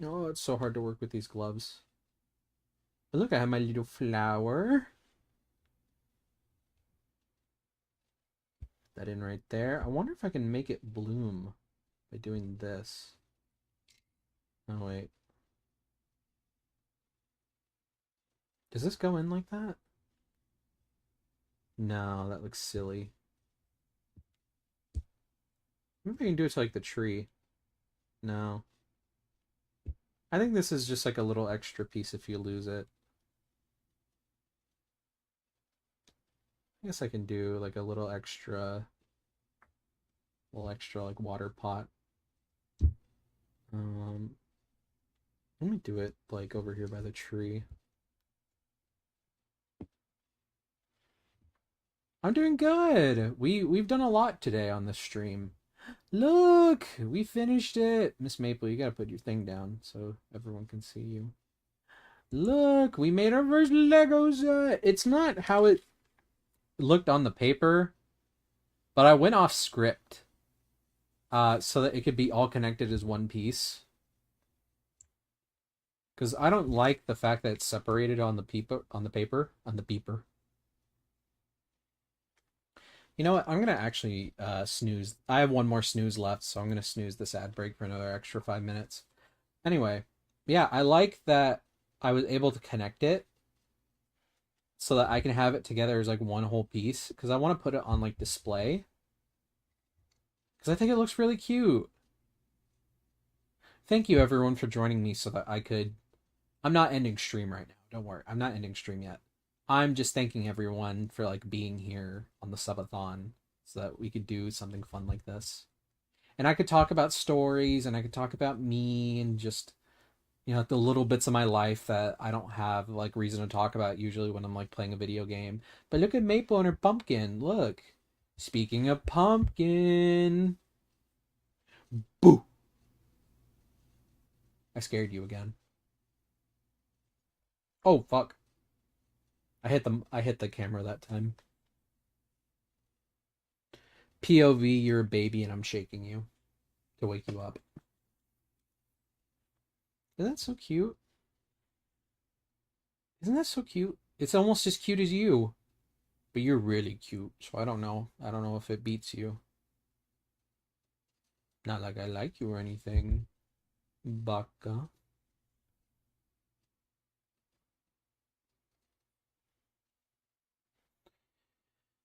Oh, it's so hard to work with these gloves. But look, I have my little flower. Put that in right there. I wonder if I can make it bloom by doing this. Oh, wait. Does this go in like that? No, that looks silly. Maybe I can do it to like the tree. No. I think this is just like a little extra piece if you lose it. I guess I can do like a little extra like water pot. Um, Let me do it like over here by the tree. I'm doing good. We've done a lot today on this stream. Look, we finished it. Miss Maple, you gotta put your thing down so everyone can see you. Look, we made our first Lego set. It's not how it looked on the paper, but I went off script so that it could be all connected as one piece. Because I don't like the fact that it's separated on the paper. You know what? I'm gonna actually snooze. I have one more snooze left, so I'm gonna snooze this ad break for another extra 5 minutes. Anyway, yeah, I like that I was able to connect it so that I can have it together as like one whole piece because I want to put it on like display because I think it looks really cute. Thank you everyone for joining me so that I could. I'm not ending stream right now. Don't worry, I'm not ending stream yet. I'm just thanking everyone for like being here on the subathon so that we could do something fun like this. And I could talk about stories and I could talk about me and just the little bits of my life that I don't have like reason to talk about usually when I'm like playing a video game. But look at Maple and her pumpkin. Look. Speaking of pumpkin. Boo. I scared you again. Oh fuck. I hit the camera that time. POV, you're a baby and I'm shaking you to wake you up. Isn't that so cute? Isn't that so cute? It's almost as cute as you. But you're really cute, so I don't know. I don't know if it beats you. Not like I like you or anything. Baka.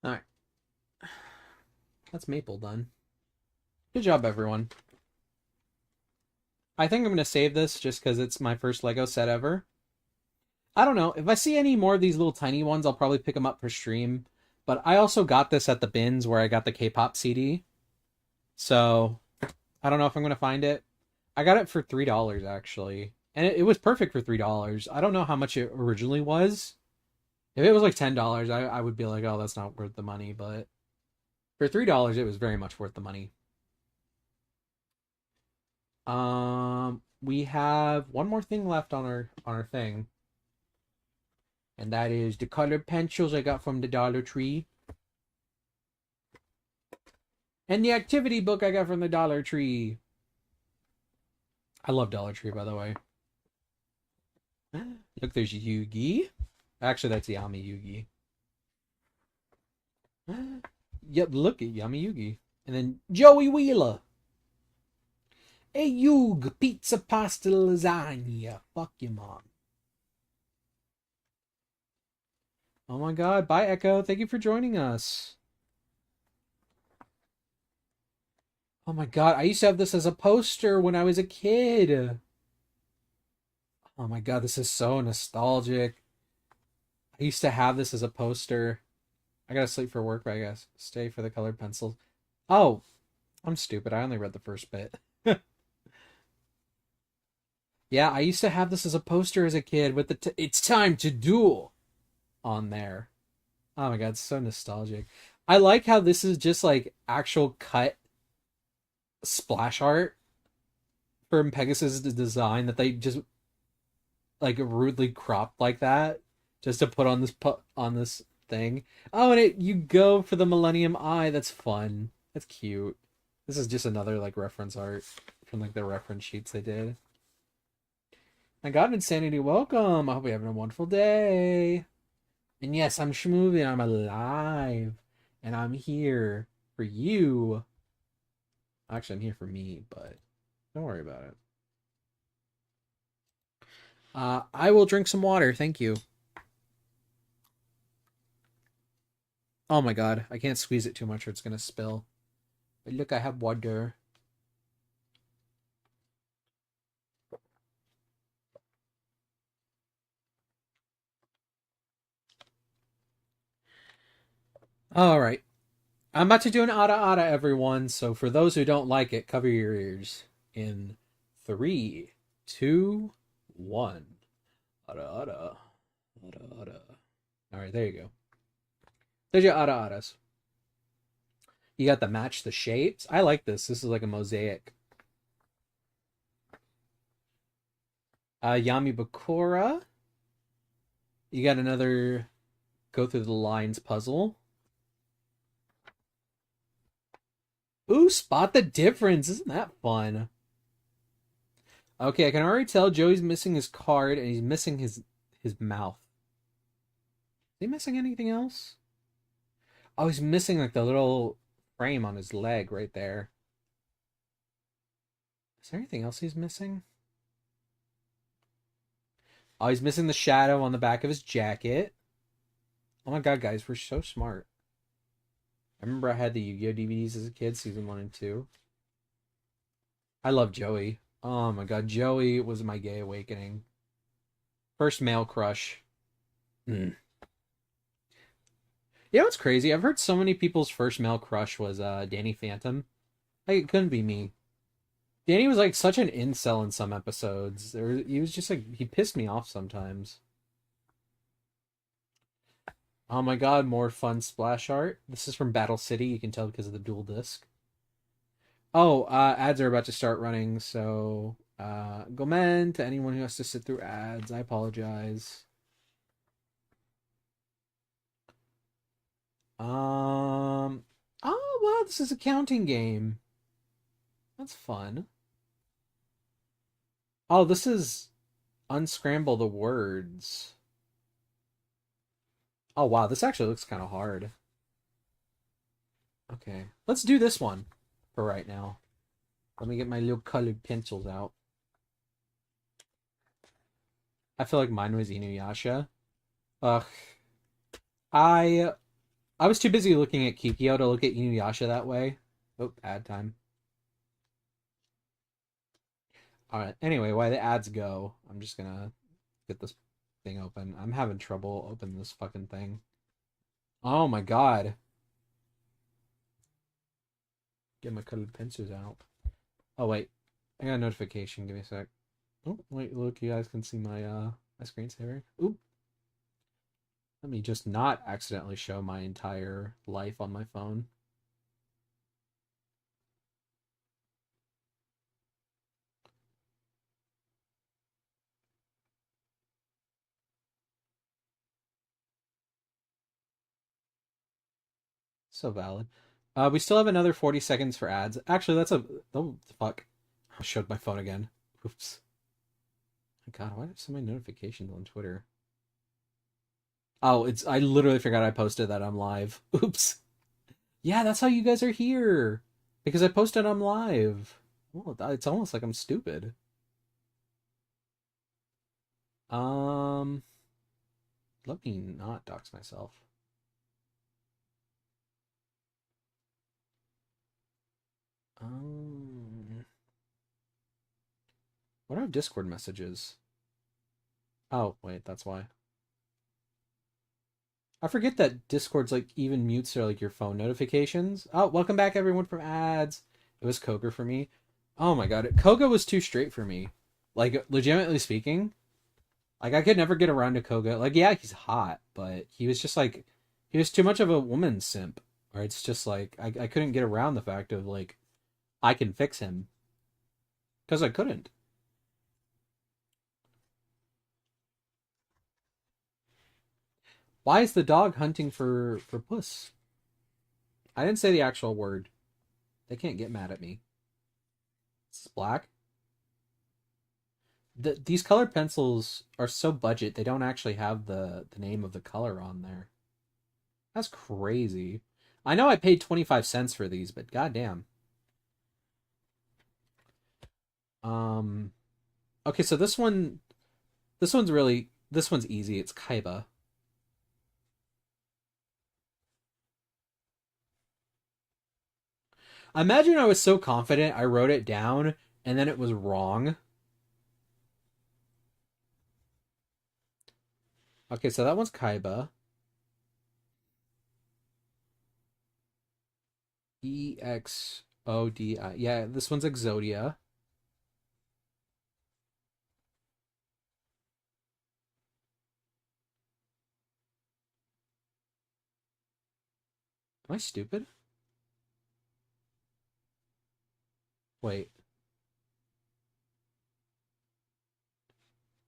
Alright. That's Maple done. Good job, everyone. I think I'm going to save this just because it's my first Lego set ever. I don't know. If I see any more of these little tiny ones, I'll probably pick them up for stream. But I also got this at the bins where I got the K-pop CD. So, I don't know if I'm going to find it. I got it for $3, actually. And it was perfect for $3. I don't know how much it originally was. If it was like $10, I would be like, oh, that's not worth the money. But for $3, it was very much worth the money. We have one more thing left on our thing. And that is the colored pencils I got from the Dollar Tree. And the activity book I got from the Dollar Tree. I love Dollar Tree, by the way. Look, there's Yugi. Actually, that's Yami Yugi. Yep, look at Yami Yugi. And then Joey Wheeler. Hey, Yug, pizza, pasta, lasagna. Fuck your mom. Oh my god, bye Echo. Thank you for joining us. Oh my god, I used to have this as a poster when I was a kid. Oh my god, this is so nostalgic. I used to have this as a poster. I gotta sleep for work, but I guess stay for the colored pencils. Oh, I'm stupid. I only read the first bit. Yeah, I used to have this as a poster as a kid with the "It's time to duel" on there. Oh my god, it's so nostalgic. I like how this is just like actual cut splash art from Pegasus' design that they just like rudely cropped like that just to put on this thing. Oh, and you go for the Millennium Eye. That's fun. That's cute. This is just another like reference art from like the reference sheets they did. My God, Insanity, welcome. I hope you're having a wonderful day. And yes, I'm Shmovie. I'm alive, and I'm here for you. Actually, I'm here for me, but don't worry about it. I will drink some water. Thank you. Oh my god, I can't squeeze it too much or it's gonna spill. But look, I have water. All right. I'm about to do an ada ada, everyone. So for those who don't like it, cover your ears. In three, two, one. Ada ada. Ada ada. All right, there you go. There's your ada adas. You got the match the shapes. I like this. This is like a mosaic. Yami Bakura. You got another go through the lines puzzle. Ooh, spot the difference. Isn't that fun? Okay, I can already tell Joey's missing his card and he's missing his mouth. Is he missing anything else? Oh, he's missing like the little frame on his leg right there. Is there anything else he's missing? Oh, he's missing the shadow on the back of his jacket. Oh my god, guys, we're so smart. I remember I had the Yu-Gi-Oh DVDs as a kid, season 1 and 2. I love Joey. Oh my god, Joey was my gay awakening. First male crush. Mm. You know what's crazy? I've heard so many people's first male crush was Danny Phantom. Like, it couldn't be me. Danny was like such an incel in some episodes. He was just like, he pissed me off sometimes. Oh my god, more fun splash art. This is from Battle City. You can tell because of the dual disc. Oh, ads are about to start running, so gomen to anyone who has to sit through ads. I apologize. Um. Oh wow, this is a counting game. That's fun. Oh, this is unscramble the words. Oh wow, this actually looks kind of hard. Okay, let's do this one for right now. Let me get my little colored pencils out. I feel like mine was Inuyasha. Ugh. I I was too busy looking at Kikyo to look at Inuyasha that way. Oh, ad time. Alright, anyway, while the ads go, I'm just gonna get this thing open. I'm having trouble opening this fucking thing. Oh my god. Get my colored pencils out. Oh wait. I got a notification. Give me a sec. Oh, wait, look, you guys can see my screensaver. Oop. Let me just not accidentally show my entire life on my phone. So valid. We still have another 40 seconds for ads. Actually, that's a... Oh, fuck. I showed my phone again. Oops. God, why are so many notifications on Twitter? Oh, it's... I literally forgot I posted that I'm live. Oops. Yeah, that's how you guys are here. Because I posted I'm live. Well, it's almost like I'm stupid. Um... Let me not dox myself. Um... What are Discord messages? Oh, wait, that's why. I forget that Discord's like even mutes or like your phone notifications. Oh, welcome back everyone from ads. It was Koga for me. Oh my god, Koga was too straight for me. Like legitimately speaking, like I could never get around to Koga. Like yeah, he's hot, but he was just like he was too much of a woman simp. Or it's just like I couldn't get around the fact of like I can fix him because I couldn't. Why is the dog hunting for puss? I didn't say the actual word. They can't get mad at me. It's black. These colored pencils are so budget they don't actually have the name of the color on there. That's crazy. I know I paid 25 cents for these, but goddamn. Um okay, so this one's easy. It's Kaiba. I imagine I was so confident I wrote it down and then it was wrong. Okay, so that one's Kaiba. Exodi. Yeah, this one's Exodia. Am I stupid? Wait.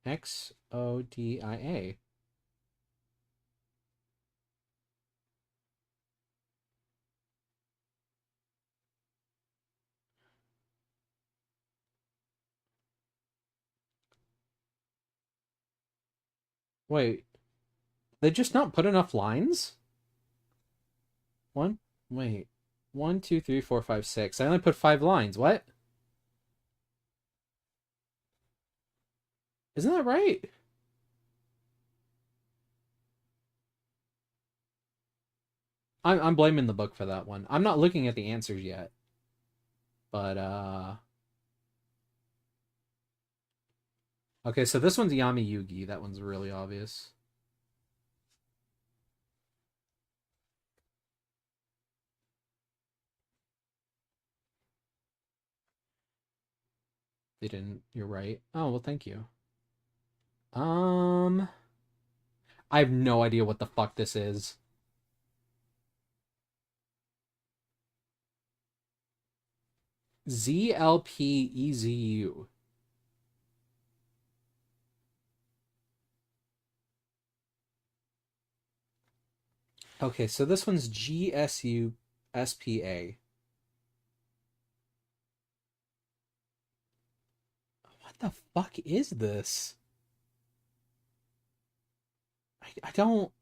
Xodia. Wait. They just not put enough lines? One? Wait. One, two, three, four, five, six. I only put 5 lines. What? Isn't that right? I'm blaming the book for that one. I'm not looking at the answers yet. But okay, so this one's Yami Yugi. That one's really obvious. They didn't. You're right. Oh, well, thank you. Um I have no idea what the fuck this is. ZLPEZU. Okay, so this one's GSUSPA. What the fuck is this? I don't.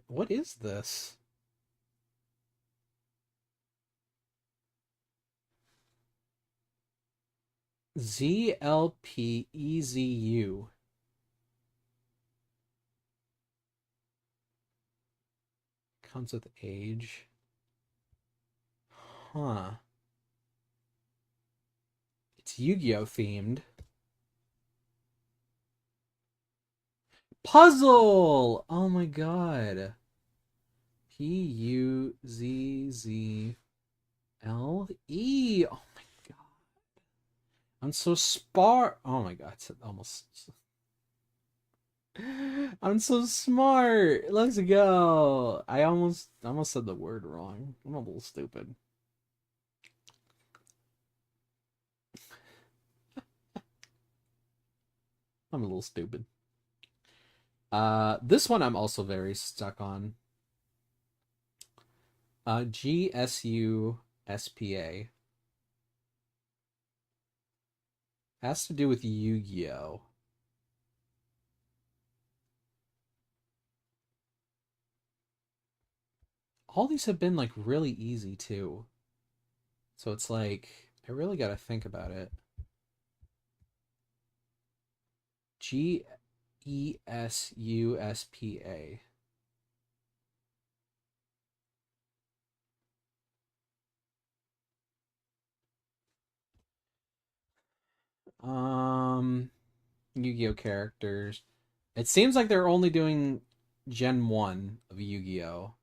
What is this? ZLPEZU. Comes with age. Huh. It's Yu-Gi-Oh themed. Puzzle! Oh my god. PUZZLE. Oh my god. I'm so smart. Oh my god. Almost. I'm so smart. Let's go. I almost said the word wrong. I'm a little stupid. I'm a little stupid. This one I'm also very stuck on. GSUSPA has to do with Yu-Gi-Oh. All these have been like really easy too. So it's like I really got to think about it. GESUSPA. Um Yu-Gi-Oh characters. It seems like they're only doing Gen 1 of Yu-Gi-Oh.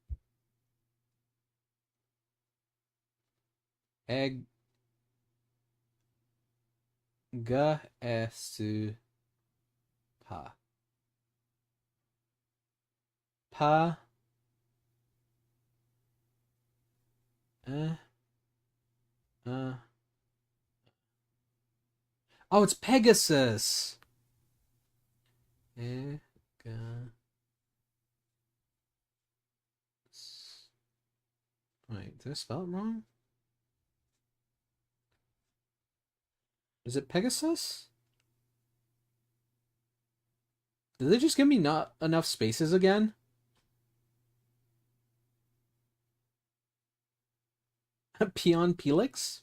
Egg Esu Pa. Pa uh, uh. Oh, it's Pegasus. Wait, did I spell it wrong? Is it Pegasus? Did they just give me not enough spaces again? Peon Pelix?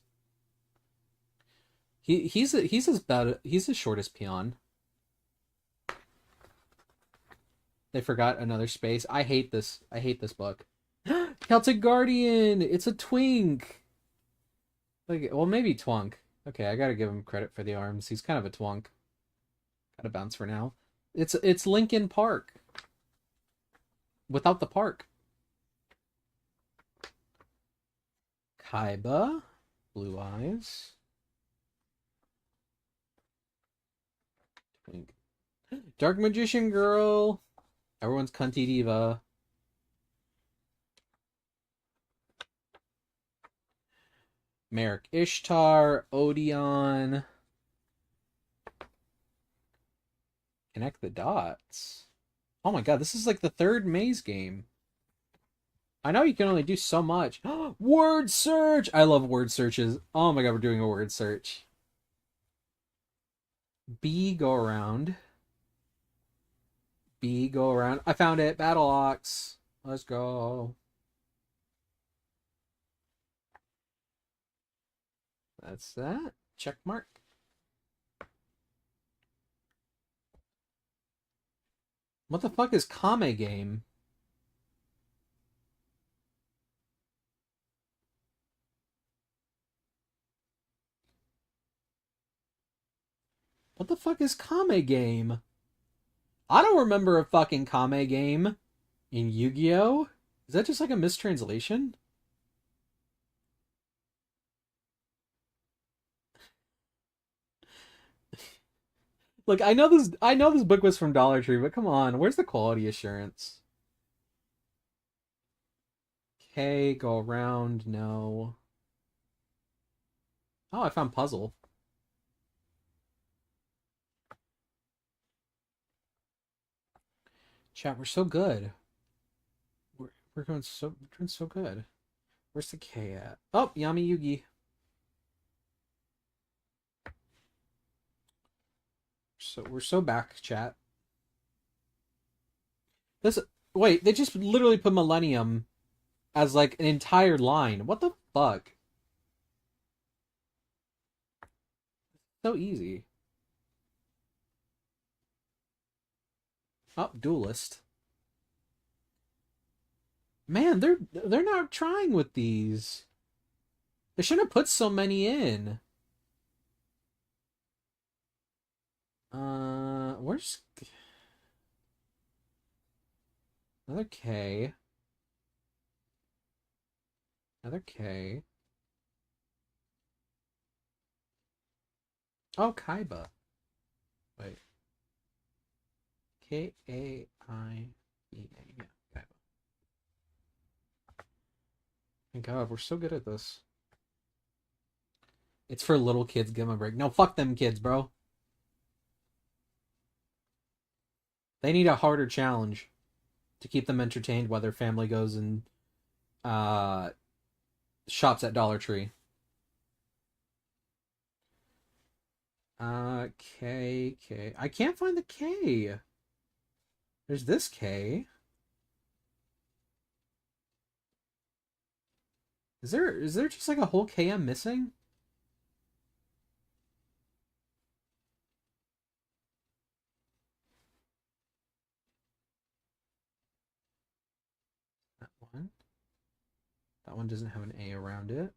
He's as short as Peon. They forgot another space. I hate this. I hate this book. Celtic Guardian. It's a twink. Like, well, maybe twunk. Okay, I gotta give him credit for the arms. He's kind of a twunk. Gotta bounce for now. It's Linkin Park. without the park. Kaiba, blue eyes. Twink. Dark Magician Girl. Everyone's cunty diva. Merrick Ishtar, Odeon. Connect the dots. Oh my god, this is like the third maze game. I know you can only do so much. Word search! I love word searches. Oh my god, we're doing a word search. B go around. B go around. I found it. Battle Ox. Let's go. That's that. Check mark. What the fuck is Kame game? What the fuck is Kame game? I don't remember a fucking Kame game in Yu-Gi-Oh! Is that just like a mistranslation? Look, I know this book was from Dollar Tree, but come on, where's the quality assurance? Okay, go around, no. Oh, I found puzzle. Chat, we're so good. We're doing so good. Where's the K at? Oh, Yami Yugi. So we're so back, chat. This wait, they just literally put Millennium as like an entire line. What the fuck? So easy. Oh, Duelist. Man, they're not trying with these. They shouldn't have put so many in. Where's another K? Another K. Oh, Kaiba. Wait. Kaiba. Yeah, Kaiba. Thank God, we're so good at this. It's for little kids. Give them a break. No, fuck them kids, bro. They need a harder challenge to keep them entertained while their family goes and uh shops at Dollar Tree. K. I can't find the K. There's this K. Is there just like a whole K I'm missing? That one. That one doesn't have an A around it.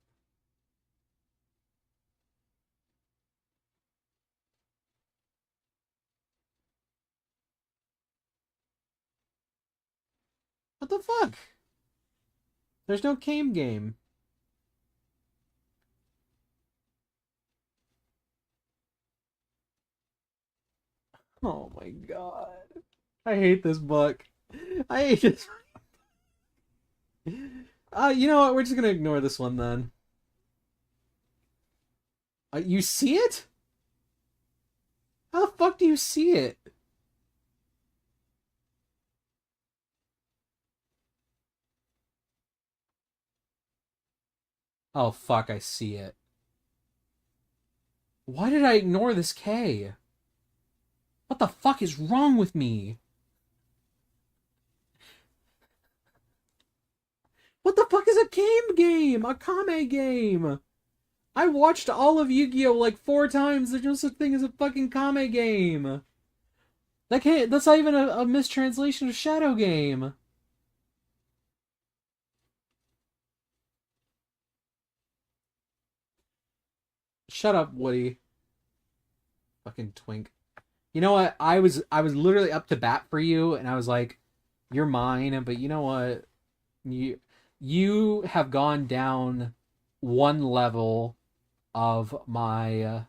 What the fuck? There's no game. Oh my god. I hate this book. I hate this. You know what? We're just gonna ignore this one then. You see it? How the fuck do you see it? Oh fuck, I see it. Why did I ignore this K? What the fuck is wrong with me? What the fuck is a game? A Kame game? I watched all of Yu-Gi-Oh! Like 4 times. There's no such thing as a fucking Kame game. That's not even a mistranslation of Shadow Game. Shut up, Woody. Fucking twink. You know what? I was literally up to bat for you, and I was like, You're mine, but you know what? You you have gone down one level of my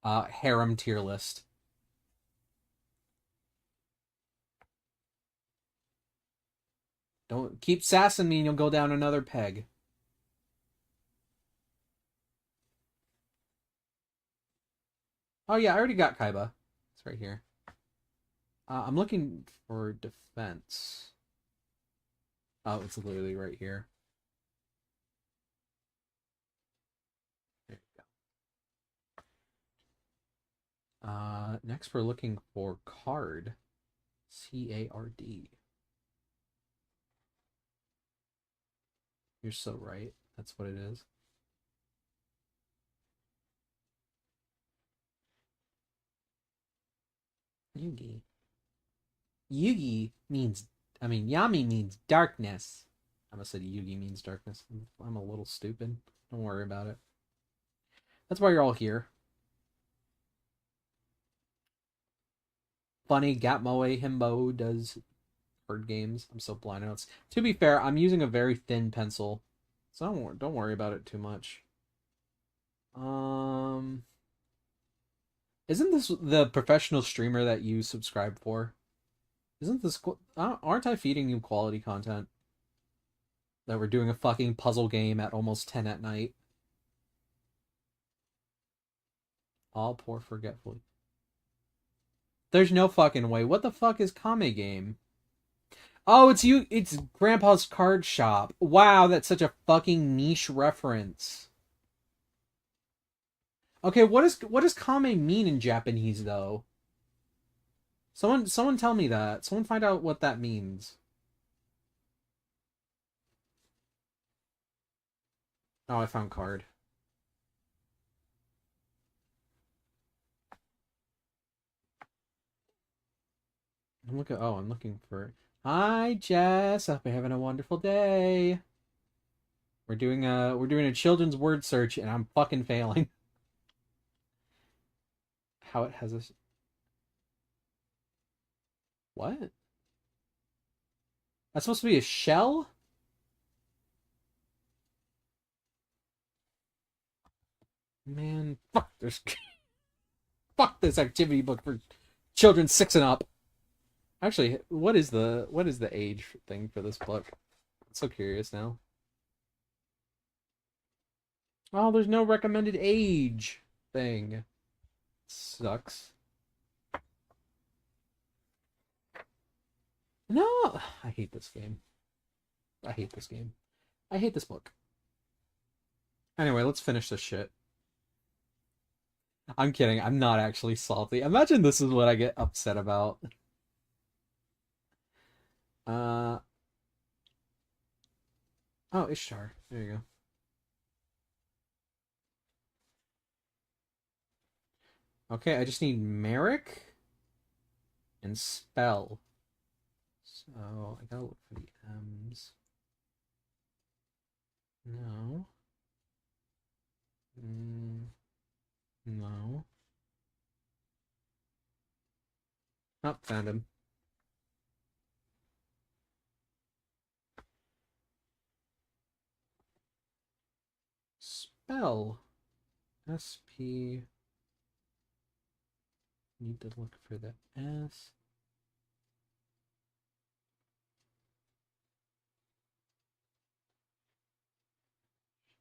harem tier list. Don't keep sassing me and you'll go down another peg. Oh yeah, I already got Kaiba. It's right here. I'm looking for defense. Oh, it's literally right here. There you go. Next we're looking for card. CARD. You're so right. That's what it is. Yugi. Yugi means, Yami means darkness. I must say Yugi means darkness. I'm a little stupid. Don't worry about it. That's why you're all here. Funny, Gatmoe Himbo does card games. I'm so blind notes. To be fair, I'm using a very thin pencil, so don't worry about it too much. Um, isn't this the professional streamer that you subscribe for? Isn't this aren't I feeding you quality content? That we're doing a fucking puzzle game at almost 10 at night. All poor forgetfully. There's no fucking way. What the fuck is Kame Game? Oh, it's you. It's Grandpa's Card Shop. Wow, that's such a fucking niche reference. Okay, what does Kame mean in Japanese though? Someone tell me that. Someone find out what that means. Oh, I found card. I'm looking for. Hi, Jess. Hope you're having a wonderful day. We're doing a children's word search, and I'm fucking failing. How it has this? What? That's supposed to be a shell? Man, fuck this. Fuck this activity book for children 6 and up. Actually, what is the age thing for this book? I'm so curious now. Oh, there's no recommended age thing. Sucks. No, I hate this game. I hate this game. I hate this book. Anyway, let's finish this shit. I'm kidding. I'm not actually salty. Imagine this is what I get upset about. Uh oh, Ishtar. There you go. Okay, I just need Merrick and Spell. So I gotta look for the M's. No. No. Oh, found him. Spell. SP. Need to look for the S.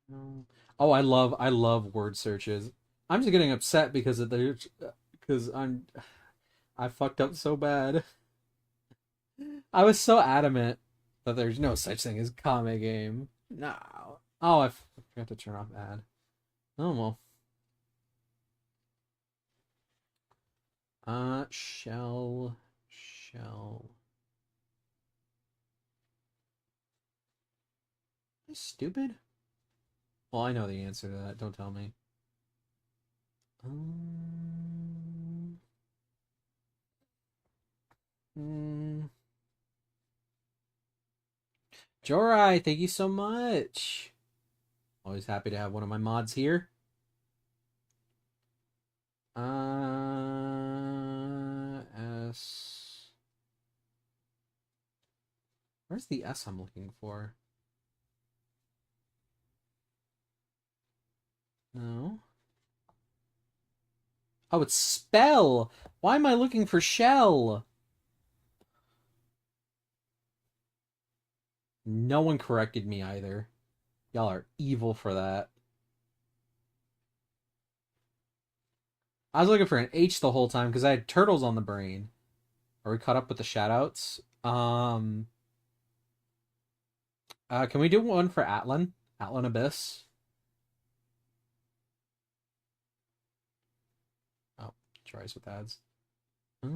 No. Oh, I love word searches. I'm just getting upset because I fucked up so bad. I was so adamant that there's no such thing as Kame Game. No. Oh, I forgot to turn off ad. Oh well. Shell. Am I stupid? Well, I know the answer to that. Don't tell me. Um, mm, Jorai, thank you so much. Always happy to have one of my mods here. S Where's the S I'm looking for? No. Oh, it's spell. Why am I looking for shell? No one corrected me either. Y'all are evil for that. I was looking for an H the whole time because I had turtles on the brain. Are we caught up with the shoutouts? Can we do one for Atlan? Atlan Abyss? Oh, tries with ads. I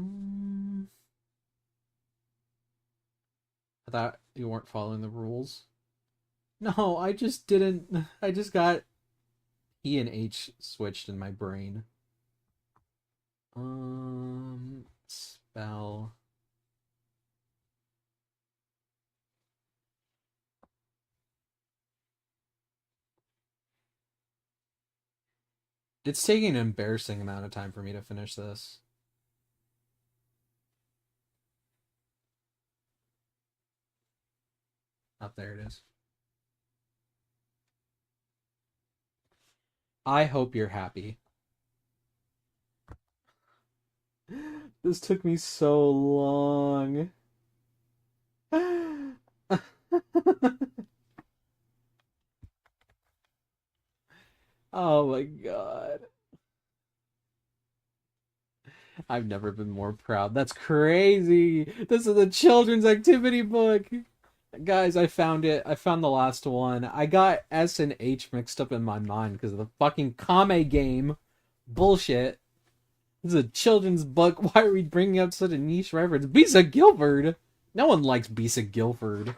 thought you weren't following the rules. No, I just didn't. I just got E and H switched in my brain. Spell. It's taking an embarrassing amount of time for me to finish this. Up there it is. I hope you're happy. This took me so long. Oh my god. I've never been more proud. That's crazy. This is a children's activity book. Guys, I found it. I found the last one. I got S and H mixed up in my mind because of the fucking Kame game. Bullshit. This is a children's book. Why are we bringing up such a niche reference? Bisa Guilford. No one likes Bisa Guilford.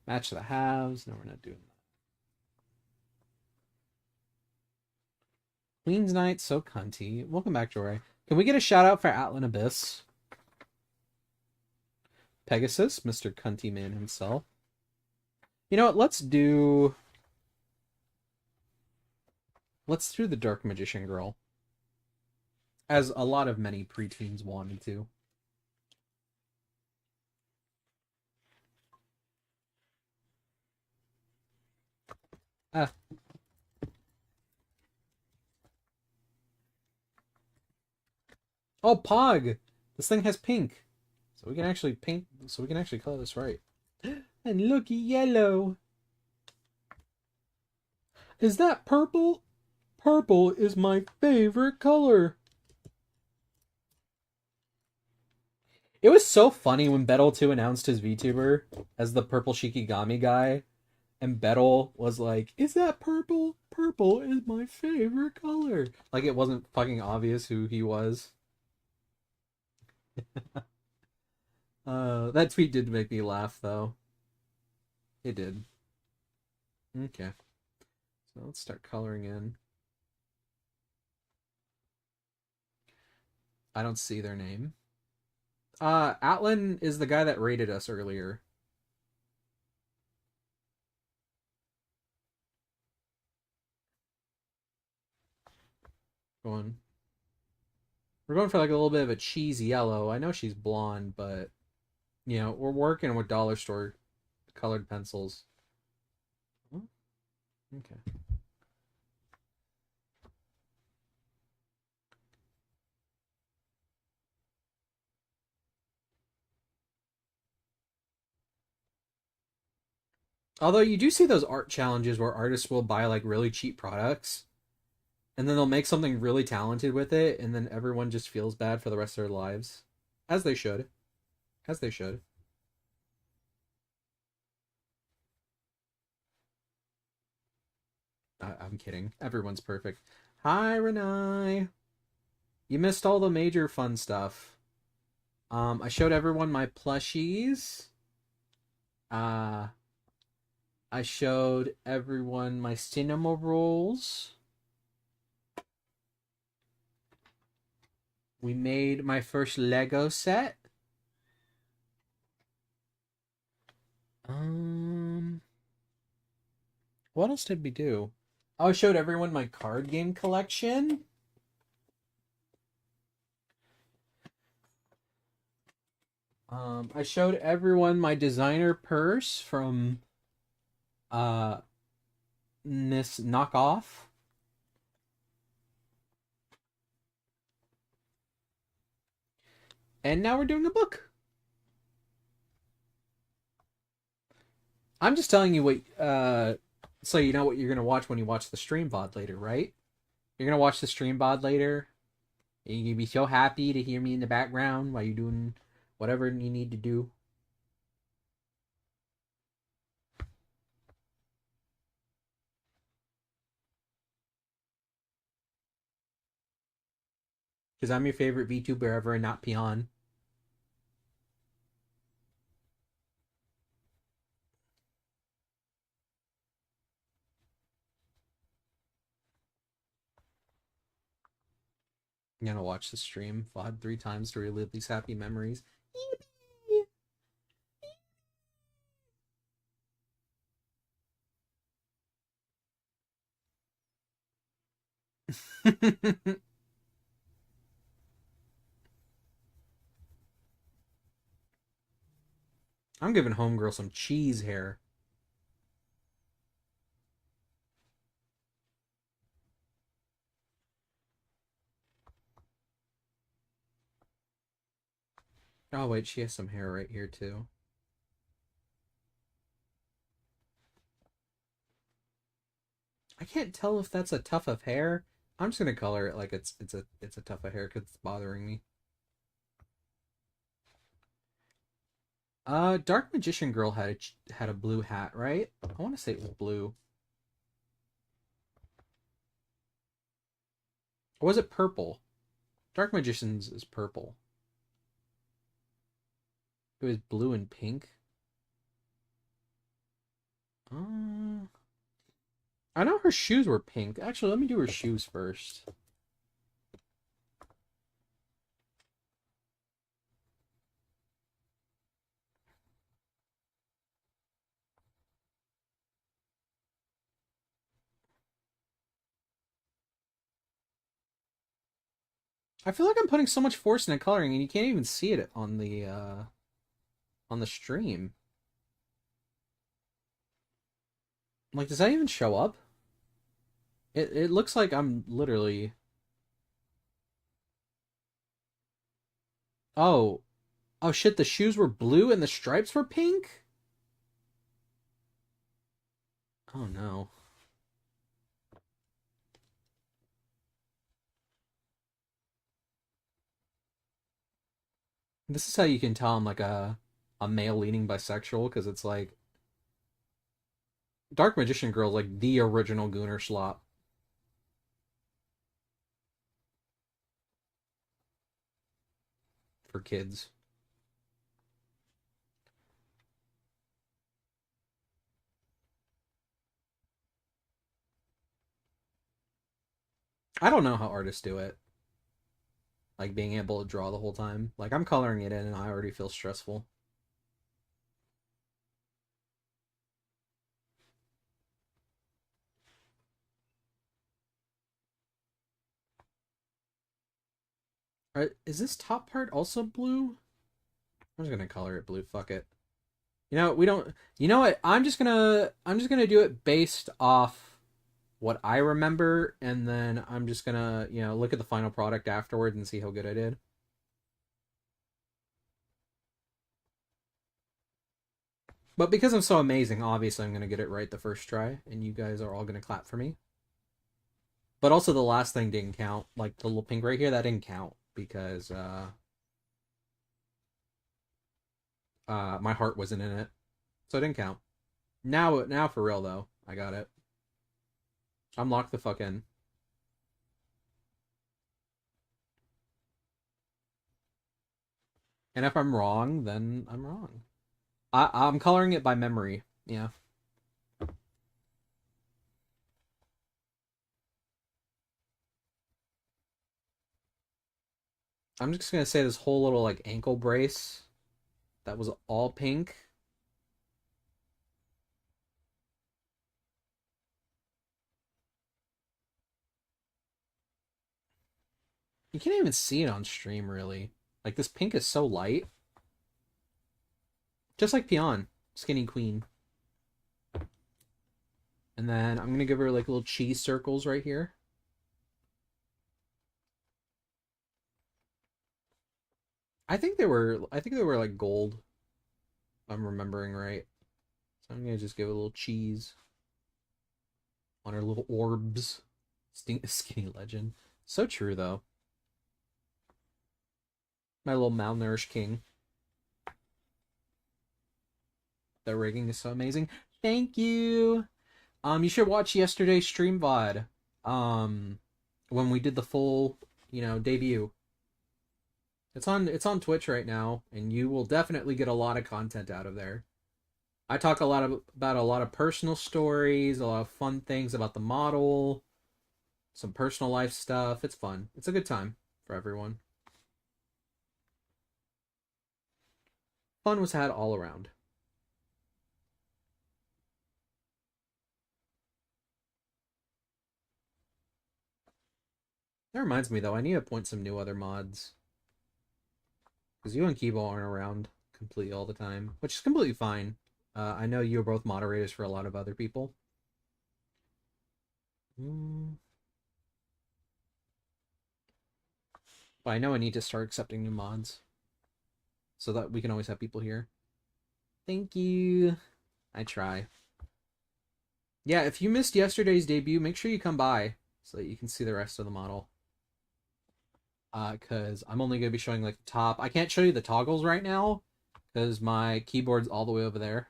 Match the halves. No, we're not doing that. Queen's Knight, so cunty. Welcome back, Jory. Can we get a shout out for Atlan Abyss? Pegasus, Mr. Cunty Man himself. You know what? Let's do the Dark Magician Girl. As a lot of many preteens wanted to. Ah. Oh, Pog! This thing has pink. So we can actually paint, so we can actually color this right. And looky yellow. Is that purple? Purple is my favorite color. It was so funny when Bettle 2 announced his VTuber as the purple Shikigami guy. And Bettle was like, is that purple? Purple is my favorite color. Like it wasn't fucking obvious who he was. That tweet did make me laugh though. It did. Okay. So let's start coloring in. I don't see their name. Atlan is the guy that raided us earlier. Going. We're going for like a little bit of a cheese yellow. I know she's blonde, but you know, we're working with dollar store colored pencils. Okay. Although you do see those art challenges where artists will buy like really cheap products and then they'll make something really talented with it and then everyone just feels bad for the rest of their lives. As they should. As they should. I'm kidding. Everyone's perfect. Hi, Renai. You missed all the major fun stuff. I showed everyone my plushies. I showed everyone my cinema rolls. We made my first Lego set. What else did we do? Oh, I showed everyone my card game collection. I showed everyone my designer purse from uh this knockoff, and now we're doing a book. I'm just telling you what so you know what you're gonna watch when you watch the stream VOD later, right? You're gonna watch the stream VOD later, and you're gonna be so happy to hear me in the background while you're doing whatever you need to do. Because I'm your favorite VTuber ever and not Peon. I'm gonna watch the stream VOD 3 times to relive these happy memories. I'm giving Homegirl some cheese hair. Oh wait, she has some hair right here too. I can't tell if that's a tuft of hair. I'm just gonna color it like it's a tuft of hair because it's bothering me. Dark Magician Girl had a blue hat, right? I want to say it was blue. Or was it purple? Dark Magician's is purple. It was blue and pink. Uh, I know her shoes were pink. Actually, let me do her shoes first. I feel like I'm putting so much force into coloring, and you can't even see it on the stream. Like, does that even show up? It looks like I'm literally. Oh, oh shit! The shoes were blue and the stripes were pink. Oh no. This is how you can tell I'm like a male leaning bisexual because it's like Dark Magician Girl is like the original Gooner slop for kids. I don't know how artists do it. Like being able to draw the whole time. Like I'm coloring it in and I already feel stressful. Is this top part also blue? I'm just gonna color it blue. Fuck it. You know, we don't. You know what? I'm just gonna do it based off what I remember, and then I'm just gonna look at the final product afterward and see how good I did. But because I'm so amazing, obviously I'm gonna get it right the first try, and you guys are all gonna clap for me. But also the last thing didn't count, like the little pink right here, that didn't count because my heart wasn't in it, so it didn't count. Now for real though, I got it. I'm locked the fuck in. And if I'm wrong, then I'm wrong. I'm coloring it by memory. Yeah. I'm just gonna say this whole little like ankle brace that was all pink. You can't even see it on stream really. Like this pink is so light. Just like Pion, Skinny Queen. And then I'm gonna give her like little cheese circles right here. I think they were like gold, if I'm remembering right. So I'm gonna just give a little cheese on her little orbs. Skinny legend. So true though. My little malnourished king. The rigging is so amazing. Thank you. You should watch yesterday's stream VOD. When we did the full, debut. It's on Twitch right now, and you will definitely get a lot of content out of there. I talk about a lot of personal stories, a lot of fun things about the model, some personal life stuff. It's fun. It's a good time for everyone. Fun was had all around. That reminds me though, I need to point some new other mods. Because you and Kibo aren't around completely all the time, which is completely fine. I know you're both moderators for a lot of other people. But I know I need to start accepting new mods. So that we can always have people here. Thank you. I try. Yeah, if you missed yesterday's debut, make sure you come by so that you can see the rest of the model. Because I'm only going to be showing like the top. I can't show you the toggles right now because my keyboard's all the way over there.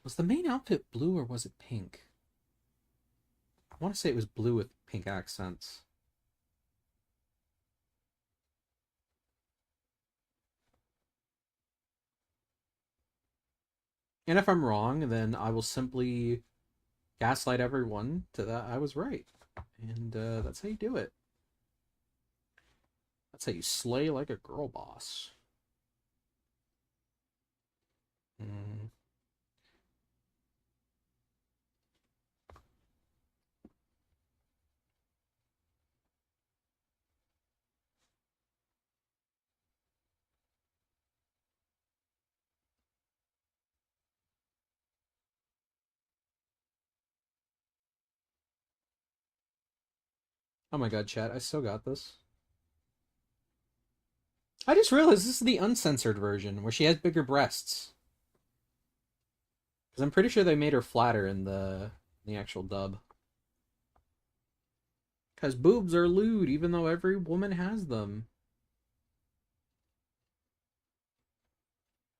Was the main outfit blue or was it pink? I want to say it was blue with pink accents. And if I'm wrong, then I will simply gaslight everyone to that I was right. And that's how you do it. That's how you slay like a girl boss. Mm. Oh my god, chat, I still got this. I just realized this is the uncensored version where she has bigger breasts. Because I'm pretty sure they made her flatter in the actual dub. Because boobs are lewd, even though every woman has them.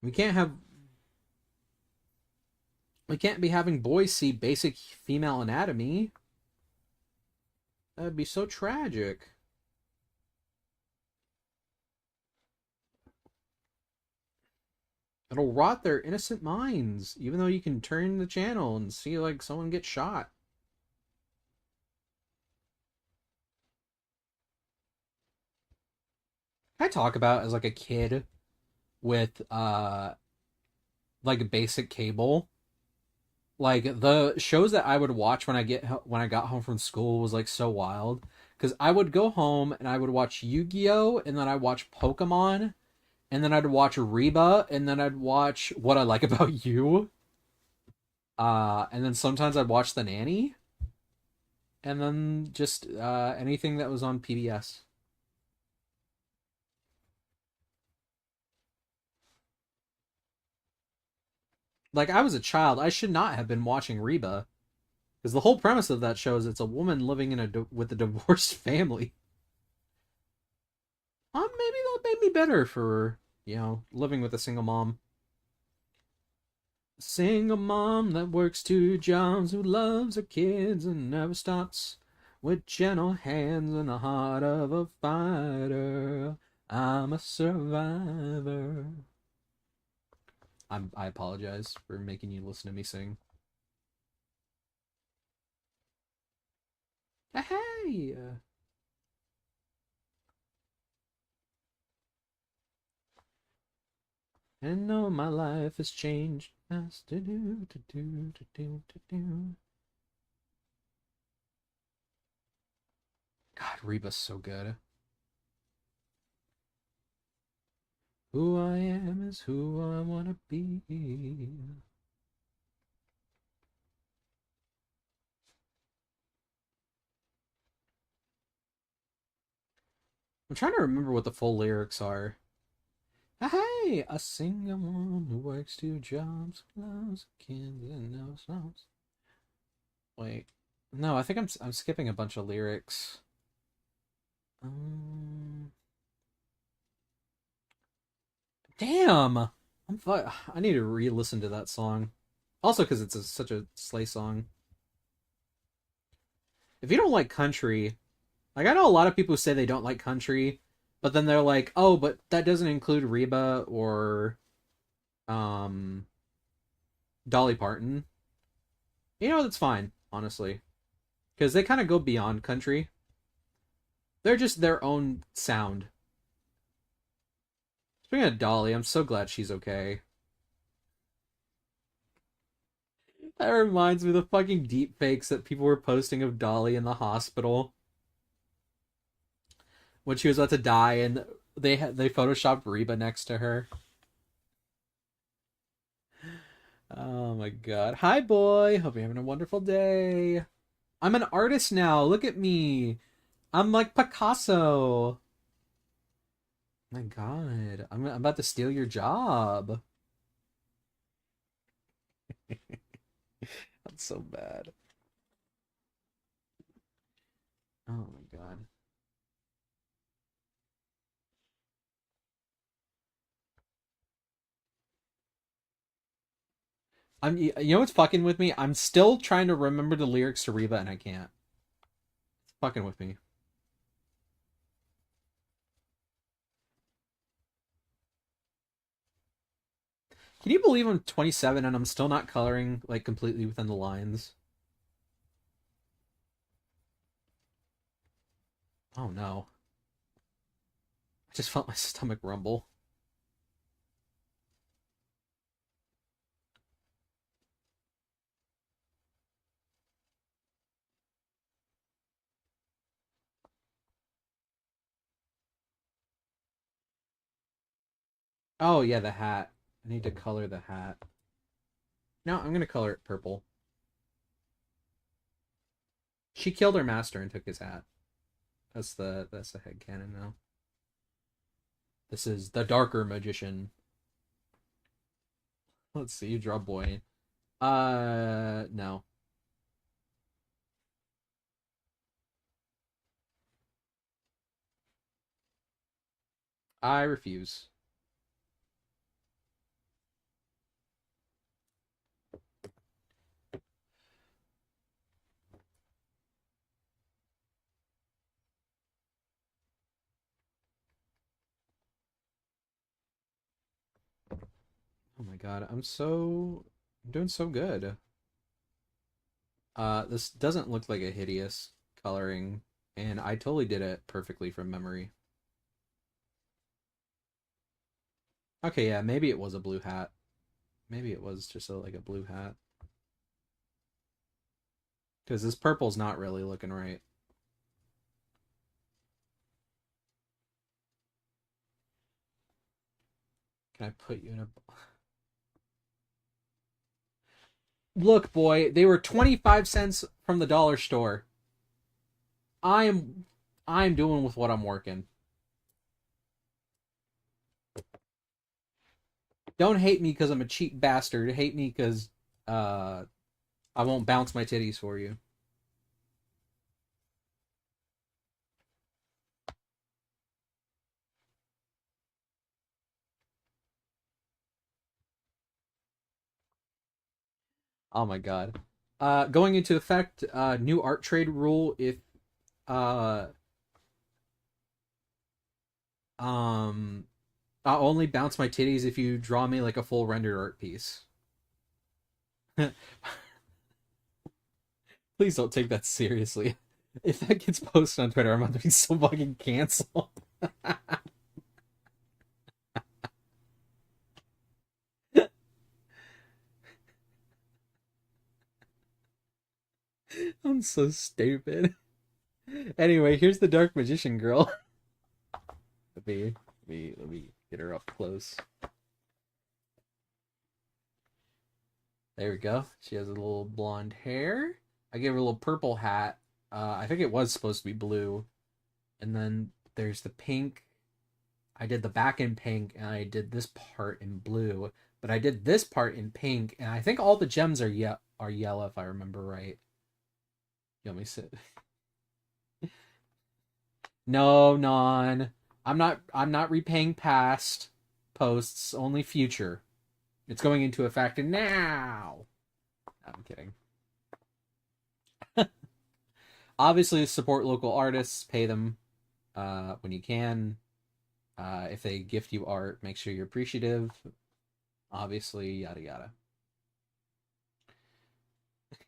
We can't have. We can't be having boys see basic female anatomy. That'd be so tragic. It'll rot their innocent minds, even though you can turn the channel and see like someone get shot. I talk about as like a kid with like basic cable. Like the shows that I would watch when I got home from school was like so wild because I would go home and I would watch Yu-Gi-Oh and then I'd watch Pokemon and then I'd watch Reba and then I'd watch What I Like About You. And then sometimes I'd watch The Nanny and then just anything that was on PBS. Like I was a child, I should not have been watching Reba because the whole premise of that show is it's a woman living with a divorced family. Maybe that made me better for living with a single mom. Single mom that works two jobs, who loves her kids and never stops, with gentle hands and the heart of a fighter. I'm a survivor. I apologize for making you listen to me sing. Hey! And know my life has changed. To do, to do, to do, to do. Reba's so good. Who I am is who I wanna be. I'm trying to remember what the full lyrics are. Hey, a single one who works two jobs, loves kids and no songs. Wait, no, I think I'm skipping a bunch of lyrics. Um, damn, I need to re-listen to that song. Also, because it's such a sleigh song. If you don't like country, like I know a lot of people who say they don't like country, but then they're like, oh, but that doesn't include Reba or um Dolly Parton. You know, that's fine, honestly, because they kind of go beyond country. They're just their own sound. Speaking of Dolly, I'm so glad she's okay. That reminds me of the fucking deep fakes that people were posting of Dolly in the hospital when she was about to die, and they photoshopped Reba next to her. Oh my god. Hi, boy. Hope you're having a wonderful day. I'm an artist now. Look at me. I'm like Picasso. My god. I'm about to steal your job. That's so bad. Oh my god. You know what's fucking with me? I'm still trying to remember the lyrics to Reba and I can't. It's fucking with me. Can you believe I'm 27 and I'm still not coloring like completely within the lines? Oh no. I just felt my stomach rumble. Oh yeah, the hat. I need to color the hat. No, I'm gonna color it purple. She killed her master and took his hat. That's the headcanon now. This is the darker magician. Let's see, you draw boy. No. I refuse. Oh my god, I'm doing so good. This doesn't look like a hideous coloring, and I totally did it perfectly from memory. Okay, yeah, maybe it was a blue hat. Maybe it was just like a blue hat. Because this purple's not really looking right. Can I put you in a... Look, boy, they were 25 cents from the dollar store. I'm I'm doing with what I'm working. Don't hate me because I'm a cheap bastard. Hate me because uh I won't bounce my titties for you. Oh my god. Going into effect, new art trade rule: if uh um I'll only bounce my titties if you draw me like a full rendered art piece. Please don't take that seriously. If that gets posted on Twitter, I'm about to be so fucking canceled. I'm so stupid. Anyway, here's the Dark Magician girl. Let me get her up close. There we go. She has a little blonde hair. I gave her a little purple hat. I think it was supposed to be blue. And then there's the pink. I did the back in pink, and I did this part in blue. But I did this part in pink, and I think all the gems are yellow if I remember right. You want me to sit? No, non. I'm not repaying past posts, only future. It's going into effect now. I'm kidding. Obviously, support local artists, pay them when you can. If they gift you art, make sure you're appreciative. Obviously, yada yada.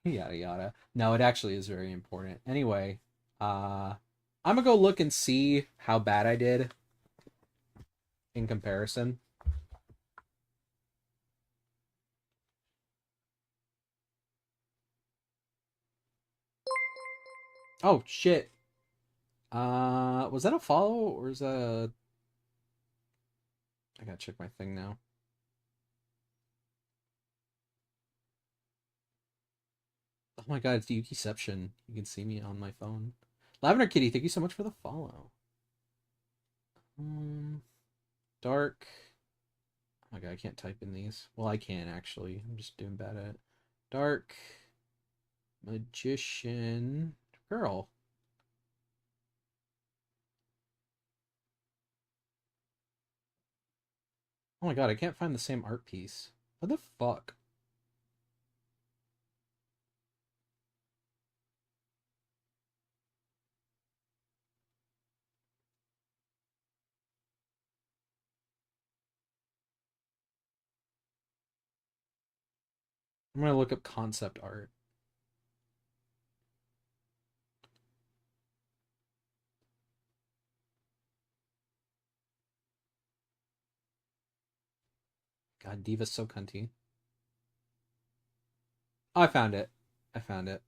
Yada yada. No, it actually is very important. Anyway, I'm gonna go look and see how bad I did in comparison. Oh shit. Was that a follow or is that a... I gotta check my thing now. Oh my god, it's Yukiception. You can see me on my phone. Lavender Kitty, thank you so much for the follow. Dark. Oh my god, I can't type in these. Well, I can actually. I'm just doing bad at it. Dark Magician girl. Oh my god, I can't find the same art piece. What the fuck? I'm gonna look up concept art. God, Diva's so cunty. Oh, I found it. I found it.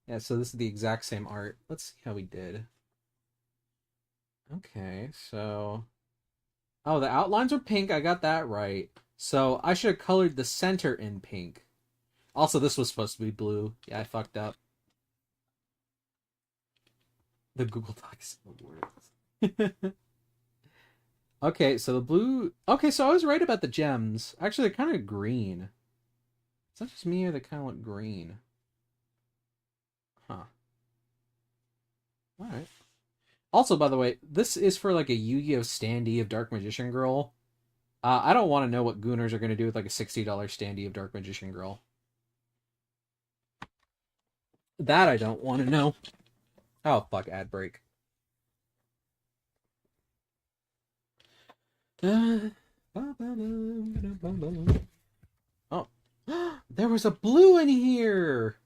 Yeah, so this is the exact same art. Let's see how we did. Okay, so... Oh, the outlines are pink. I got that right. So I should have colored the center in pink. Also, this was supposed to be blue. Yeah, I fucked up. The Google Docs words. Okay, so the blue... Okay, so I was right about the gems. Actually, they're kind of green. It's not just me or they kind of look green. Huh. Alright. Also, by the way, this is for like a Yu-Gi-Oh! Standee of Dark Magician Girl. I don't want to know what Gooners are going to do with like a $60 standee of Dark Magician Girl. That I don't want to know. Oh, fuck, ad break. Oh. There was a blue in here!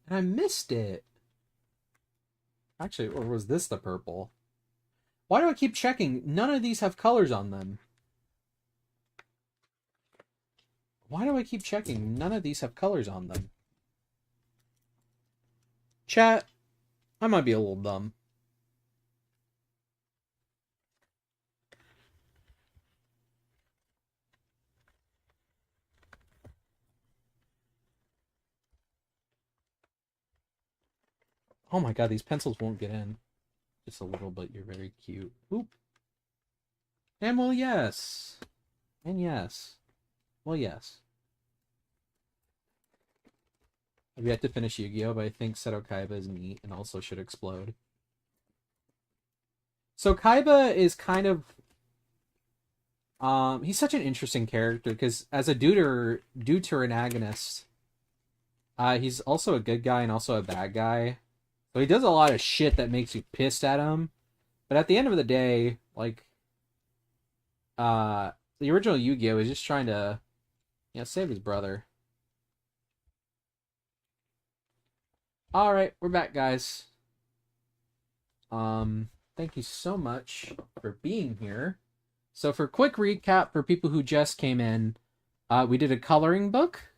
And I missed it. Actually, or was this the purple? Why do I keep checking? None of these have colors on them. Why do I keep checking? None of these have colors on them. Chat, I might be a little dumb. Oh my god, these pencils won't get in. Just a little bit, you're very cute. Oop. And well, yes. And yes. Well, yes. I've yet to finish Yu-Gi-Oh!, but I think Seto Kaiba is neat and also should explode. So Kaiba is kind of... he's such an interesting character, because as a deuter antagonist, he's also a good guy and also a bad guy. So he does a lot of shit that makes you pissed at him. But at the end of the day, like... the original Yu-Gi-Oh! Is just trying to, save his brother. Alright, we're back, guys. Thank you so much for being here. So for quick recap for people who just came in, we did a coloring book.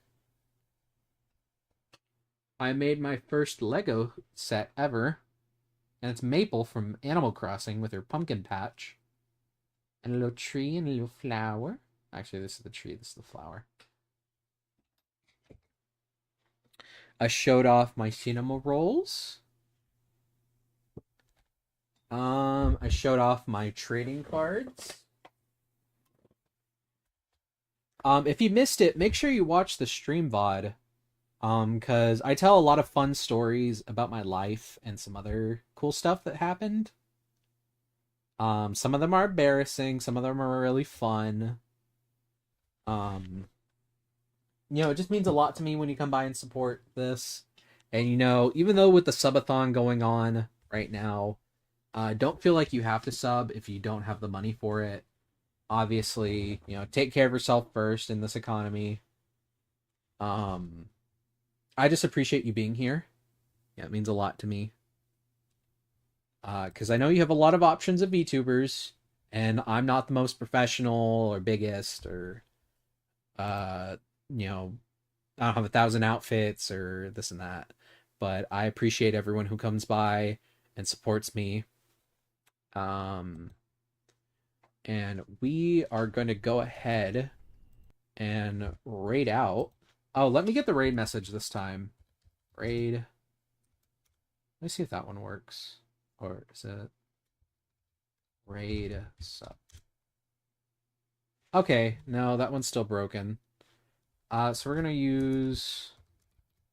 I made my first Lego set ever, and it's Maple from Animal Crossing with her pumpkin patch. And a little tree and a little flower. Actually, this is the tree, this is the flower. I showed off my cinema rolls. I showed off my trading cards. If you missed it, make sure you watch the stream VOD. Because I tell a lot of fun stories about my life and some other cool stuff that happened. Some of them are embarrassing, some of them are really fun. It just means a lot to me when you come by and support this. And even though with the subathon going on right now, don't feel like you have to sub if you don't have the money for it. Obviously, take care of yourself first in this economy. I just appreciate you being here. Yeah, it means a lot to me. Because I know you have a lot of options of VTubers, and I'm not the most professional or biggest or, I don't have 1,000 outfits or this and that. But I appreciate everyone who comes by and supports me. And we are going to go ahead and raid out. Oh, let me get the raid message this time. Raid. Let me see if that one works. Or is it raid sub? Okay, no, that one's still broken. So we're gonna use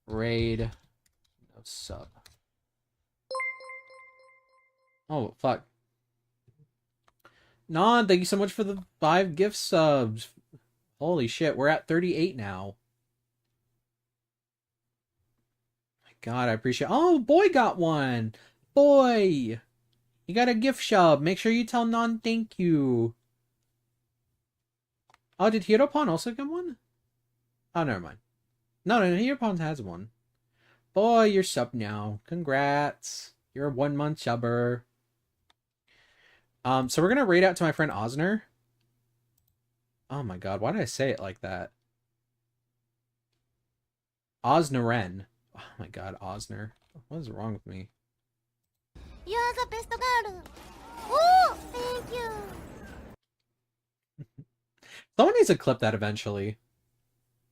raid no sub. Oh, fuck. Non, thank you so much for the 5 gift subs. Holy shit, we're at 38 now. My God, I appreciate. Oh, boy got one. Boy, you got a gift sub. Make sure you tell Non thank you. Oh, did Hiropon also get one? Oh, never mind. No, Hiropon has one. Boy, you're sub now. Congrats. You're a 1-month subber. So we're gonna raid out to my friend Osner. Oh my God, why did I say it like that? Osnaren. Oh my God, Osner. What is wrong with me? You're the best girl. Oh, thank you. Someone needs to clip that eventually,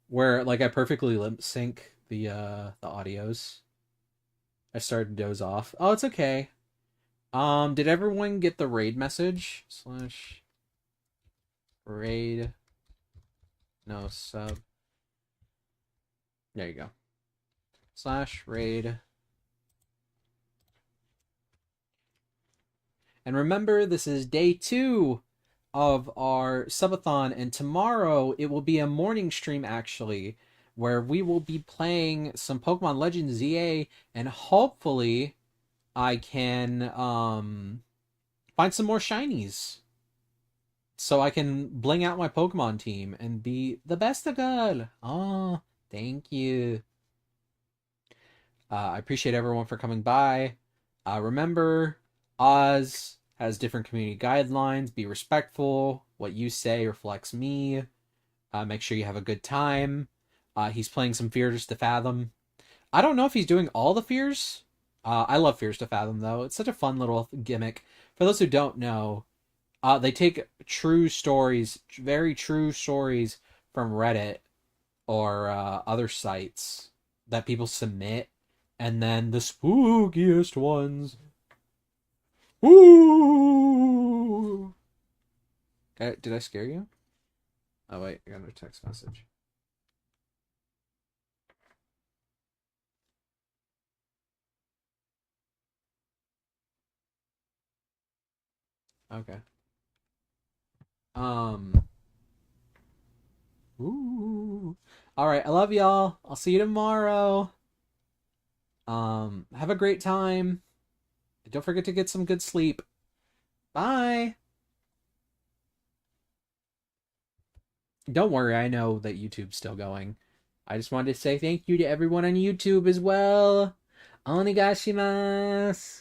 where I perfectly lip sync the audios. I started to doze off. Oh, it's okay. Did everyone get the raid message? /raid no sub. There you go. /raid. And remember, this is day 2 of our subathon, and tomorrow it will be a morning stream actually, where we will be playing some Pokemon Legends ZA, and hopefully I can find some more shinies so I can bling out my Pokemon team and be the best girl. Oh, thank you. I appreciate everyone for coming by. Remember, Oz has different community guidelines. Be respectful. What you say reflects me. Make sure you have a good time. He's playing some Fears to Fathom. I don't know if he's doing all the Fears. I love Fears to Fathom, though. It's such a fun little gimmick. For those who don't know, they take true stories, very true stories from Reddit or other sites that people submit, and then the spookiest ones. Ooh! Did I scare you? Oh, wait, I got a text message. Okay. Ooh. All right, I love y'all. I'll see you tomorrow. Have a great time. Don't forget to get some good sleep. Bye. Don't worry, I know that YouTube's still going. I just wanted to say thank you to everyone on YouTube as well. Onegashimasu.